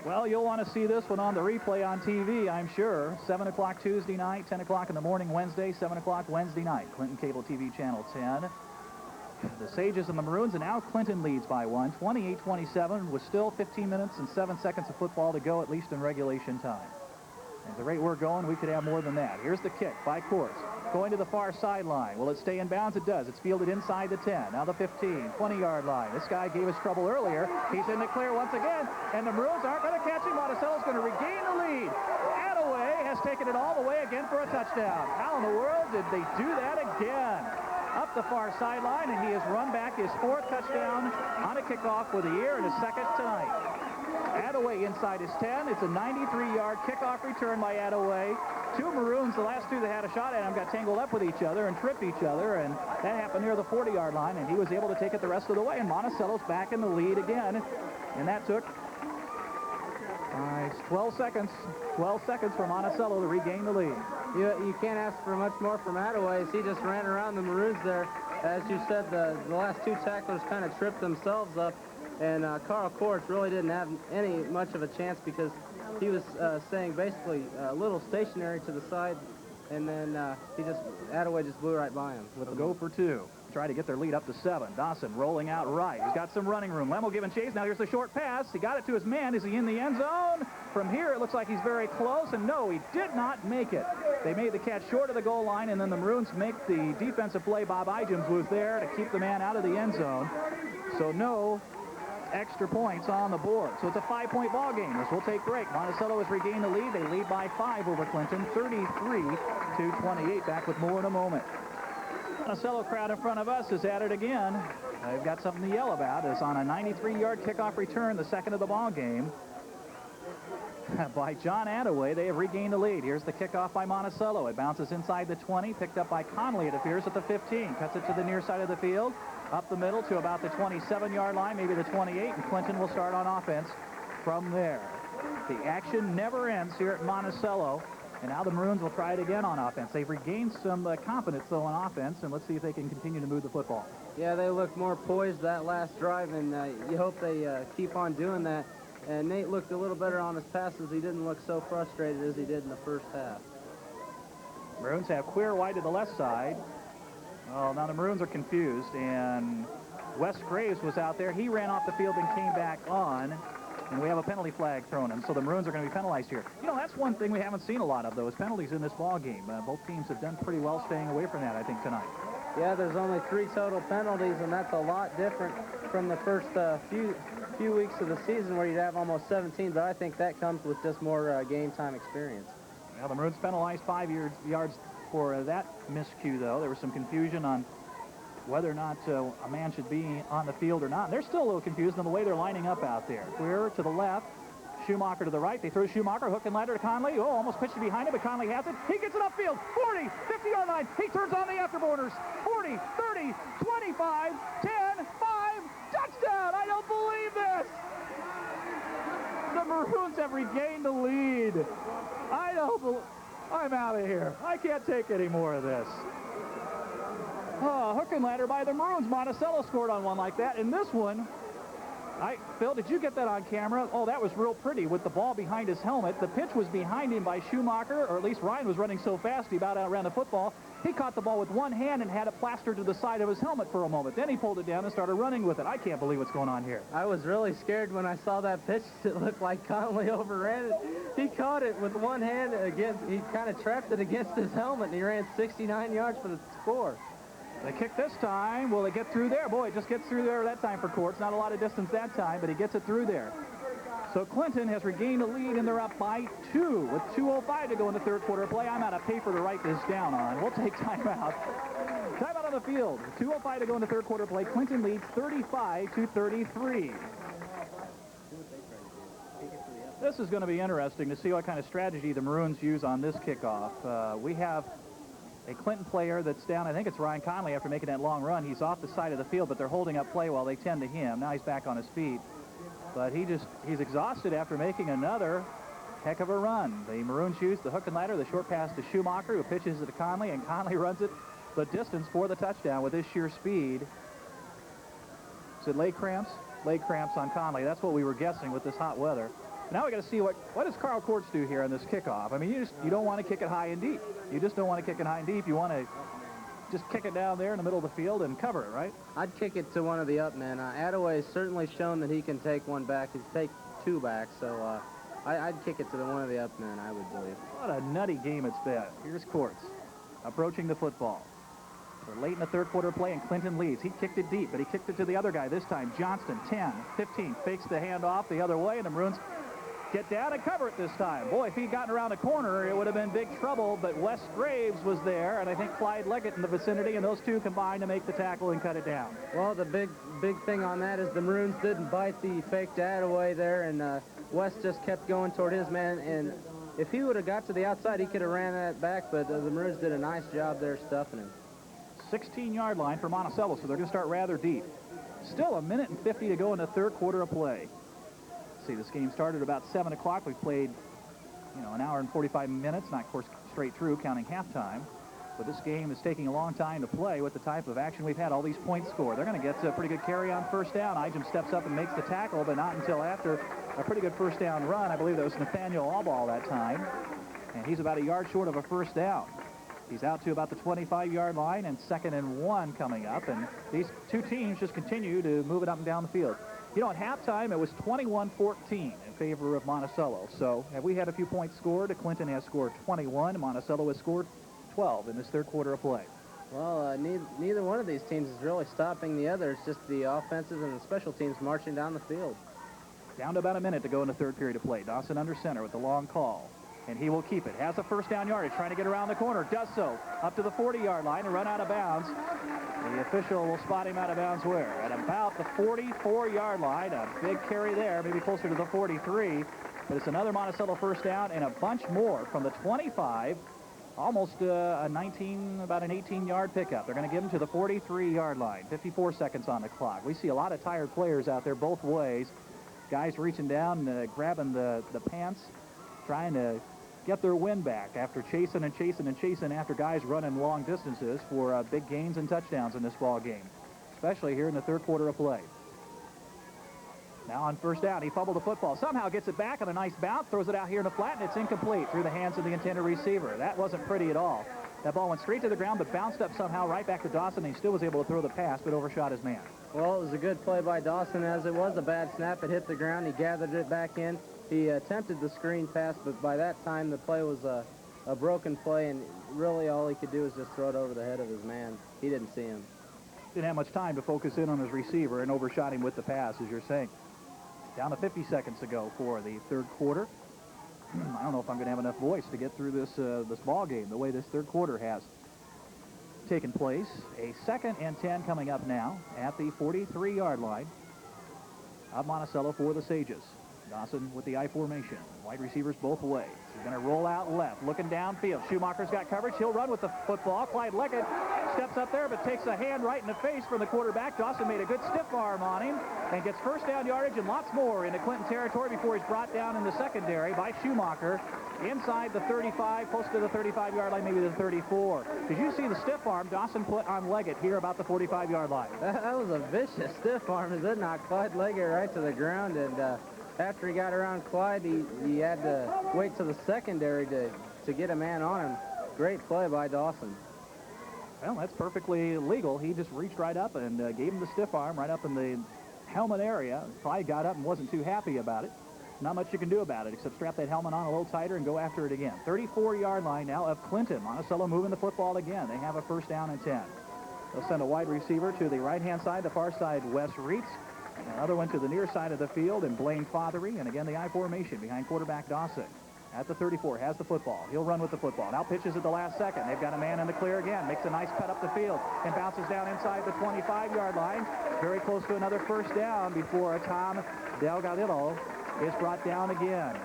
Well, you'll want to see this one on the replay on TV, I'm sure. 7 o'clock Tuesday night, 10 o'clock in the morning Wednesday, 7 o'clock Wednesday night. Clinton Cable TV Channel 10. The Sages and the Maroons, and now Clinton leads by 1, 28-27, with still 15 minutes and 7 seconds of football to go, at least in regulation time. At the rate we're going, we could have more than that. Here's the kick by Courts. Going to the far sideline. Will it stay in bounds? It does. It's fielded inside the 10. Now the 15, 20-yard line. This guy gave us trouble earlier. He's in the clear once again, and the Maroons aren't going to catch him. Monticello's going to regain the lead. Attaway has taken it all the way again for a touchdown. How in the world did they do that again? Up the far sideline, and he has run back his 4th touchdown on a kickoff for the year and his 2nd tonight. Attaway inside his 10. It's a 93-yard kickoff return by Attaway. 2 Maroons, the last 2 that had a shot at him, got tangled up with each other and tripped each other, and that happened near the 40-yard line, and he was able to take it the rest of the way, and Monticello's back in the lead again, and that took 12 seconds. 12 seconds for Monticello to regain the lead. You can't ask for much more from Attaway as he just ran around the Maroons there. As you said, the last 2 tacklers kind of tripped themselves up, and Carl Courts really didn't have much of a chance because he was staying basically a little stationary to the side, and then Attaway just blew right by him. With a go for 2. Try to get their lead up to 7. Dawson rolling out right. He's got some running room. Lemo giving chase. Now here's the short pass. He got it to his man. Is he in the end zone? From here, it looks like he's very close, and no, he did not make it. They made the catch short of the goal line, and then the Maroons make the defensive play. Bob Igems was there to keep the man out of the end zone. So no extra points on the board. So it's a 5-point ball game. This will take break. Monticello has regained the lead. They lead by 5 over Clinton, 33-28. Back with more in a moment. Monticello crowd in front of us is at it again. They've got something to yell about. It's on a 93-yard kickoff return, the 2nd of the ball game. By John Attaway, they have regained the lead. Here's the kickoff by Monticello. It bounces inside the 20, picked up by Conley, it appears, at the 15. Cuts it to the near side of the field, up the middle to about the 27-yard line, maybe the 28, and Clinton will start on offense from there. The action never ends here at Monticello, and now the Maroons will try it again on offense. They've regained some confidence, though, on offense, and let's see if they can continue to move the football. Yeah, they look more poised that last drive, and you hope they keep on doing that. And Nate looked a little better on his passes. He didn't look so frustrated as he did in the first half. Maroons have Queer wide to the left side. Well, now the Maroons are confused, and Wes Graves was out there. He ran off the field and came back on, and we have a penalty flag thrown in, so the Maroons are going to be penalized here. You know, that's one thing we haven't seen a lot of, though, is penalties in this ball game. Both teams have done pretty well staying away from that, I think, tonight. Yeah, there's only 3 total penalties, and that's a lot different from the first few weeks of the season where you'd have almost 17, but I think that comes with just more game time experience. Well, the Maroons penalized 5 yards for that miscue, though. There was some confusion on whether or not a man should be on the field or not. They're still a little confused on the way they're lining up out there. Queer to the left, Schumacher to the right. They throw Schumacher, hook and ladder to Conley. Oh, almost pitched it behind him, but Conley has it. He gets it upfield, 40, 50-yard line. He turns on the afterburners. 40, 30, 25, 10, 5, touchdown! I don't believe this! The Maroons have regained the lead. I'm out of here. I can't take any more of this. Hook and ladder by the Maroons. Monticello scored on one like that. And this one, Phil, did you get that on camera? Oh, that was real pretty with the ball behind his helmet. The pitch was behind him by Schumacher, or at least Ryan was running so fast he about outran the football. He caught the ball with one hand and had it plastered to the side of his helmet for a moment. Then he pulled it down and started running with it. I can't believe what's going on here. I was really scared when I saw that pitch. It looked like Conley overran it. He caught it with one hand against, he kind of trapped it against his helmet, and he ran 69 yards for the score. They kick this time. Will they get through there? Boy, it just gets through there that time for Courts. Not a lot of distance that time, but he gets it through there. So Clinton has regained the lead, and they're up by 2 with 2:05 to go in the third quarter play. I'm out of paper to write this down on. We'll take timeout. Timeout on the field. 2:05 to go in the third quarter play. Clinton leads 35-33. This is going to be interesting to see what kind of strategy the Maroons use on this kickoff. We have a Clinton player that's down. I think it's Ryan Conley after making that long run. He's off the side of the field, but they're holding up play while they tend to him. Now he's back on his feet. But he's exhausted after making another heck of a run. The Maroons use the hook and ladder, the short pass to Schumacher, who pitches it to Conley, and Conley runs it the distance for the touchdown with his sheer speed. Is it leg cramps? Leg cramps on Conley. That's what we were guessing with this hot weather. Now we got to see what does Carl Courts do here on this kickoff. I mean, you don't want to kick it high and deep. You just don't want to kick it high and deep. You want to just kick it down there in the middle of the field and cover it, right? I'd kick it to one of the up men. Attaway has certainly shown that he can take one back. He's take 2 back, so I'd kick it to one of the up men, I would believe. What a nutty game it's been. Here's Courts approaching the football. We're late in the third quarter play, and Clinton leads. He kicked it deep, but he kicked it to the other guy this time. Johnston, 10, 15, fakes the handoff the other way, and the Maroons get down and cover it this time. Boy, if he'd gotten around a corner, it would have been big trouble, but Wes Graves was there, and I think Clyde Leggett in the vicinity, and those two combined to make the tackle and cut it down. Well, the big thing on that is the Maroons didn't bite the fake away there, and Wes just kept going toward his man, and if he would have got to the outside, he could have ran that back, but the Maroons did a nice job there stuffing him. 16-yard line for Monticello, so they're going to start rather deep. Still a minute and 50 to go in the third quarter of play. See, this game started about 7 o'clock. We've played, an hour and 45 minutes, not, of course, straight through, counting halftime. But this game is taking a long time to play with the type of action we've had, all these points scored. They're going to get a pretty good carry on first down. Ijam steps up and makes the tackle, but not until after a pretty good first down run. I believe that was Nathaniel Allball that time. And he's about a yard short of a first down. He's out to about the 25-yard line, and 2nd and 1 coming up. And these two teams just continue to move it up and down the field. At halftime, it was 21-14 in favor of Monticello. So have we had a few points scored? Clinton has scored 21. Monticello has scored 12 in this third quarter of play. Well, neither one of these teams is really stopping the other. It's just the offensive and the special teams marching down the field. Down to about a minute to go in the third period of play. Dawson under center with the long call. And he will keep it. Has a first down yardage, trying to get around the corner. Does so. Up to the 40-yard line and run out of bounds. The official will spot him out of bounds where? At about the 44-yard line. A big carry there, maybe closer to the 43. But it's another Monticello first down and a bunch more from the 25. Almost about an 18-yard pickup. They're going to give him to the 43-yard line. 54 seconds on the clock. We see a lot of tired players out there both ways. Guys reaching down, grabbing the pants, trying to get their wind back after chasing after guys running long distances for big gains and touchdowns in this ball game, especially here in the third quarter of play. Now on first down, he fumbled the football. Somehow gets it back on a nice bounce, throws it out here in the flat, and it's incomplete through the hands of the intended receiver. That wasn't pretty at all. That ball went straight to the ground, but bounced up somehow right back to Dawson. He still was able to throw the pass, but overshot his man. Well, it was a good play by Dawson, as it was a bad snap. It hit the ground. He gathered it back in. He attempted the screen pass, but by that time the play was a broken play, and really all he could do was just throw it over the head of his man. He didn't see him. Didn't have much time to focus in on his receiver and overshot him with the pass, as you're saying. Down to 50 seconds to go for the third quarter. I don't know if I'm going to have enough voice to get through this ball game the way this third quarter has taken place. A 2nd and 10 coming up now at the 43-yard line of Monticello for the Sages. Dawson with the I formation. Wide receivers both ways. He's going to roll out left, looking downfield. Schumacher's got coverage. He'll run with the football. Clyde Leggett steps up there, but takes a hand right in the face from the quarterback. Dawson made a good stiff arm on him and gets first down yardage and lots more into Clinton territory before he's brought down in the secondary by Schumacher inside the 35, close to the 35-yard line, maybe the 34. Did you see the stiff arm Dawson put on Leggett here about the 45-yard line? That was a vicious stiff arm. It knocked Clyde Leggett right to the ground, and after he got around Clyde, he had to wait to the secondary to get a man on him. Great play by Dawson. Well, that's perfectly legal. He just reached right up and gave him the stiff arm right up in the helmet area. Probably got up and wasn't too happy about it. Not much you can do about it except strap that helmet on a little tighter and go after it again. 34-yard line now of Clinton. Monticello moving the football again. They have a first down and 10. They'll send a wide receiver to the right-hand side, the far side, Wes Reitz. Another one to the near side of the field, and Blaine Fothery. And again, the I formation behind quarterback Dawson. At the 34, has the football. He'll run with the football. Now pitches at the last second. They've got a man in the clear again. Makes a nice cut up the field and bounces down inside the 25-yard line. Very close to another first down before Tom Delgadillo is brought down again.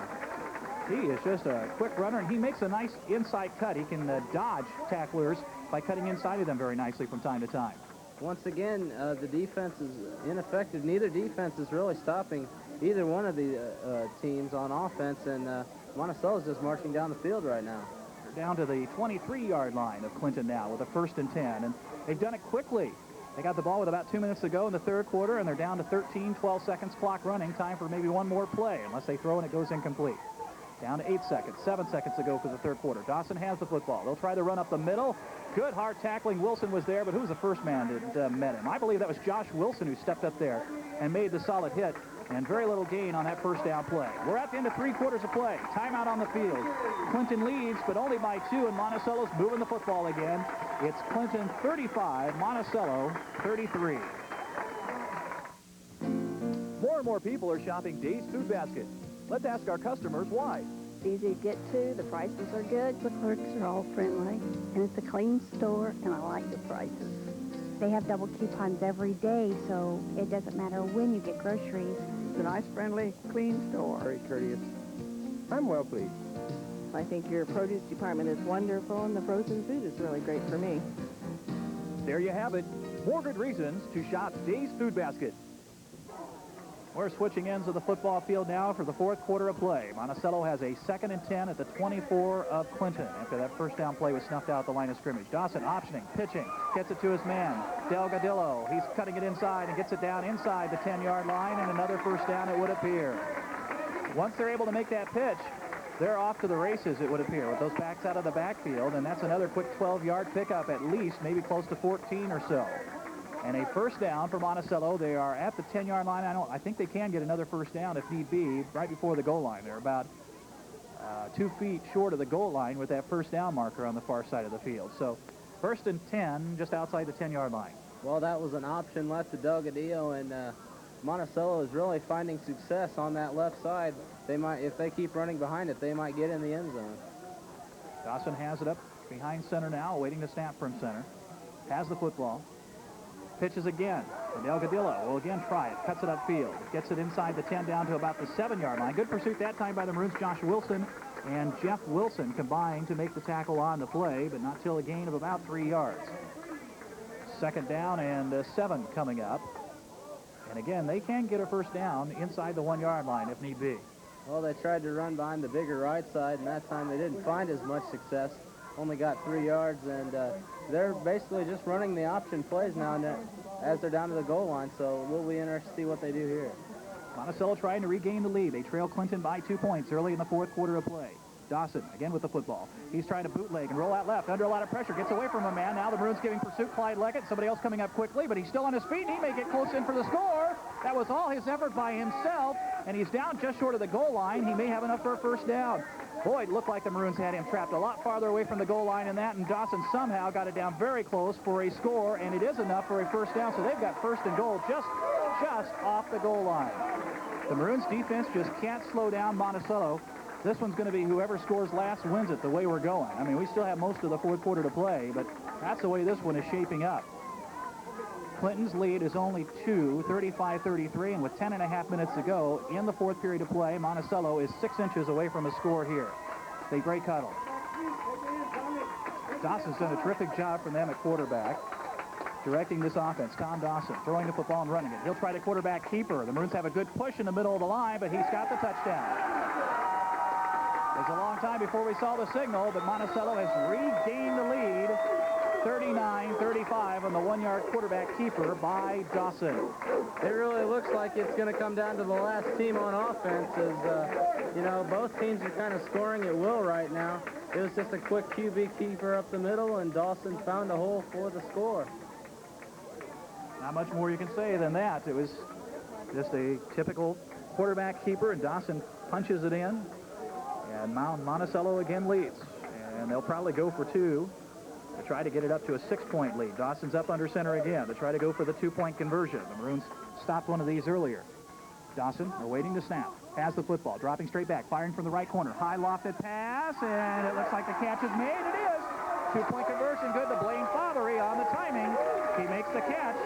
He is just a quick runner, and he makes a nice inside cut. He can dodge tacklers by cutting inside of them very nicely from time to time. Once again, the defense is ineffective. Neither defense is really stopping either one of the teams on offense, and Monticello's just marching down the field right now. They're down to the 23-yard line of Clinton now with a first and 10, and they've done it quickly. They got the ball with about 2 minutes to go in the third quarter, and they're down to 12 seconds clock running. Time for maybe one more play, unless they throw and it goes incomplete. Down to 8 seconds, 7 seconds to go for the third quarter. Dawson has the football. They'll try to run up the middle. Good hard tackling. Wilson was there, but who was the first man that met him? I believe that was Josh Wilson who stepped up there and made the solid hit, and very little gain on that first down play. We're at the end of 3 quarters of play. Timeout on the field. Clinton leads, but only by 2, and Monticello's moving the football again. It's Clinton 35, Monticello 33. More and more people are shopping Dave's Food Basket. Let's ask our customers why. It's easy to get to, the prices are good, the clerks are all friendly, and it's a clean store, and I like the prices. They have double coupons every day, so it doesn't matter when you get groceries. It's a nice, friendly, clean store. Very courteous. I'm well pleased. I think your produce department is wonderful, and the frozen food is really great for me. There you have it. More good reasons to shop Dave's Food Basket. We're switching ends of the football field now for the fourth quarter of play. Monticello has a 2nd and 10 at the 24 of Clinton after that first down play was snuffed out at the line of scrimmage. Dawson optioning, pitching, gets it to his man, Delgadillo. He's cutting it inside and gets it down inside the 10-yard line, and another first down it would appear. Once they're able to make that pitch, they're off to the races, it would appear, with those backs out of the backfield, and that's another quick 12-yard pickup at least, maybe close to 14 or so. And a first down for Monticello. They are at the 10-yard line. I think they can get another first down if need be right before the goal line. They're about 2 feet short of the goal line with that first down marker on the far side of the field. So first and 10 just outside the 10-yard line. Well, that was an option left to Delgadillo, and Monticello is really finding success on that left side. They might, if they keep running behind it, they might get in the end zone. Dawson has it up behind center now, waiting to snap from center. Has the football. Pitches again, and Delgadillo will again try it. Cuts it upfield. Gets it inside the 10 down to about the 7-yard line. Good pursuit that time by the Maroons. Josh Wilson and Jeff Wilson combined to make the tackle on the play, but not till a gain of about 3 yards. Second down and 7 coming up. And again, they can get a first down inside the 1-yard line if need be. Well, they tried to run behind the bigger right side, and that time they didn't find as much success. Only got 3 yards, and they're basically just running the option plays now as they're down to the goal line, so we'll be interested to see what they do here. Monticello trying to regain the lead. They trail Clinton by 2 points early in the fourth quarter of play. Dawson again with the football. He's trying to bootleg and roll out left under a lot of pressure. Gets away from a man. Now the Maroons giving pursuit. Clyde Leggett. Somebody else coming up quickly, but he's still on his feet, and he may get close in for the score. That was all his effort by himself, and he's down just short of the goal line. He may have enough for a first down. Boy, it looked like the Maroons had him trapped a lot farther away from the goal line than that, and Dawson somehow got it down very close for a score, and it is enough for a first down, so they've got first and goal just off the goal line. The Maroons defense just can't slow down Monticello. This one's going to be whoever scores last wins it the way we're going. I mean, we still have most of the fourth quarter to play, but that's the way this one is shaping up. Clinton's lead is only 2, 35-33, and with 10.5 minutes to go in the fourth period of play, Monticello is 6 inches away from a score here. They break huddle. Dawson's done a terrific job for them at quarterback, directing this offense. Tom Dawson throwing the football and running it. He'll try to quarterback keeper. The Maroons have a good push in the middle of the line, but he's got the touchdown. It was a long time before we saw the signal, but Monticello has regained the lead 39-35 on the 1-yard quarterback keeper by Dawson. It really looks like it's going to come down to the last team on offense. You know, both teams are kind of scoring at will right now. It was just a quick QB keeper up the middle, and Dawson found a hole for the score. Not much more you can say than that. It was just a typical quarterback keeper, and Dawson punches it in. And Monticello again leads. And they'll probably go for 2 to try to get it up to a 6-point lead. Dawson's up under center again to try to go for the 2-point conversion. The Maroons stopped one of these earlier. Dawson awaiting the snap. Has the football, dropping straight back, firing from the right corner. High lofted pass, and it looks like the catch is made. It is. 2-point conversion good to Blaine Fothery on the timing. He makes the catch,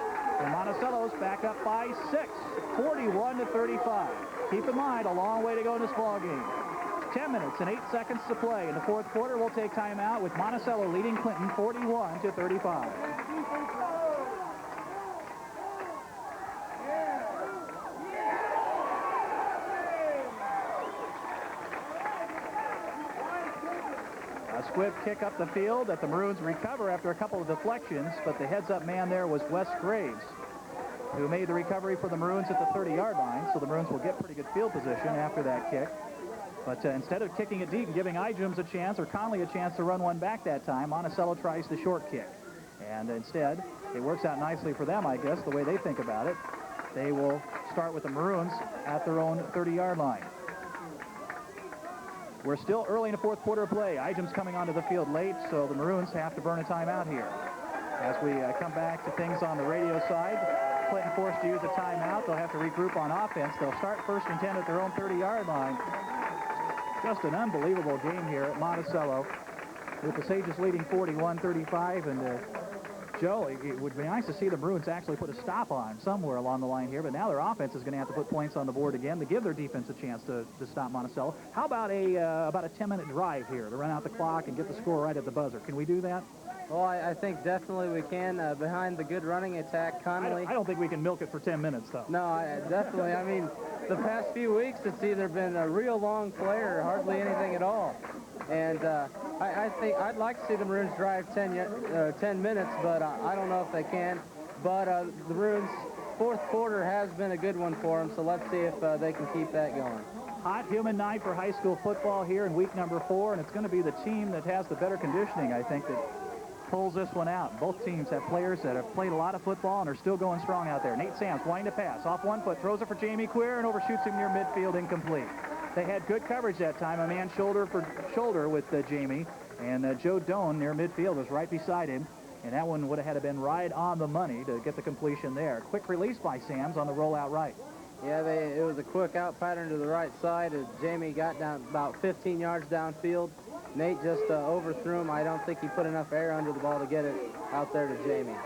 and Monticello's back up by 6, 41-35. Keep in mind, a long way to go in this ball game. 10 minutes and 8 seconds to play. In the fourth quarter, we'll take time out with Monticello leading Clinton 41-35. A swift kick up the field that the Maroons recover after a couple of deflections, but the heads-up man there was Wes Graves, who made the recovery for the Maroons at the 30-yard line, so the Maroons will get pretty good field position after that kick. But instead of kicking it deep and giving Ijums a chance or Conley a chance to run one back that time, Monticello tries the short kick. And instead, it works out nicely for them, I guess, the way they think about it. They will start with the Maroons at their own 30-yard line. We're still early in the fourth quarter of play. Ijums coming onto the field late, so the Maroons have to burn a timeout here. As we come back to things on the radio side, Clinton forced to use a timeout. They'll have to regroup on offense. They'll start 1st and 10 at their own 30-yard line. Just an unbelievable game here at Monticello, with the Sages leading 41-35. And Joe, it would be nice to see the Maroons actually put a stop on somewhere along the line here, but now their offense is going to have to put points on the board again to give their defense a chance to stop Monticello. How about a 10-minute drive here to run out the clock and get the score right at the buzzer? Can we do that? Well, I think definitely we can. Behind the good running attack, Conley. I don't think we can milk it for 10 minutes, though. No, definitely. I mean, the past few weeks, it's either been a real long play or hardly anything at all. And I think I'd like to see the Maroons drive 10 minutes, but I don't know if they can. But the Maroons' fourth quarter has been a good one for them, so let's see if they can keep that going. Hot, humid night for high school football here in week number 4, and it's going to be the team that has the better conditioning, I think, that pulls this one out. Both teams have players that have played a lot of football and are still going strong out there. Nate Sams wanting to pass. Off one foot, throws it for Jamie Queer and overshoots him near midfield, incomplete. They had good coverage that time, a man shoulder for shoulder with Jamie, and Joe Doan near midfield was right beside him, and that one would have had to been right on the money to get the completion there. Quick release by Sams on the rollout right. Yeah, it was a quick out pattern to the right side as Jamie got down about 15 yards downfield. Nate just overthrew him. I don't think he put enough air under the ball to get it out there to Jamie.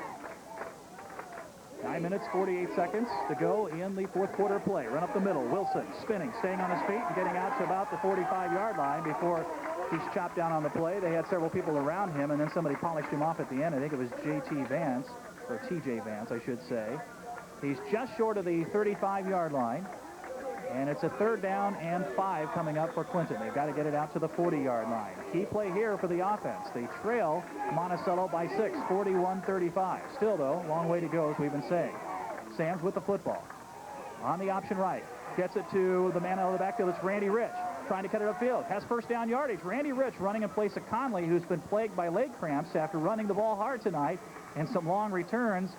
9 minutes, 48 seconds to go in the fourth quarter play. Run up the middle. Wilson spinning, staying on his feet, and getting out to about the 45-yard line before he's chopped down on the play. They had several people around him, and then somebody polished him off at the end. I think it was J.T. Vance, or T.J. Vance, I should say. He's just short of the 35-yard line. And it's a 3rd down and 5 coming up for Clinton. They've got to get it out to the 40-yard line. Key play here for the offense. They trail Monticello by 6, 41-35. Still, though, long way to go, as we've been saying. Sams with the football. On the option right. Gets it to the man out of the backfield. It's Randy Rich trying to cut it upfield. Has 1st down yardage. Randy Rich running in place of Conley, who's been plagued by leg cramps after running the ball hard tonight, and some long returns.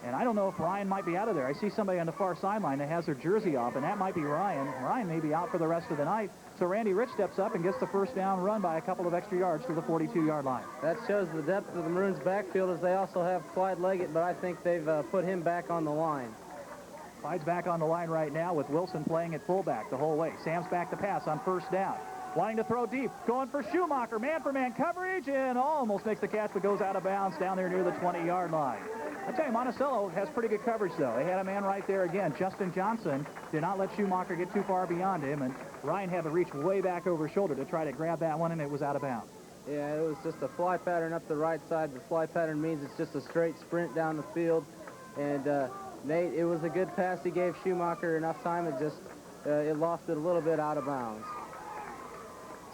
And I don't know if Ryan might be out of there. I see somebody on the far sideline that has their jersey off, and that might be Ryan. Ryan may be out for the rest of the night. So Randy Rich steps up and gets the 1st down run by a couple of extra yards to the 42-yard line. That shows the depth of the Maroons' backfield, as they also have Clyde Leggett, but I think they've put him back on the line. Clyde's back on the line right now with Wilson playing at fullback the whole way. Sam's back to pass on 1st down. Wanting to throw deep, going for Schumacher, man-for-man coverage, and almost makes the catch, but goes out of bounds down there near the 20-yard line. I tell you, Monticello has pretty good coverage, though. They had a man right there again. Justin Johnson did not let Schumacher get too far beyond him, and Ryan had to reach way back over his shoulder to try to grab that one, and it was out of bounds. Yeah, it was just a fly pattern up the right side. The fly pattern means it's just a straight sprint down the field. And Nate, it was a good pass. He gave Schumacher enough time. It just it lofted a little bit out of bounds.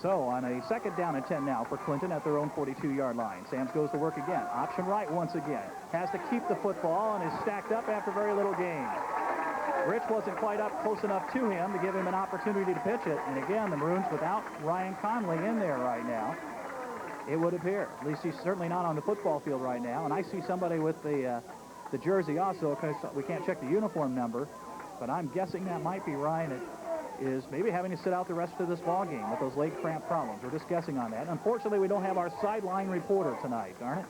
So on a 2nd down and 10 now for Clinton at their own 42-yard line. Sams goes to work again. Option right once again. Has to keep the football and is stacked up after very little gain. Rich wasn't quite up close enough to him to give him an opportunity to pitch it. And again, the Maroons without Ryan Conley in there right now. It would appear. At least he's certainly not on the football field right now. And I see somebody with the jersey also, because we can't check the uniform number. But I'm guessing that might be Ryan. It is maybe having to sit out the rest of this ball game with those leg cramp problems. We're just guessing on that. Unfortunately, we don't have our sideline reporter tonight, darn it.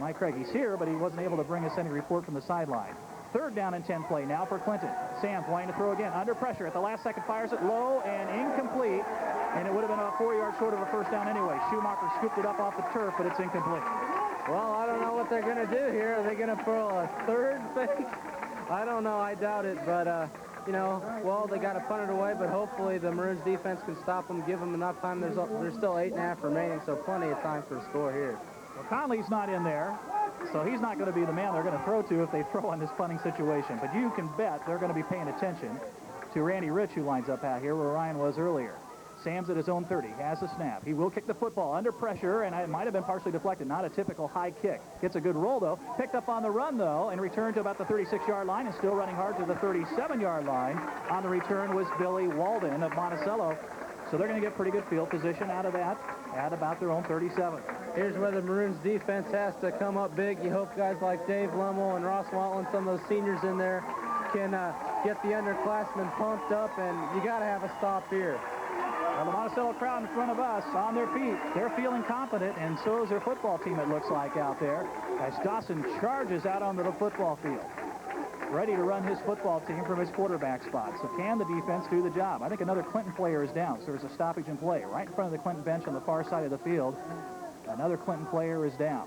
Mike Craig, he's here, but he wasn't able to bring us any report from the sideline. 3rd down and 10 play now for Clinton. Sams wanting to throw again. Under pressure at the last second. Fires it low and incomplete. And it would have been about 4 yards short of a first down anyway. Schumacher scooped it up off the turf, but it's incomplete. Well, I don't know what they're going to do here. Are they going to throw a third fake? I don't know. I doubt it. But, you know, well, they got to punt it away, but hopefully the Maroons defense can stop them, give them enough time. There's still 8.5 remaining, so plenty of time for a score here. Well, Conley's not in there, so he's not going to be the man they're going to throw to if they throw in this punting situation. But you can bet they're going to be paying attention to Randy Rich, who lines up out here where Ryan was earlier. Sams at his own 30, has the snap. He will kick the football under pressure, and it might have been partially deflected. Not a typical high kick. Gets a good roll, though. Picked up on the run, though, and returned to about the 36-yard line, and still running hard to the 37-yard line. On the return was Billy Walden of Monticello. So they're going to get pretty good field position out of that at about their own 37. Here's where the Maroons defense has to come up big. You hope guys like Dave Lummel and Ross Watland, some of those seniors in there, can get the underclassmen pumped up, and you got to have a stop here. Well, the Monticello crowd in front of us on their feet. They're feeling confident, and so is their football team, it looks like, out there, as Dawson charges out onto the football field, ready to run his football team from his quarterback spot. So can the defense do the job? I think another Clinton player is down, so there's a stoppage in play. Right in front of the Clinton bench on the far side of the field, another Clinton player is down.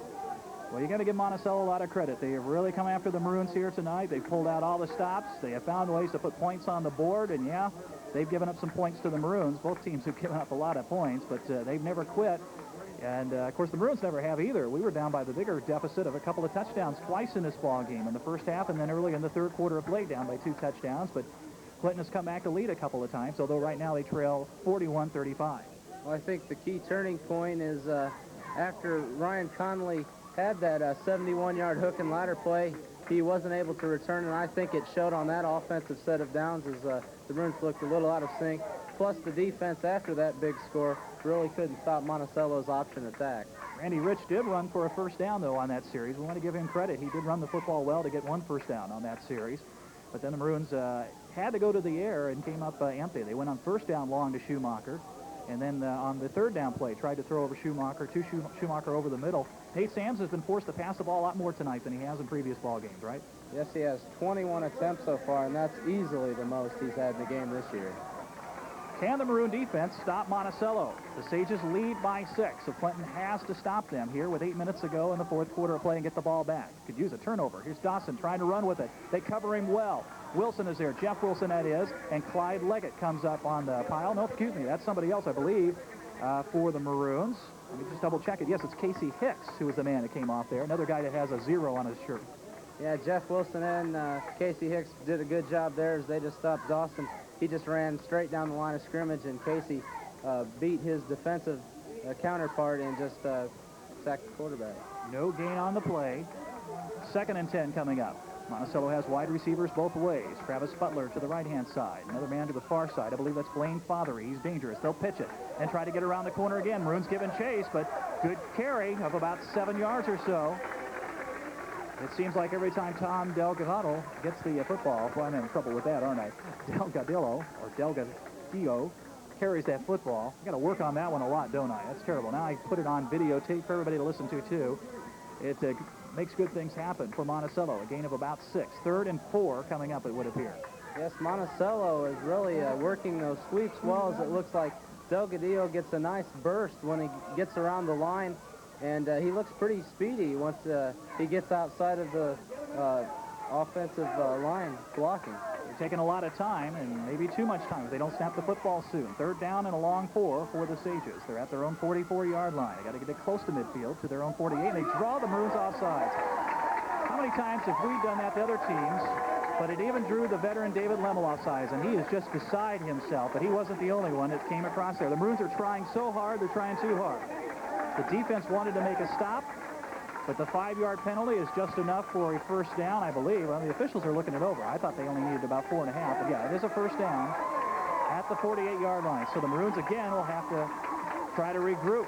Well, you got to give Monticello a lot of credit. They have really come after the Maroons here tonight. They pulled out all the stops. They have found ways to put points on the board, and yeah, they've given up some points to the Maroons. Both teams have given up a lot of points, but they've never quit. And, of course, the Maroons never have either. We were down by the bigger deficit of a couple of touchdowns twice in this ball game, in the first half and then early in the third quarter of play, down by 2 touchdowns. But Clinton has come back to lead a couple of times, although right now they trail 41-35. Well, I think the key turning point is after Ryan Conley had that 71-yard hook and ladder play, he wasn't able to return, and I think it showed on that offensive set of downs as the Maroons looked a little out of sync. Plus, the defense after that big score really couldn't stop Monticello's option attack. Randy Rich did run for a first down, though, on that series. We want to give him credit. He did run the football well to get 1 first down on that series. But then the Maroons had to go to the air and came up empty. They went on first down long to Schumacher. And then on the 3rd down play, tried to throw over Schumacher, to Schumacher over the middle. Nate Sams has been forced to pass the ball a lot more tonight than he has in previous ball games, right? Yes, he has 21 attempts so far, and that's easily the most he's had in the game this year. Can the Maroon defense stop Monticello? The Sages lead by 6, so Clinton has to stop them here with 8 minutes to go in the 4th quarter of play and get the ball back. Could use a turnover. Here's Dawson trying to run with it. They cover him well. Wilson is there. Jeff Wilson, that is. And Clyde Leggett comes up on the pile. No, excuse me. That's somebody else, I believe, for the Maroons. Let me just double check it. Yes, it's Casey Hicks, who was the man that came off there. Another guy that has a 0 on his shirt. Yeah, Jeff Wilson and Casey Hicks did a good job there as they just stopped Dawson. He just ran straight down the line of scrimmage, and Casey beat his defensive counterpart and just sacked the quarterback. No gain on the play. 2nd and 10 coming up. Monticello has wide receivers both ways. Travis Butler to the right-hand side. Another man to the far side. I believe that's Blaine Fothery. He's dangerous. They'll pitch it and try to get around the corner again. Maroons giving chase, but good carry of about 7 yards or so. It seems like every time Tom Delgadillo gets the football, well, I'm in trouble with that, aren't I? Delgadillo, or Delgadillo, carries that football. I got to work on that one a lot, don't I? That's terrible. Now I put it on videotape for everybody to listen to, too. It makes good things happen for Monticello. A gain of about 6. 3rd and 4 coming up, it would appear. Yes, Monticello is really working those sweeps well, as it looks like Delgadillo gets a nice burst when he gets around the line, and he looks pretty speedy once he gets outside of the offensive line blocking. They're taking a lot of time, and maybe too much time if they don't snap the football soon. 3rd down and a long 4 for the Sages. They're at their own 44-yard line. They got to get it close to midfield to their own 48, and they draw the Maroons offsides. How many times have we done that to other teams But it even drew the veteran David Lemmel offsides, and he is just beside himself, but he wasn't the only one that came across there. The Maroons are trying so hard, they're trying too hard. The defense wanted to make a stop, but the 5-yard penalty is just enough for a first down, I believe. Well, the officials are looking it over. I thought they only needed about 4.5, but yeah, it is a first down at the 48-yard line. So the Maroons, again, will have to try to regroup.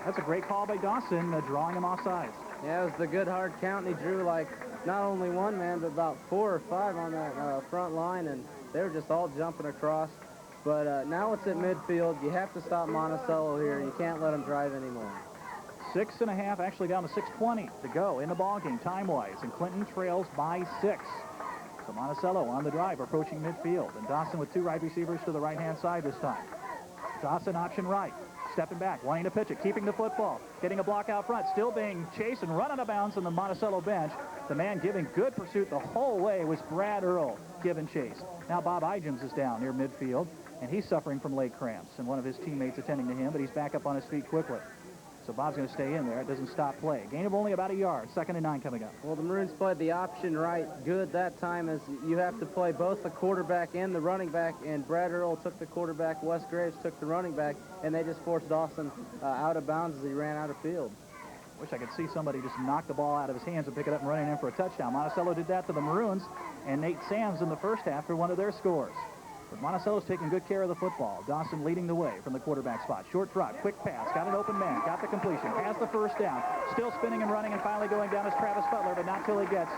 That's a great call by Dawson, drawing him offsides. Yeah, it was the good hard count. He drew like not only one man, but about 4 or 5 on that front line, and they were just all jumping across. But now it's at midfield. You have to stop Monticello here. You can't let them drive anymore. 6.5, actually down to 6:20 to go in the ballgame, time-wise, and Clinton trails by 6. So Monticello on the drive, approaching midfield, and Dawson with 2 wide receivers to the right-hand side this time. Dawson option right, stepping back, wanting to pitch it, keeping the football, getting a block out front, still being chased and run out of bounds on the Monticello bench. The man giving good pursuit the whole way was Brad Earl, giving chase. Now Bob Igems is down near midfield, and he's suffering from leg cramps, and one of his teammates attending to him, but he's back up on his feet quickly. So Bob's going to stay in there. It doesn't stop play. Gain of only about a yard. 2nd and 9 coming up. Well, the Maroons played the option right good that time, as you have to play both the quarterback and the running back, and Brad Earl took the quarterback, Wes Graves took the running back, and they just forced Dawson out of bounds as he ran out of field. Wish I could see somebody just knock the ball out of his hands and pick it up and run it in for a touchdown. Monticello did that to the Maroons, and Nate Sams in the first half for one of their scores. But Monticello's taking good care of the football. Dawson leading the way from the quarterback spot. Short drop, quick pass, got an open man, got the completion, has the first down. Still spinning and running and finally going down is Travis Butler, but not till he gets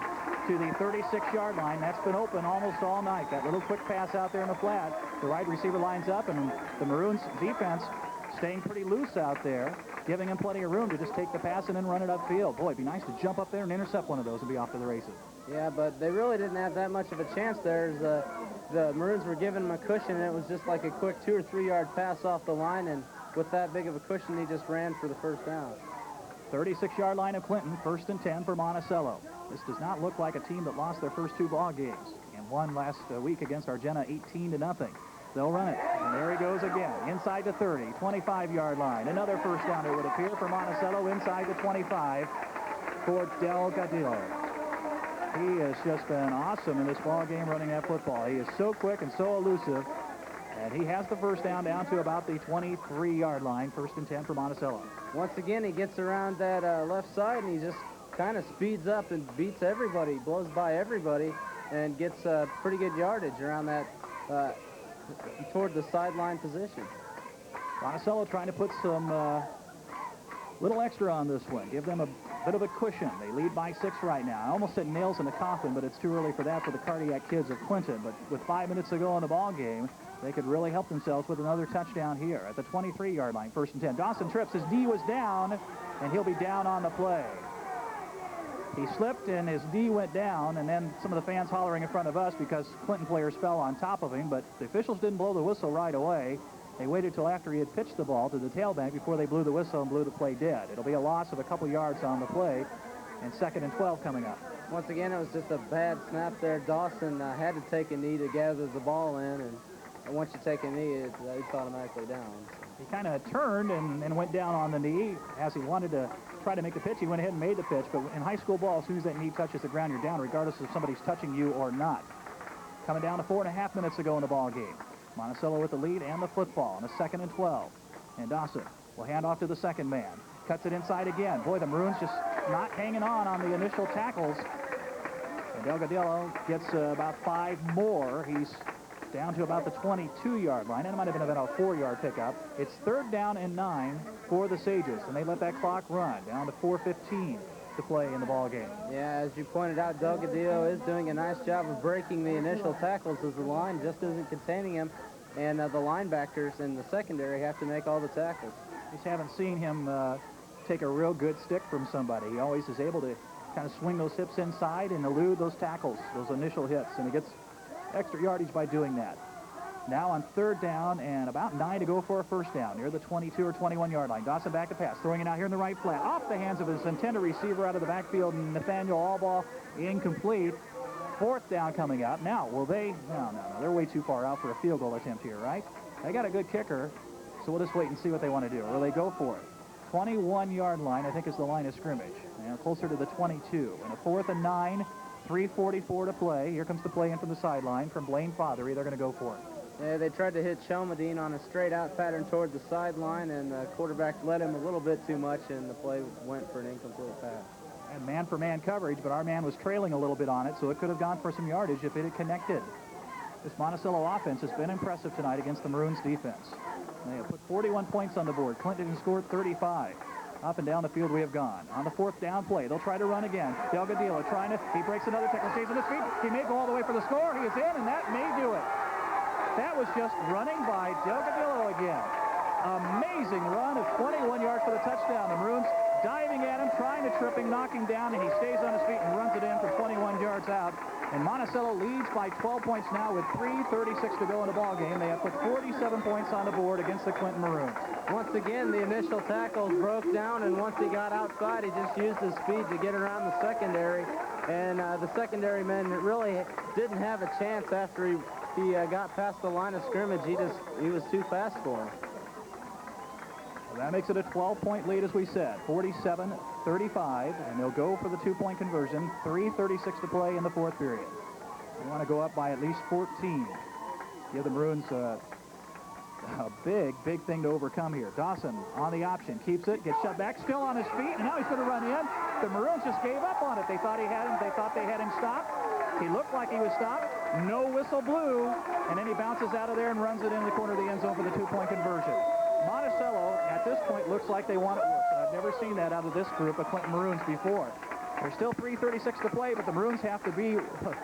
to the 36-yard line. That's been open almost all night. That little quick pass out there in the flat. The wide receiver lines up, and the Maroons defense staying pretty loose out there, giving him plenty of room to just take the pass and then run it upfield. Boy, it'd be nice to jump up there and intercept one of those and be off to the races. Yeah, but they really didn't have that much of a chance there. The Maroons were giving him a cushion, and it was just like a quick 2 or 3 yard pass off the line, and with that big of a cushion, he just ran for the first down. 36-yard line of Clinton, 1st and 10 for Monticello. This does not look like a team that lost their first 2 ball games and won last week against Argenta 18-0. They'll run it, and there he goes again, inside the 30, 25-yard line. Another first down, it would appear, for Monticello inside the 25 for Delgadillo. He has just been awesome in this ball game running that football. He is so quick and so elusive, and he has the first down to about the 23-yard line, 1st and 10 for Monticello. Once again, he gets around that left side, and he just kind of speeds up and beats everybody, blows by everybody, and gets pretty good yardage around that toward the sideline position. Monticello trying to put some little extra on this one, give them a bit of a cushion. They lead by 6 right now. I almost said nails in the coffin, but it's too early for that for the cardiac kids of Clinton. But with 5 minutes to go in the ball game, they could really help themselves with another touchdown here at the 23-yard line, 1st and 10. Dawson trips. His knee was down, and he'll be down on the play. He slipped, and his knee went down, and then some of the fans hollering in front of us because Clinton players fell on top of him, but the officials didn't blow the whistle right away. They waited till after he had pitched the ball to the tailback before they blew the whistle and blew the play dead. It'll be a loss of a couple yards on the play, and 2nd and 12 coming up. Once again, it was just a bad snap there. Dawson had to take a knee to gather the ball in, and once you take a knee, it's automatically down. He kind of turned and went down on the knee as he wanted to try to make the pitch. He went ahead and made the pitch, but in high school ball, as soon as that knee touches the ground, you're down, regardless if somebody's touching you or not. Coming down to 4.5 minutes to go in the ball game. Monticello with the lead and the football on a 2nd and 12. And Dawson will hand off to the second man. Cuts it inside again. Boy, the Maroons just not hanging on the initial tackles. And Delgadillo gets about 5 more. He's down to about the 22-yard line. And it might have been about a 4-yard pickup. It's 3rd down and 9 for the Sages. And they let that clock run down to 4:15 to play in the ball game. Yeah, as you pointed out, Delgadillo is doing a nice job of breaking the initial tackles as the line just isn't containing him, and the linebackers in the secondary have to make all the tackles. Just haven't seen him take a real good stick from somebody. He always is able to kind of swing those hips inside and elude those tackles, those initial hits, and he gets extra yardage by doing that. Now on 3rd down and about 9 to go for a first down near the 22 or 21-yard line. Dawson back to pass, throwing it out here in the right flat. Off the hands of his intended receiver out of the backfield, Nathaniel Allball, incomplete. 4th down coming up. Now, will they? No. They're way too far out for a field goal attempt here, right? They got a good kicker, so we'll just wait and see what they want to do. Will they go for it? 21-yard line, I think, is the line of scrimmage. Closer to the 22. And a 4th and 9 3:44 to play. Here comes the play in from the sideline from Blaine Fothery. They're going to go for it. Yeah, they tried to hit Shelmadine on a straight-out pattern toward the sideline, and the quarterback led him a little bit too much, and the play went for an incomplete pass. And man-for-man coverage, but our man was trailing a little bit on it, so it could have gone for some yardage if it had connected. This Monticello offense has been impressive tonight against the Maroons defense. They have put 41 points on the board. Clinton has scored 35. Up and down the field we have gone. On the 4th down play, they'll try to run again. Delgadillo trying to, he breaks another tackle, stays on his feet. He may go all the way for the score. He is in, and that may do it. That was just running by Delgadillo again. Amazing run of 21 yards for the touchdown. The Maroons diving at him, trying to trip him, knock him down, and he stays on his feet and runs it in for 21 yards out. And Monticello leads by 12 points now with 3:36 to go in the ball game. They have put 47 points on the board against the Clinton Maroons. Once again, the initial tackles broke down, and once he got outside, he just used his speed to get around the secondary. And the secondary men really didn't have a chance after he got past the line of scrimmage. He was too fast for him. Well, that makes it a 12-point lead, as we said, 47-35, and they'll go for the 2-point conversion. 3:36 to play in the 4th period. They want to go up by at least 14. Give the Maroons a big thing to overcome here. Dawson on the option, keeps it, gets shut back, still on his feet, and now he's going to run in. The Maroons just gave up on it. They thought they had him stopped. He looked like he was stopped. No whistle blew, and then he bounces out of there and runs it in the corner of the end zone for the 2-point conversion. Monticello, at this point, looks like they want it worse. And I've never seen that out of this group of Clinton Maroons before. There's still 3:36 to play, but the Maroons have to be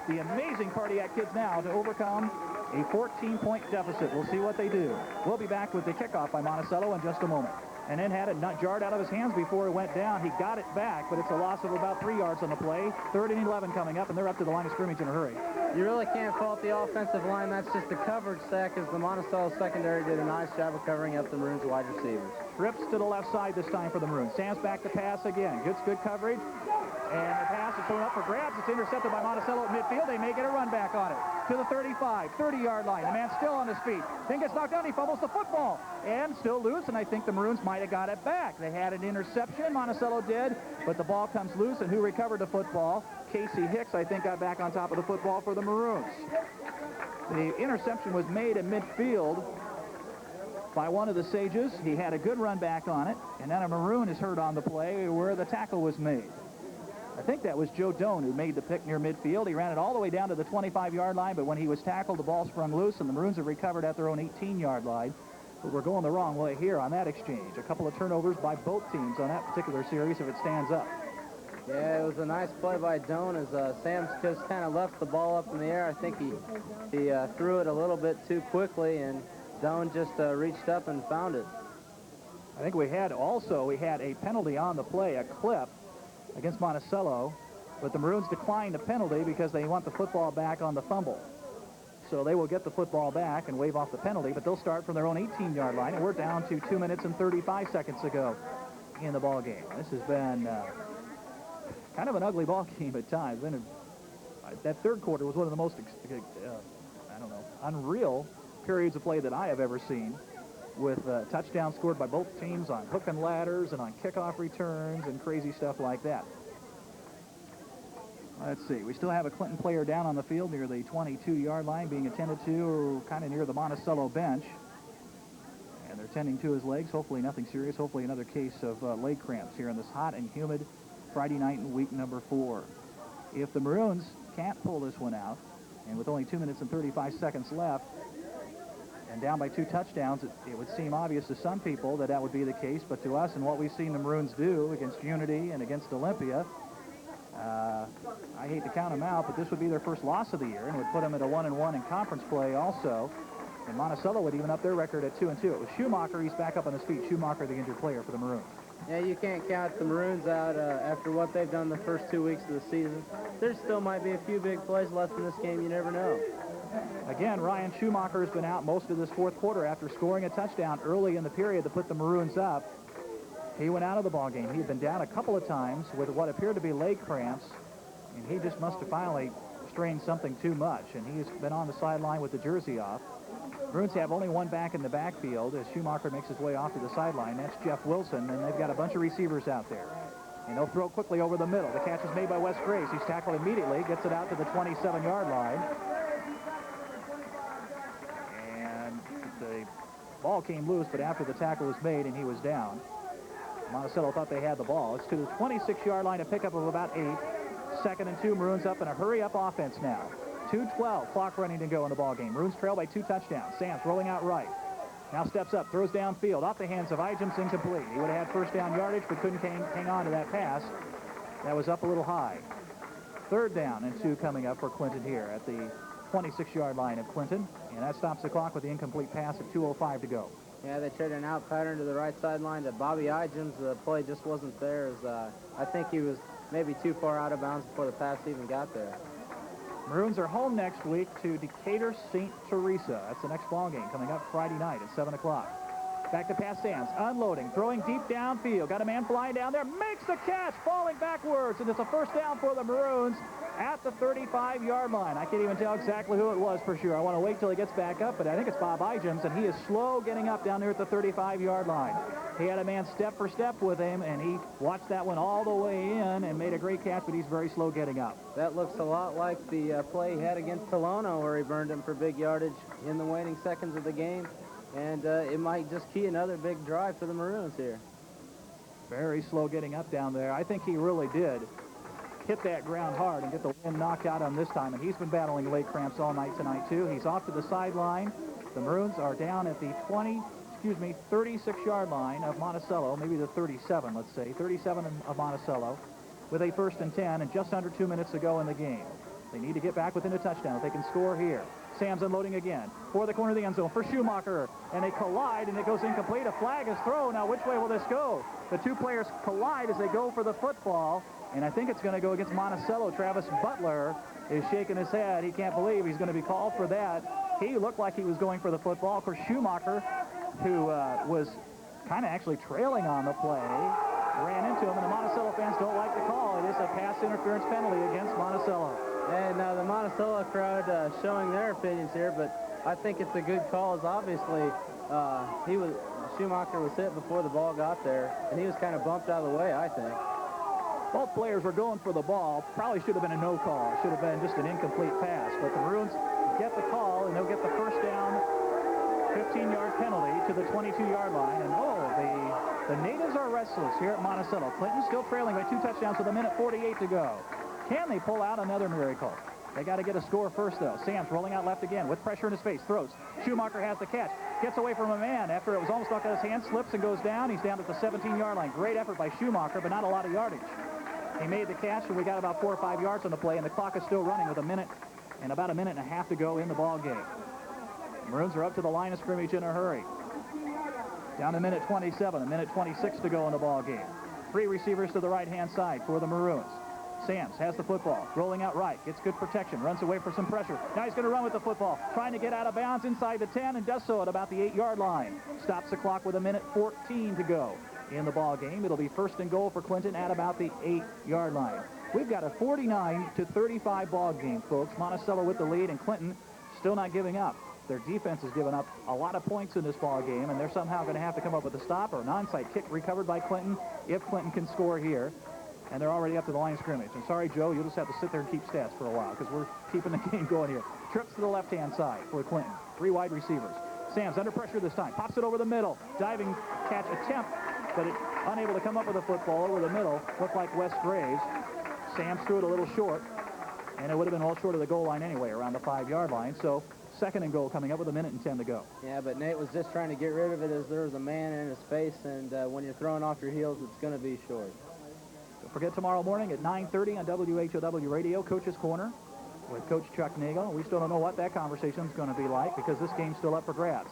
the amazing Cardiac Kids now to overcome a 14-point deficit. We'll see what they do. We'll be back with the kickoff by Monticello in just a moment. And then had it not jarred out of his hands before it went down. He got it back, but it's a loss of about 3 yards on the play. 3rd and 11 coming up, and they're up to the line of scrimmage in a hurry. You really can't fault the offensive line. That's just a coverage sack, as the Monticello secondary did a nice job of covering up the Maroons wide receivers. Trips to the left side this time for the Maroons. Sam's back to pass again. Gets good coverage. And the pass is thrown up for grabs. It's intercepted by Monticello at midfield. They may get a run back on it. To the 35, 30-yard line. The man's still on his feet. Then gets knocked down. He fumbles the football. And still loose, and I think the Maroons might have got it back. They had an interception, Monticello did, but the ball comes loose, and who recovered the football? Casey Hicks, I think, got back on top of the football for the Maroons. The interception was made at midfield by one of the Sages. He had a good run back on it, and then a Maroon is hurt on the play where the tackle was made. I think that was Joe Doan who made the pick near midfield. He ran it all the way down to the 25-yard line, but when he was tackled, the ball sprung loose, and the Maroons have recovered at their own 18-yard line. But we're going the wrong way here on that exchange. A couple of turnovers by both teams on that particular series if it stands up. Yeah, it was a nice play by Doan as Sam's just kind of left the ball up in the air. I think he threw it a little bit too quickly, and Doan just reached up and found it. I think we had a penalty on the play, a clip against Monticello, but the Maroons declined the penalty because they want the football back on the fumble. So they will get the football back and wave off the penalty, but they'll start from their own 18-yard line, and we're down to 2 minutes and 35 seconds to go in the ball game. This has been kind of an ugly ball game at times. That 3rd quarter was one of the most, unreal periods of play that I have ever seen, with touchdowns scored by both teams on hook and ladders and on kickoff returns and crazy stuff like that. Let's see. We still have a Clinton player down on the field near the 22-yard line being attended to kind of near the Monticello bench. And they're tending to his legs. Hopefully nothing serious. Hopefully another case of leg cramps here in this hot and humid Friday night in week number 4. If the Maroons can't pull this one out, and with only 2 minutes and 35 seconds left, and down by 2 touchdowns, it would seem obvious to some people that would be the case, but to us and what we've seen the Maroons do against Unity and against Olympia, I hate to count them out, but this would be their first loss of the year and would put them at a 1-1 in conference play also. And Monticello would even up their record at 2-2. It was Schumacher. He's back up on his feet. Schumacher, the injured player for the Maroons. Yeah, you can't count the Maroons out after what they've done the first 2 weeks of the season. There still might be a few big plays left in this game. You never know. Again, Ryan Schumacher has been out most of this 4th quarter after scoring a touchdown early in the period to put the Maroons up. He went out of the ball game. He had been down a couple of times with what appeared to be leg cramps, and he just must have finally strained something too much, and he's been on the sideline with the jersey off. Maroons have only one back in the backfield as Schumacher makes his way off to the sideline. That's Jeff Wilson, and they've got a bunch of receivers out there. And he'll throw quickly over the middle. The catch is made by Wes Graves. He's tackled immediately, gets it out to the 27-yard line. And the ball came loose, but after the tackle was made and he was down, Monticello thought they had the ball. It's to the 26-yard line, a pickup of about 8. 2nd and 2, Maroons up in a hurry-up offense now. 2:12, clock running to go in the ball game. Maroons trail by 2 touchdowns. Sands rolling out right. Now steps up, throws downfield, off the hands of Igems, incomplete. He would have had first down yardage, but couldn't hang on to that pass. That was up a little high. 3rd down and 2 coming up for Clinton here at the 26-yard line of Clinton. And that stops the clock with the incomplete pass at 2:05 to go. Yeah, they traded an out pattern to the right sideline to Bobby Igems. The play just wasn't there. As, I think he was maybe too far out of bounds before the pass even got there. Maroons are home next week to Decatur St. Teresa. That's the next ball game coming up Friday night at 7 o'clock. Back to pass Sands, unloading, throwing deep downfield. Got a man flying down there, makes the catch, falling backwards, and it's a first down for the Maroons at the 35-yard line. I can't even tell exactly who it was for sure. I want to wait till he gets back up, but I think it's Bob Igems, and he is slow getting up down there at the 35-yard line. He had a man step for step with him, and he watched that one all the way in and made a great catch, but he's very slow getting up. That looks a lot like the play he had against Tolono, where he burned him for big yardage in the waning seconds of the game. And it might just key another big drive for the Maroons here. Very slow getting up down there. I think he really did hit that ground hard and get the wind knocked out on this time. And he's been battling leg cramps all night tonight, too. He's off to the sideline. The Maroons are down at the 36-yard line of Monticello, maybe the 37, let's say, 37 of Monticello, with a 1st and 10 and just under 2 minutes to go in the game. They need to get back within a touchdown if they can score here. Sam's unloading again for the corner of the end zone for Schumacher, and they collide, and it goes incomplete. A flag is thrown. Now, which way will this go? The two players collide as they go for the football, and I think it's going to go against Monticello. Travis Butler is shaking his head. He can't believe he's going to be called for that. He looked like he was going for the football. Of course, Schumacher, who was kind of actually trailing on the play, ran into him, and the Monticello fans don't like the call. It is a pass interference penalty against Monticello. And the Monticello crowd showing their opinions here, but I think it's a good call. As obviously, Schumacher was hit before the ball got there, and he was kind of bumped out of the way, I think. Both players were going for the ball. Probably should have been a no call. Should have been just an incomplete pass. But the Maroons get the call, and they'll get the first down 15-yard penalty to the 22-yard line. And, the natives are restless here at Monticello. Clinton still trailing by 2 touchdowns with 1:48 to go. Can they pull out another miracle? They got to get a score first, though. Sam's rolling out left again with pressure in his face. Throws. Schumacher has the catch. Gets away from a man after it was almost stuck in his hand. Slips and goes down. He's down at the 17-yard line. Great effort by Schumacher, but not a lot of yardage. He made the catch, and we got about 4 or 5 yards on the play, and the clock is still running with about a minute and a half to go in the ball game. Maroons are up to the line of scrimmage in a hurry. Down to minute 27, a minute 26 to go in the ball game. 3 receivers to the right-hand side for the Maroons. Sams has the football, rolling out right, gets good protection, runs away for some pressure. Now he's going to run with the football, trying to get out of bounds inside the 10, and does so at about the 8-yard line. Stops the clock with 1:14 to go in the ball game. It'll be 1st and goal for Clinton at about the 8-yard line. We've got a 49-35 ball game, folks. Monticello with the lead, and Clinton still not giving up. Their defense has given up a lot of points in this ball game, and they're somehow going to have to come up with a stop or an onside kick recovered by Clinton if Clinton can score here. And they're already up to the line of scrimmage. And sorry, Joe, you'll just have to sit there and keep stats for a while because we're keeping the game going here. Trips to the left-hand side for Clinton. 3 wide receivers. Sam's under pressure this time. Pops it over the middle. Diving catch attempt, but unable to come up with a football over the middle. Looked like Wes Graves. Sam's threw it a little short, and it would have been well short of the goal line anyway, around the 5-yard line. So 2nd and goal coming up with 1:10 to go. Yeah, but Nate was just trying to get rid of it as there was a man in his face, and when you're throwing off your heels, it's going to be short. Don't forget tomorrow morning at 9:30 on WHOW Radio, Coach's Corner with Coach Chuck Nagel. We still don't know what that conversation is going to be like because this game's still up for grabs.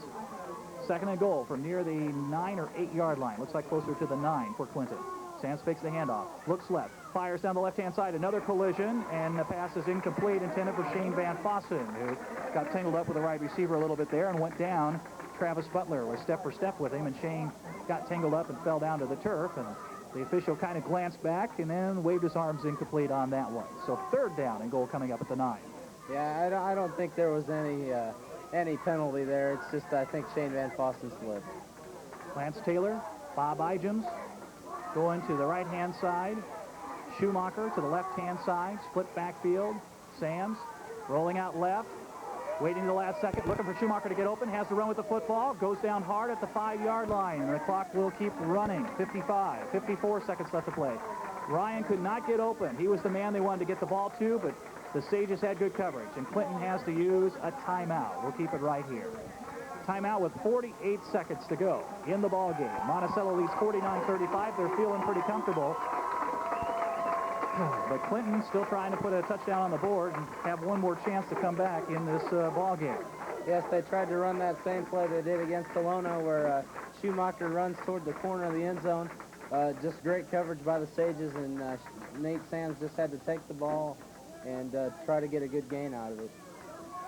2nd and goal from near the 9 or 8-yard line. Looks like closer to the 9 for Clinton. Sands fakes the handoff, looks left, fires down the left-hand side, another collision, and the pass is incomplete, intended for Shane Van Fossen, who got tangled up with the wide receiver a little bit there and went down. Travis Butler was step for step with him, and Shane got tangled up and fell down to the turf, and the official kind of glanced back and then waved his arms incomplete on that one. So 3rd down and goal coming up at the 9. Yeah, I don't think there was any penalty there. It's just I think Shane Van Fossen slipped. Lance Taylor, Bob Igems, going to the right-hand side. Schumacher to the left-hand side. Split backfield. Sams rolling out left. Waiting the last second, looking for Schumacher to get open, has to run with the football, goes down hard at the 5-yard line, and the clock will keep running. 54 seconds left to play. Ryan could not get open. He was the man they wanted to get the ball to, but the Sages had good coverage, and Clinton has to use a timeout. We'll keep it right here. Timeout with 48 seconds to go in the ball game. Monticello leads 49-35. They're feeling pretty comfortable. But Clinton still trying to put a touchdown on the board and have one more chance to come back in this ball game. Yes, they tried to run that same play they did against Kelowna, where Schumacher runs toward the corner of the end zone. Just great coverage by the Sages, and Nate Sams just had to take the ball and try to get a good gain out of it.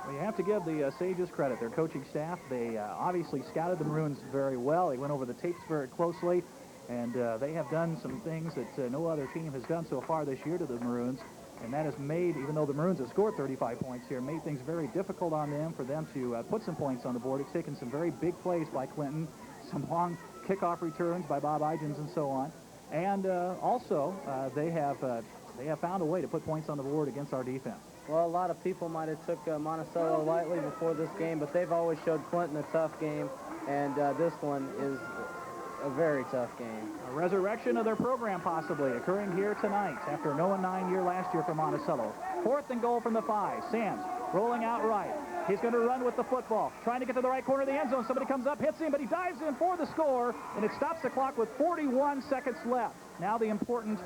Well, you have to give the Sages credit. Their coaching staff, they obviously scouted the Maroons very well. They went over the tapes very closely. And they have done some things that no other team has done so far this year to the Maroons. And that has made, even though the Maroons have scored 35 points here, made things very difficult on them for them to put some points on the board. It's taken some very big plays by Clinton, some long kickoff returns by Bob Igens and so on. And also, they have found a way to put points on the board against our defense. Well, a lot of people might have took Monticello lightly before this game, but they've always showed Clinton a tough game. And this one is a very tough game. A resurrection of their program possibly occurring here tonight after a 0-9 year last year for Monticello. 4th and goal from the 5. Sams rolling out right. He's going to run with the football, trying to get to the right corner of the end zone. Somebody comes up, hits him, but he dives in for the score, and it stops the clock with 41 seconds left. Now the important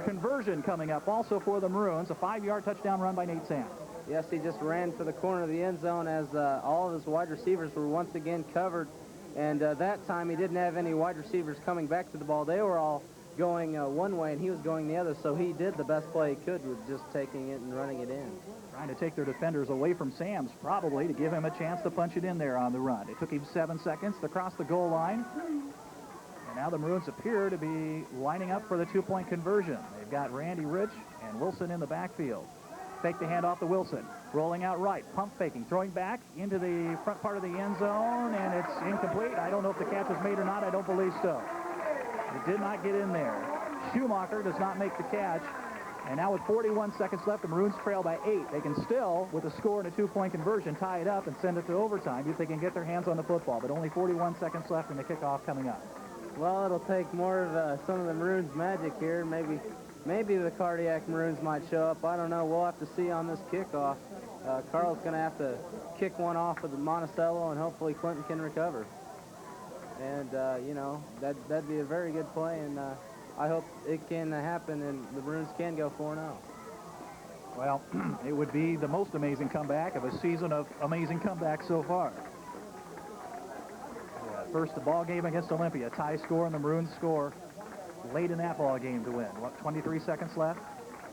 conversion coming up also for the Maroons, a 5-yard touchdown run by Nate Sams. Yes, he just ran for the corner of the end zone as all of his wide receivers were once again covered. And that time he didn't have any wide receivers coming back to the ball. They were all going one way, and he was going the other. So he did the best play he could with just taking it and running it in. Trying to take their defenders away from Sams, probably, to give him a chance to punch it in there on the run. It took him 7 seconds to cross the goal line. And now the Maroons appear to be lining up for the 2-point conversion. They've got Randy Rich and Wilson in the backfield. Fake the handoff to Wilson. Rolling out right, pump faking, throwing back into the front part of the end zone, and it's incomplete. I don't know if the catch was made or not. I don't believe so. It did not get in there. Schumacher does not make the catch. And now with 41 seconds left, the Maroons trail by 8. They can still, with a score and a 2-point conversion, tie it up and send it to overtime if they can get their hands on the football. But only 41 seconds left in the kickoff coming up. Well, it'll take more of some of the Maroons' magic here. Maybe the Cardiac Maroons might show up. I don't know. We'll have to see on this kickoff. Carl's going to have to kick one off of the Monticello, and hopefully Clinton can recover. And, you know, that'd be a very good play, and I hope it can happen, and the Maroons can go 4-0. Well, it would be the most amazing comeback of a season of amazing comebacks so far. First, the ball game against Olympia. Tie score, and the Maroons score late in that ball game to win. What, 23 seconds left?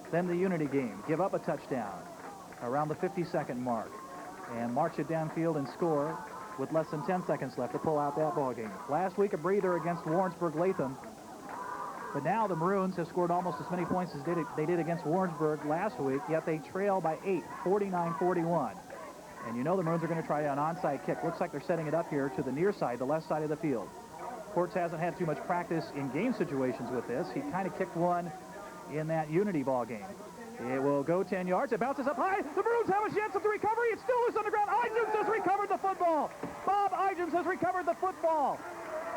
Then the Unity game. Give up a touchdown around the 50-second mark and march it downfield and score with less than 10 seconds left to pull out that ball game. Last week, a breather against Warrensburg-Latham. But now the Maroons have scored almost as many points as they did against Warrensburg last week, yet they trail by 8, 49-41. And you know the Maroons are going to try an onside kick. Looks like they're setting it up here to the near side, the left side of the field. Quartz hasn't had too much practice in game situations with this. He kind of kicked one in that Unity ball game. It will go 10 yards. It bounces up high. The Maroons have a chance at the recovery. It's still loose on the ground. Igens has recovered the football. Bob Igens has recovered the football.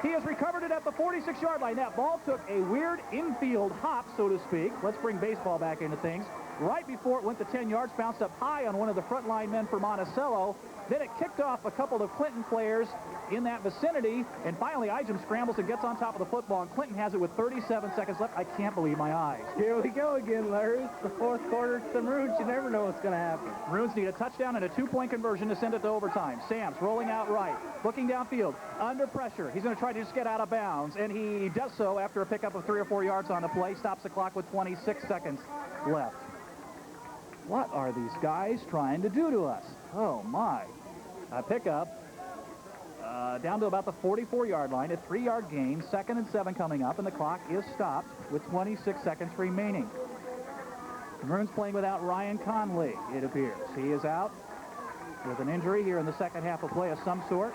He has recovered it at the 46-yard line. That ball took a weird infield hop, so to speak. Let's bring baseball back into things. Right before it went to 10 yards, bounced up high on one of the front line men for Monticello. Then it kicked off a couple of Clinton players in that vicinity. And finally, Igens scrambles and gets on top of the football. And Clinton has it with 37 seconds left. I can't believe my eyes. Here we go again, Larry. It's the fourth quarter. It's the Maroons. You never know what's going to happen. Maroons need a touchdown and a 2-point conversion to send it to overtime. Sams rolling out right, looking downfield, under pressure. He's going to try to just get out of bounds. And he does so after a pickup of 3 or 4 yards on the play. Stops the clock with 26 seconds left. What are these guys trying to do to us? Oh, my. A pickup down to about the 44-yard line, a 3-yard gain, 2nd and 7 coming up, and the clock is stopped with 26 seconds remaining. The Maroons playing without Ryan Conley, it appears. He is out with an injury here in the second half of play of some sort.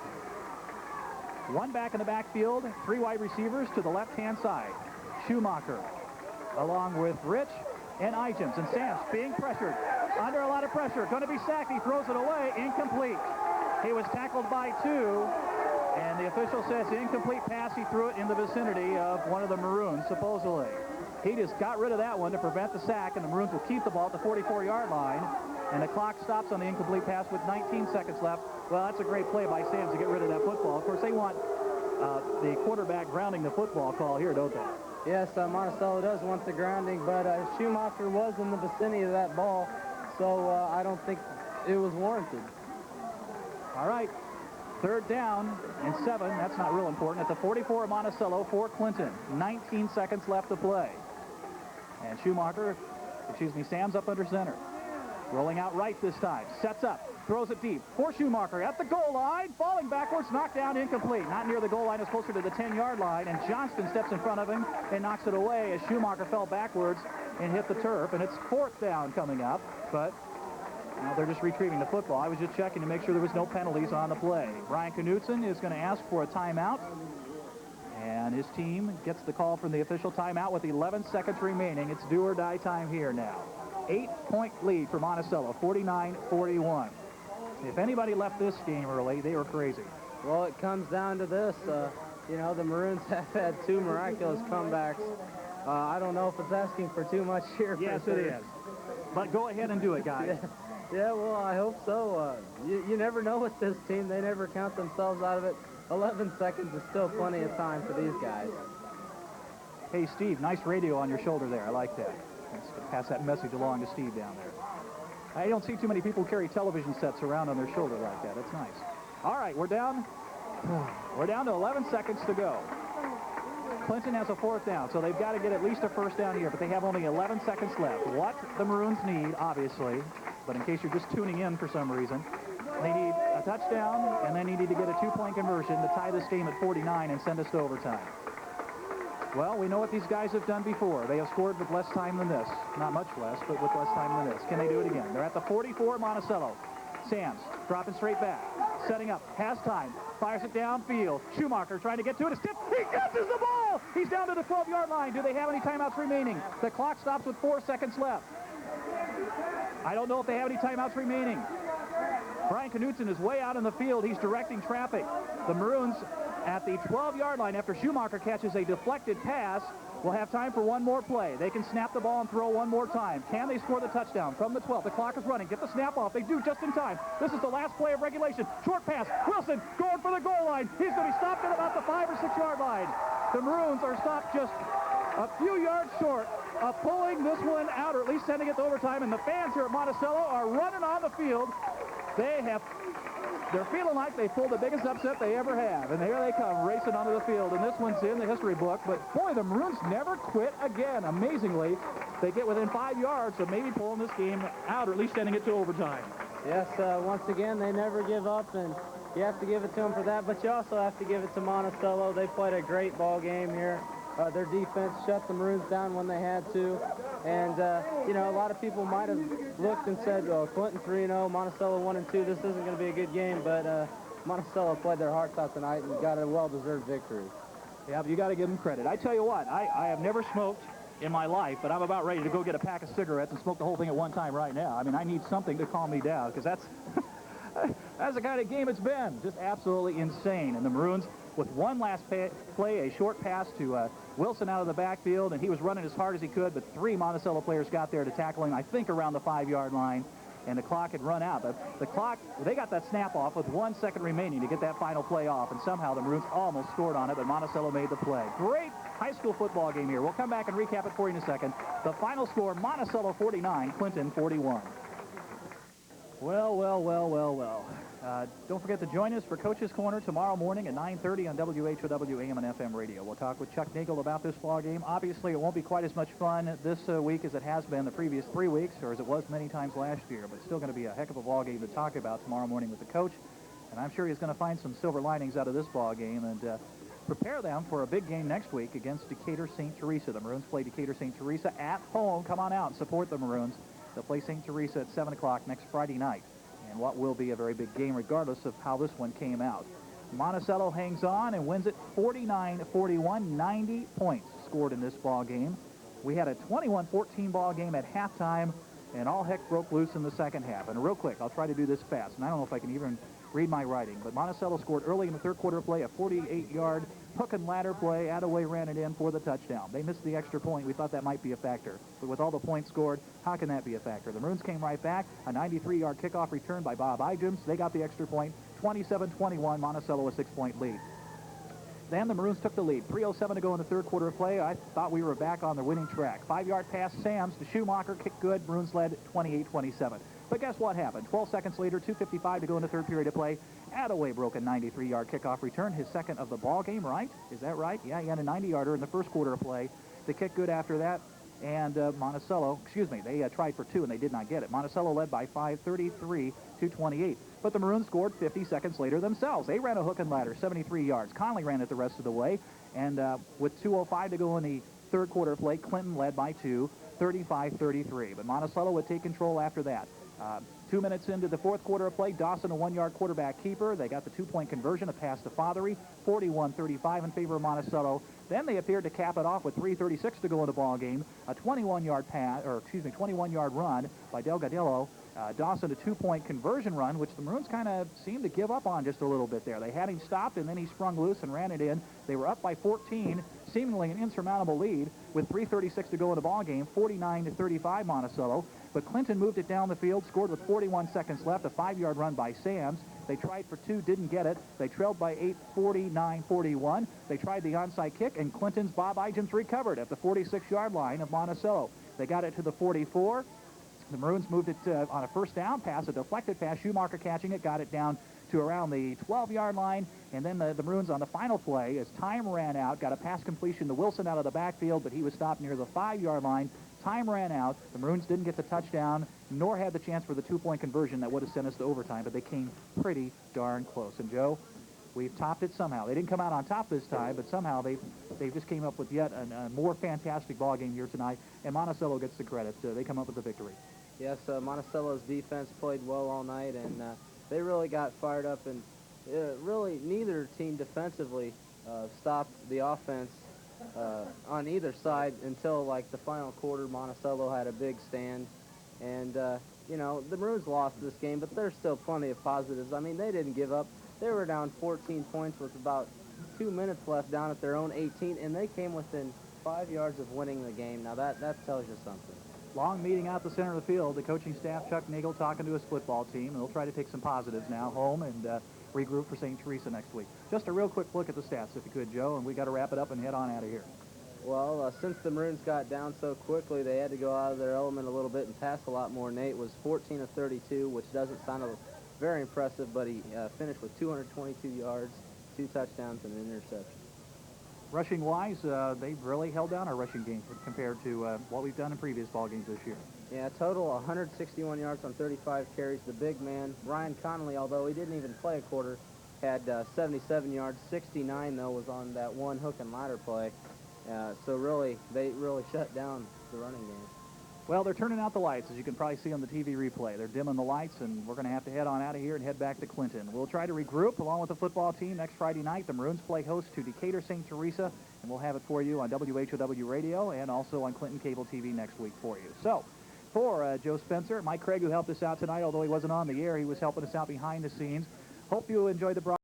1 back in the backfield, 3 wide receivers to the left-hand side. Schumacher, along with Rich and Eichens. And Sam's being pressured, under a lot of pressure. Going to be sacked. He throws it away. Incomplete. He was tackled by 2, and the official says incomplete pass. He threw it in the vicinity of one of the Maroons, supposedly. He just got rid of that one to prevent the sack, and the Maroons will keep the ball at the 44-yard line. And the clock stops on the incomplete pass with 19 seconds left. Well, that's a great play by Sam's to get rid of that football. Of course, they want the quarterback grounding the football call here, don't they? Yes, Monticello does want the grounding, but Schumacher was in the vicinity of that ball, so I don't think it was warranted. All right, 3rd down and 7. That's not real important. At the 44 of Monticello for Clinton. 19 seconds left to play. And Sam's up under center. Rolling out right this time. Sets up. Throws it deep for Schumacher at the goal line. Falling backwards. Knocked down. Incomplete. Not near the goal line. It's closer to the 10-yard line. And Johnston steps in front of him and knocks it away as Schumacher fell backwards and hit the turf. And it's 4th down coming up. But now they're just retrieving the football. I was just checking to make sure there was no penalties on the play. Brian Knutson is going to ask for a timeout. And his team gets the call from the official timeout with 11 seconds remaining. It's do or die time here now. 8-point lead for Monticello, 49-41. If anybody left this game early, they were crazy. Well, it comes down to this. You know, the Maroons have had 2 miraculous comebacks. I don't know if it's asking for too much here. Yes, it is. But go ahead and do it, guys. Yeah, well, I hope so. You never know with this team. They never count themselves out of it. 11 seconds is still plenty of time for these guys. Hey, Steve, nice radio on your shoulder there. I like that. Let's pass that message along to Steve down there. I don't see too many people carry television sets around on their shoulder like that. That's nice. All right, we're down to 11 seconds to go. Clinton has a 4th down, so they've got to get at least a 1st down here, but they have only 11 seconds left. What the Maroons need, obviously, but in case you're just tuning in for some reason, they need a touchdown, and then they need to get a 2-point conversion to tie this game at 49 and send us to overtime. Well, we know what these guys have done before. They have scored with less time than this. Not much less, but with less time than this. Can they do it again? They're at the 44 Monticello. Sam's dropping straight back. Setting up. Has time. Fires it downfield. Schumacher trying to get to it. He catches the ball! He's down to the 12-yard line. Do they have any timeouts remaining? The clock stops with 4 seconds left. I don't know if they have any timeouts remaining. Brian Knutson is way out in the field. He's directing traffic. The Maroons at the 12-yard line after Schumacher catches a deflected pass will have time for one more play. They can snap the ball and throw one more time. Can they score the touchdown from the 12? The clock is running. Get the snap off. They do just in time. This is the last play of regulation. Short pass. Wilson going for the goal line. He's going to be stopped at about the 5 or 6-yard line. The Maroons are stopped just a few yards short of pulling this one out, or at least sending it to overtime. And the fans here at Monticello are running on the field. They're feeling like they pulled the biggest upset they ever have. And here they come racing onto the field. And this one's in the history book. But, boy, the Maroons never quit again. Amazingly, they get within 5 yards of maybe pulling this game out, or at least sending it to overtime. Yes, once again, they never give up, and you have to give it to them for that. But you also have to give it to Monticello. They played a great ball game here. Their defense shut the Maroons down when they had to. And, you know, a lot of people might have looked and said, well, Clinton 3-0, Monticello 1-2. This isn't going to be a good game, but Monticello played their hearts out tonight and got a well-deserved victory. Yeah, but you got to give them credit. I tell you what, I have never smoked in my life, but I'm about ready to go get a pack of cigarettes and smoke the whole thing at one time right now. I mean, I need something to calm me down, because that's the kind of game it's been. Just absolutely insane. And the Maroons, with one last play, a short pass to Wilson out of the backfield, and he was running as hard as he could, but 3 Monticello players got there to tackle him, I think, around the 5-yard line, and the clock had run out. But the clock, they got that snap off with 1 second remaining to get that final play off, and somehow the Maroons almost scored on it, but Monticello made the play. Great high school football game here. We'll come back and recap it for you in a second. The final score, Monticello 49, Clinton 41. Well. Don't forget to join us for Coach's Corner tomorrow morning at 9:30 on WHOW AM and FM radio. We'll talk with Chuck Nagel about this ball game. Obviously, it won't be quite as much fun this week as it has been the previous 3 weeks, or as it was many times last year, but it's still going to be a heck of a ball game to talk about tomorrow morning with the coach. And I'm sure he's going to find some silver linings out of this ball game and prepare them for a big game next week against Decatur St. Teresa. The Maroons play Decatur St. Teresa at home. Come on out and support the Maroons. They'll play St. Teresa at 7 o'clock next Friday night. And what will be a very big game regardless of how this one came out. Monticello hangs on and wins it 49-41, 90 points. scored in this ball game. We had a 21-14 ball game at halftime, and all heck broke loose in the second half. And real quick, I'll try to do this fast, and I don't know if I can even read my writing, but Monticello scored early in the third quarter play, a 48-yard hook and ladder play. Attaway ran it in for the touchdown. They missed the extra point. We thought that might be a factor. But with all the points scored, how can that be a factor? The Maroons came right back. A 93-yard kickoff return by Bob Igems. They got the extra point. 27-21, Monticello a 6-point lead. Then the Maroons took the lead. 3:07 to go in the third quarter of play. I thought we were back on the winning track. 5-yard pass, Sams to Schumacher, kick good. Maroons led 28-27. But guess what happened? 12 seconds later, 2:55 to go in the third period of play. Attaway broke a 93-yard kickoff return, his second of the ball game, right? Is that right? Yeah, he had a 90-yarder in the first quarter of play. The kick good after that. And Monticello, they tried for 2 and they did not get it. Monticello led by 5, 33-28. But the Maroons scored 50 seconds later themselves. They ran a hook and ladder, 73 yards. Conley ran it the rest of the way. And with 2:05 to go in the third quarter play, Clinton led by 2, 35-33. But Monticello would take control after that. 2 minutes into the fourth quarter of play, Dawson, a 1-yard quarterback keeper. They got the 2-point conversion, a pass to Fothery, 41-35 in favor of Monticello. Then they appeared to cap it off with 3:36 to go in the ball game. A 21-yard run by Delgadillo. Dawson, a 2-point conversion run, which the Maroons kind of seemed to give up on just a little bit there. They had him stopped, and then he sprung loose and ran it in. They were up by 14, seemingly an insurmountable lead with 3:36 to go in the ball game, 49-35 Monticello. But Clinton moved it down the field, scored with 41 seconds left, a 5-yard run by Sams. They tried for 2, didn't get it. They trailed by 8, 49-41. They tried the onside kick, and Clinton's Bob Igems recovered at the 46-yard line of Monticello. They got it to the 44. The Maroons moved it on a first down pass, a deflected pass. Schumacher catching it, got it down to around the 12-yard line. And then the Maroons on the final play, as time ran out, got a pass completion to Wilson out of the backfield, but he was stopped near the 5-yard line. Time ran out. The Maroons didn't get the touchdown, nor had the chance for the 2-point conversion that would have sent us to overtime, but they came pretty darn close. And, Joe, we've topped it somehow. They didn't come out on top this time, but somehow they just came up with yet a more fantastic ball game here tonight, and Monticello gets the credit. They come up with the victory. Yes, Monticello's defense played well all night, and they really got fired up, and really neither team defensively stopped the offense on either side until like the final quarter. Monticello had a big stand, and you know, the Maroons lost this game, but there's still plenty of positives. I mean, they didn't give up. They were down 14 points with about 2 minutes left down at their own 18, and they came within 5 yards of winning the game. Now that tells you something. Long meeting out the center of the field. The coaching staff, Chuck Nagel, talking to his football team, and they'll try to take some positives now home and regroup for St. Teresa next week. Just a real quick look at the stats, if you could, Joe, and we got to wrap it up and head on out of here. Well, since the Maroons got down so quickly, they had to go out of their element a little bit and pass a lot more. Nate was 14 of 32, which doesn't sound very impressive, but he finished with 222 yards, 2 touchdowns, and an interception. Rushing-wise, they've really held down our rushing game compared to what we've done in previous ball games this year. Yeah, total 161 yards on 35 carries. The big man, Ryan Connolly, although he didn't even play a quarter, had 77 yards. 69, though, was on that one hook and ladder play. So really, they really shut down the running game. Well, they're turning out the lights, as you can probably see on the TV replay. They're dimming the lights, and we're going to have to head on out of here and head back to Clinton. We'll try to regroup along with the football team next Friday night. The Maroons play host to Decatur St. Teresa, and we'll have it for you on WHOW Radio and also on Clinton Cable TV next week for you. So, for Joe Spencer, Mike Craig, who helped us out tonight, although he wasn't on the air, he was helping us out behind the scenes. Hope you enjoyed the broadcast.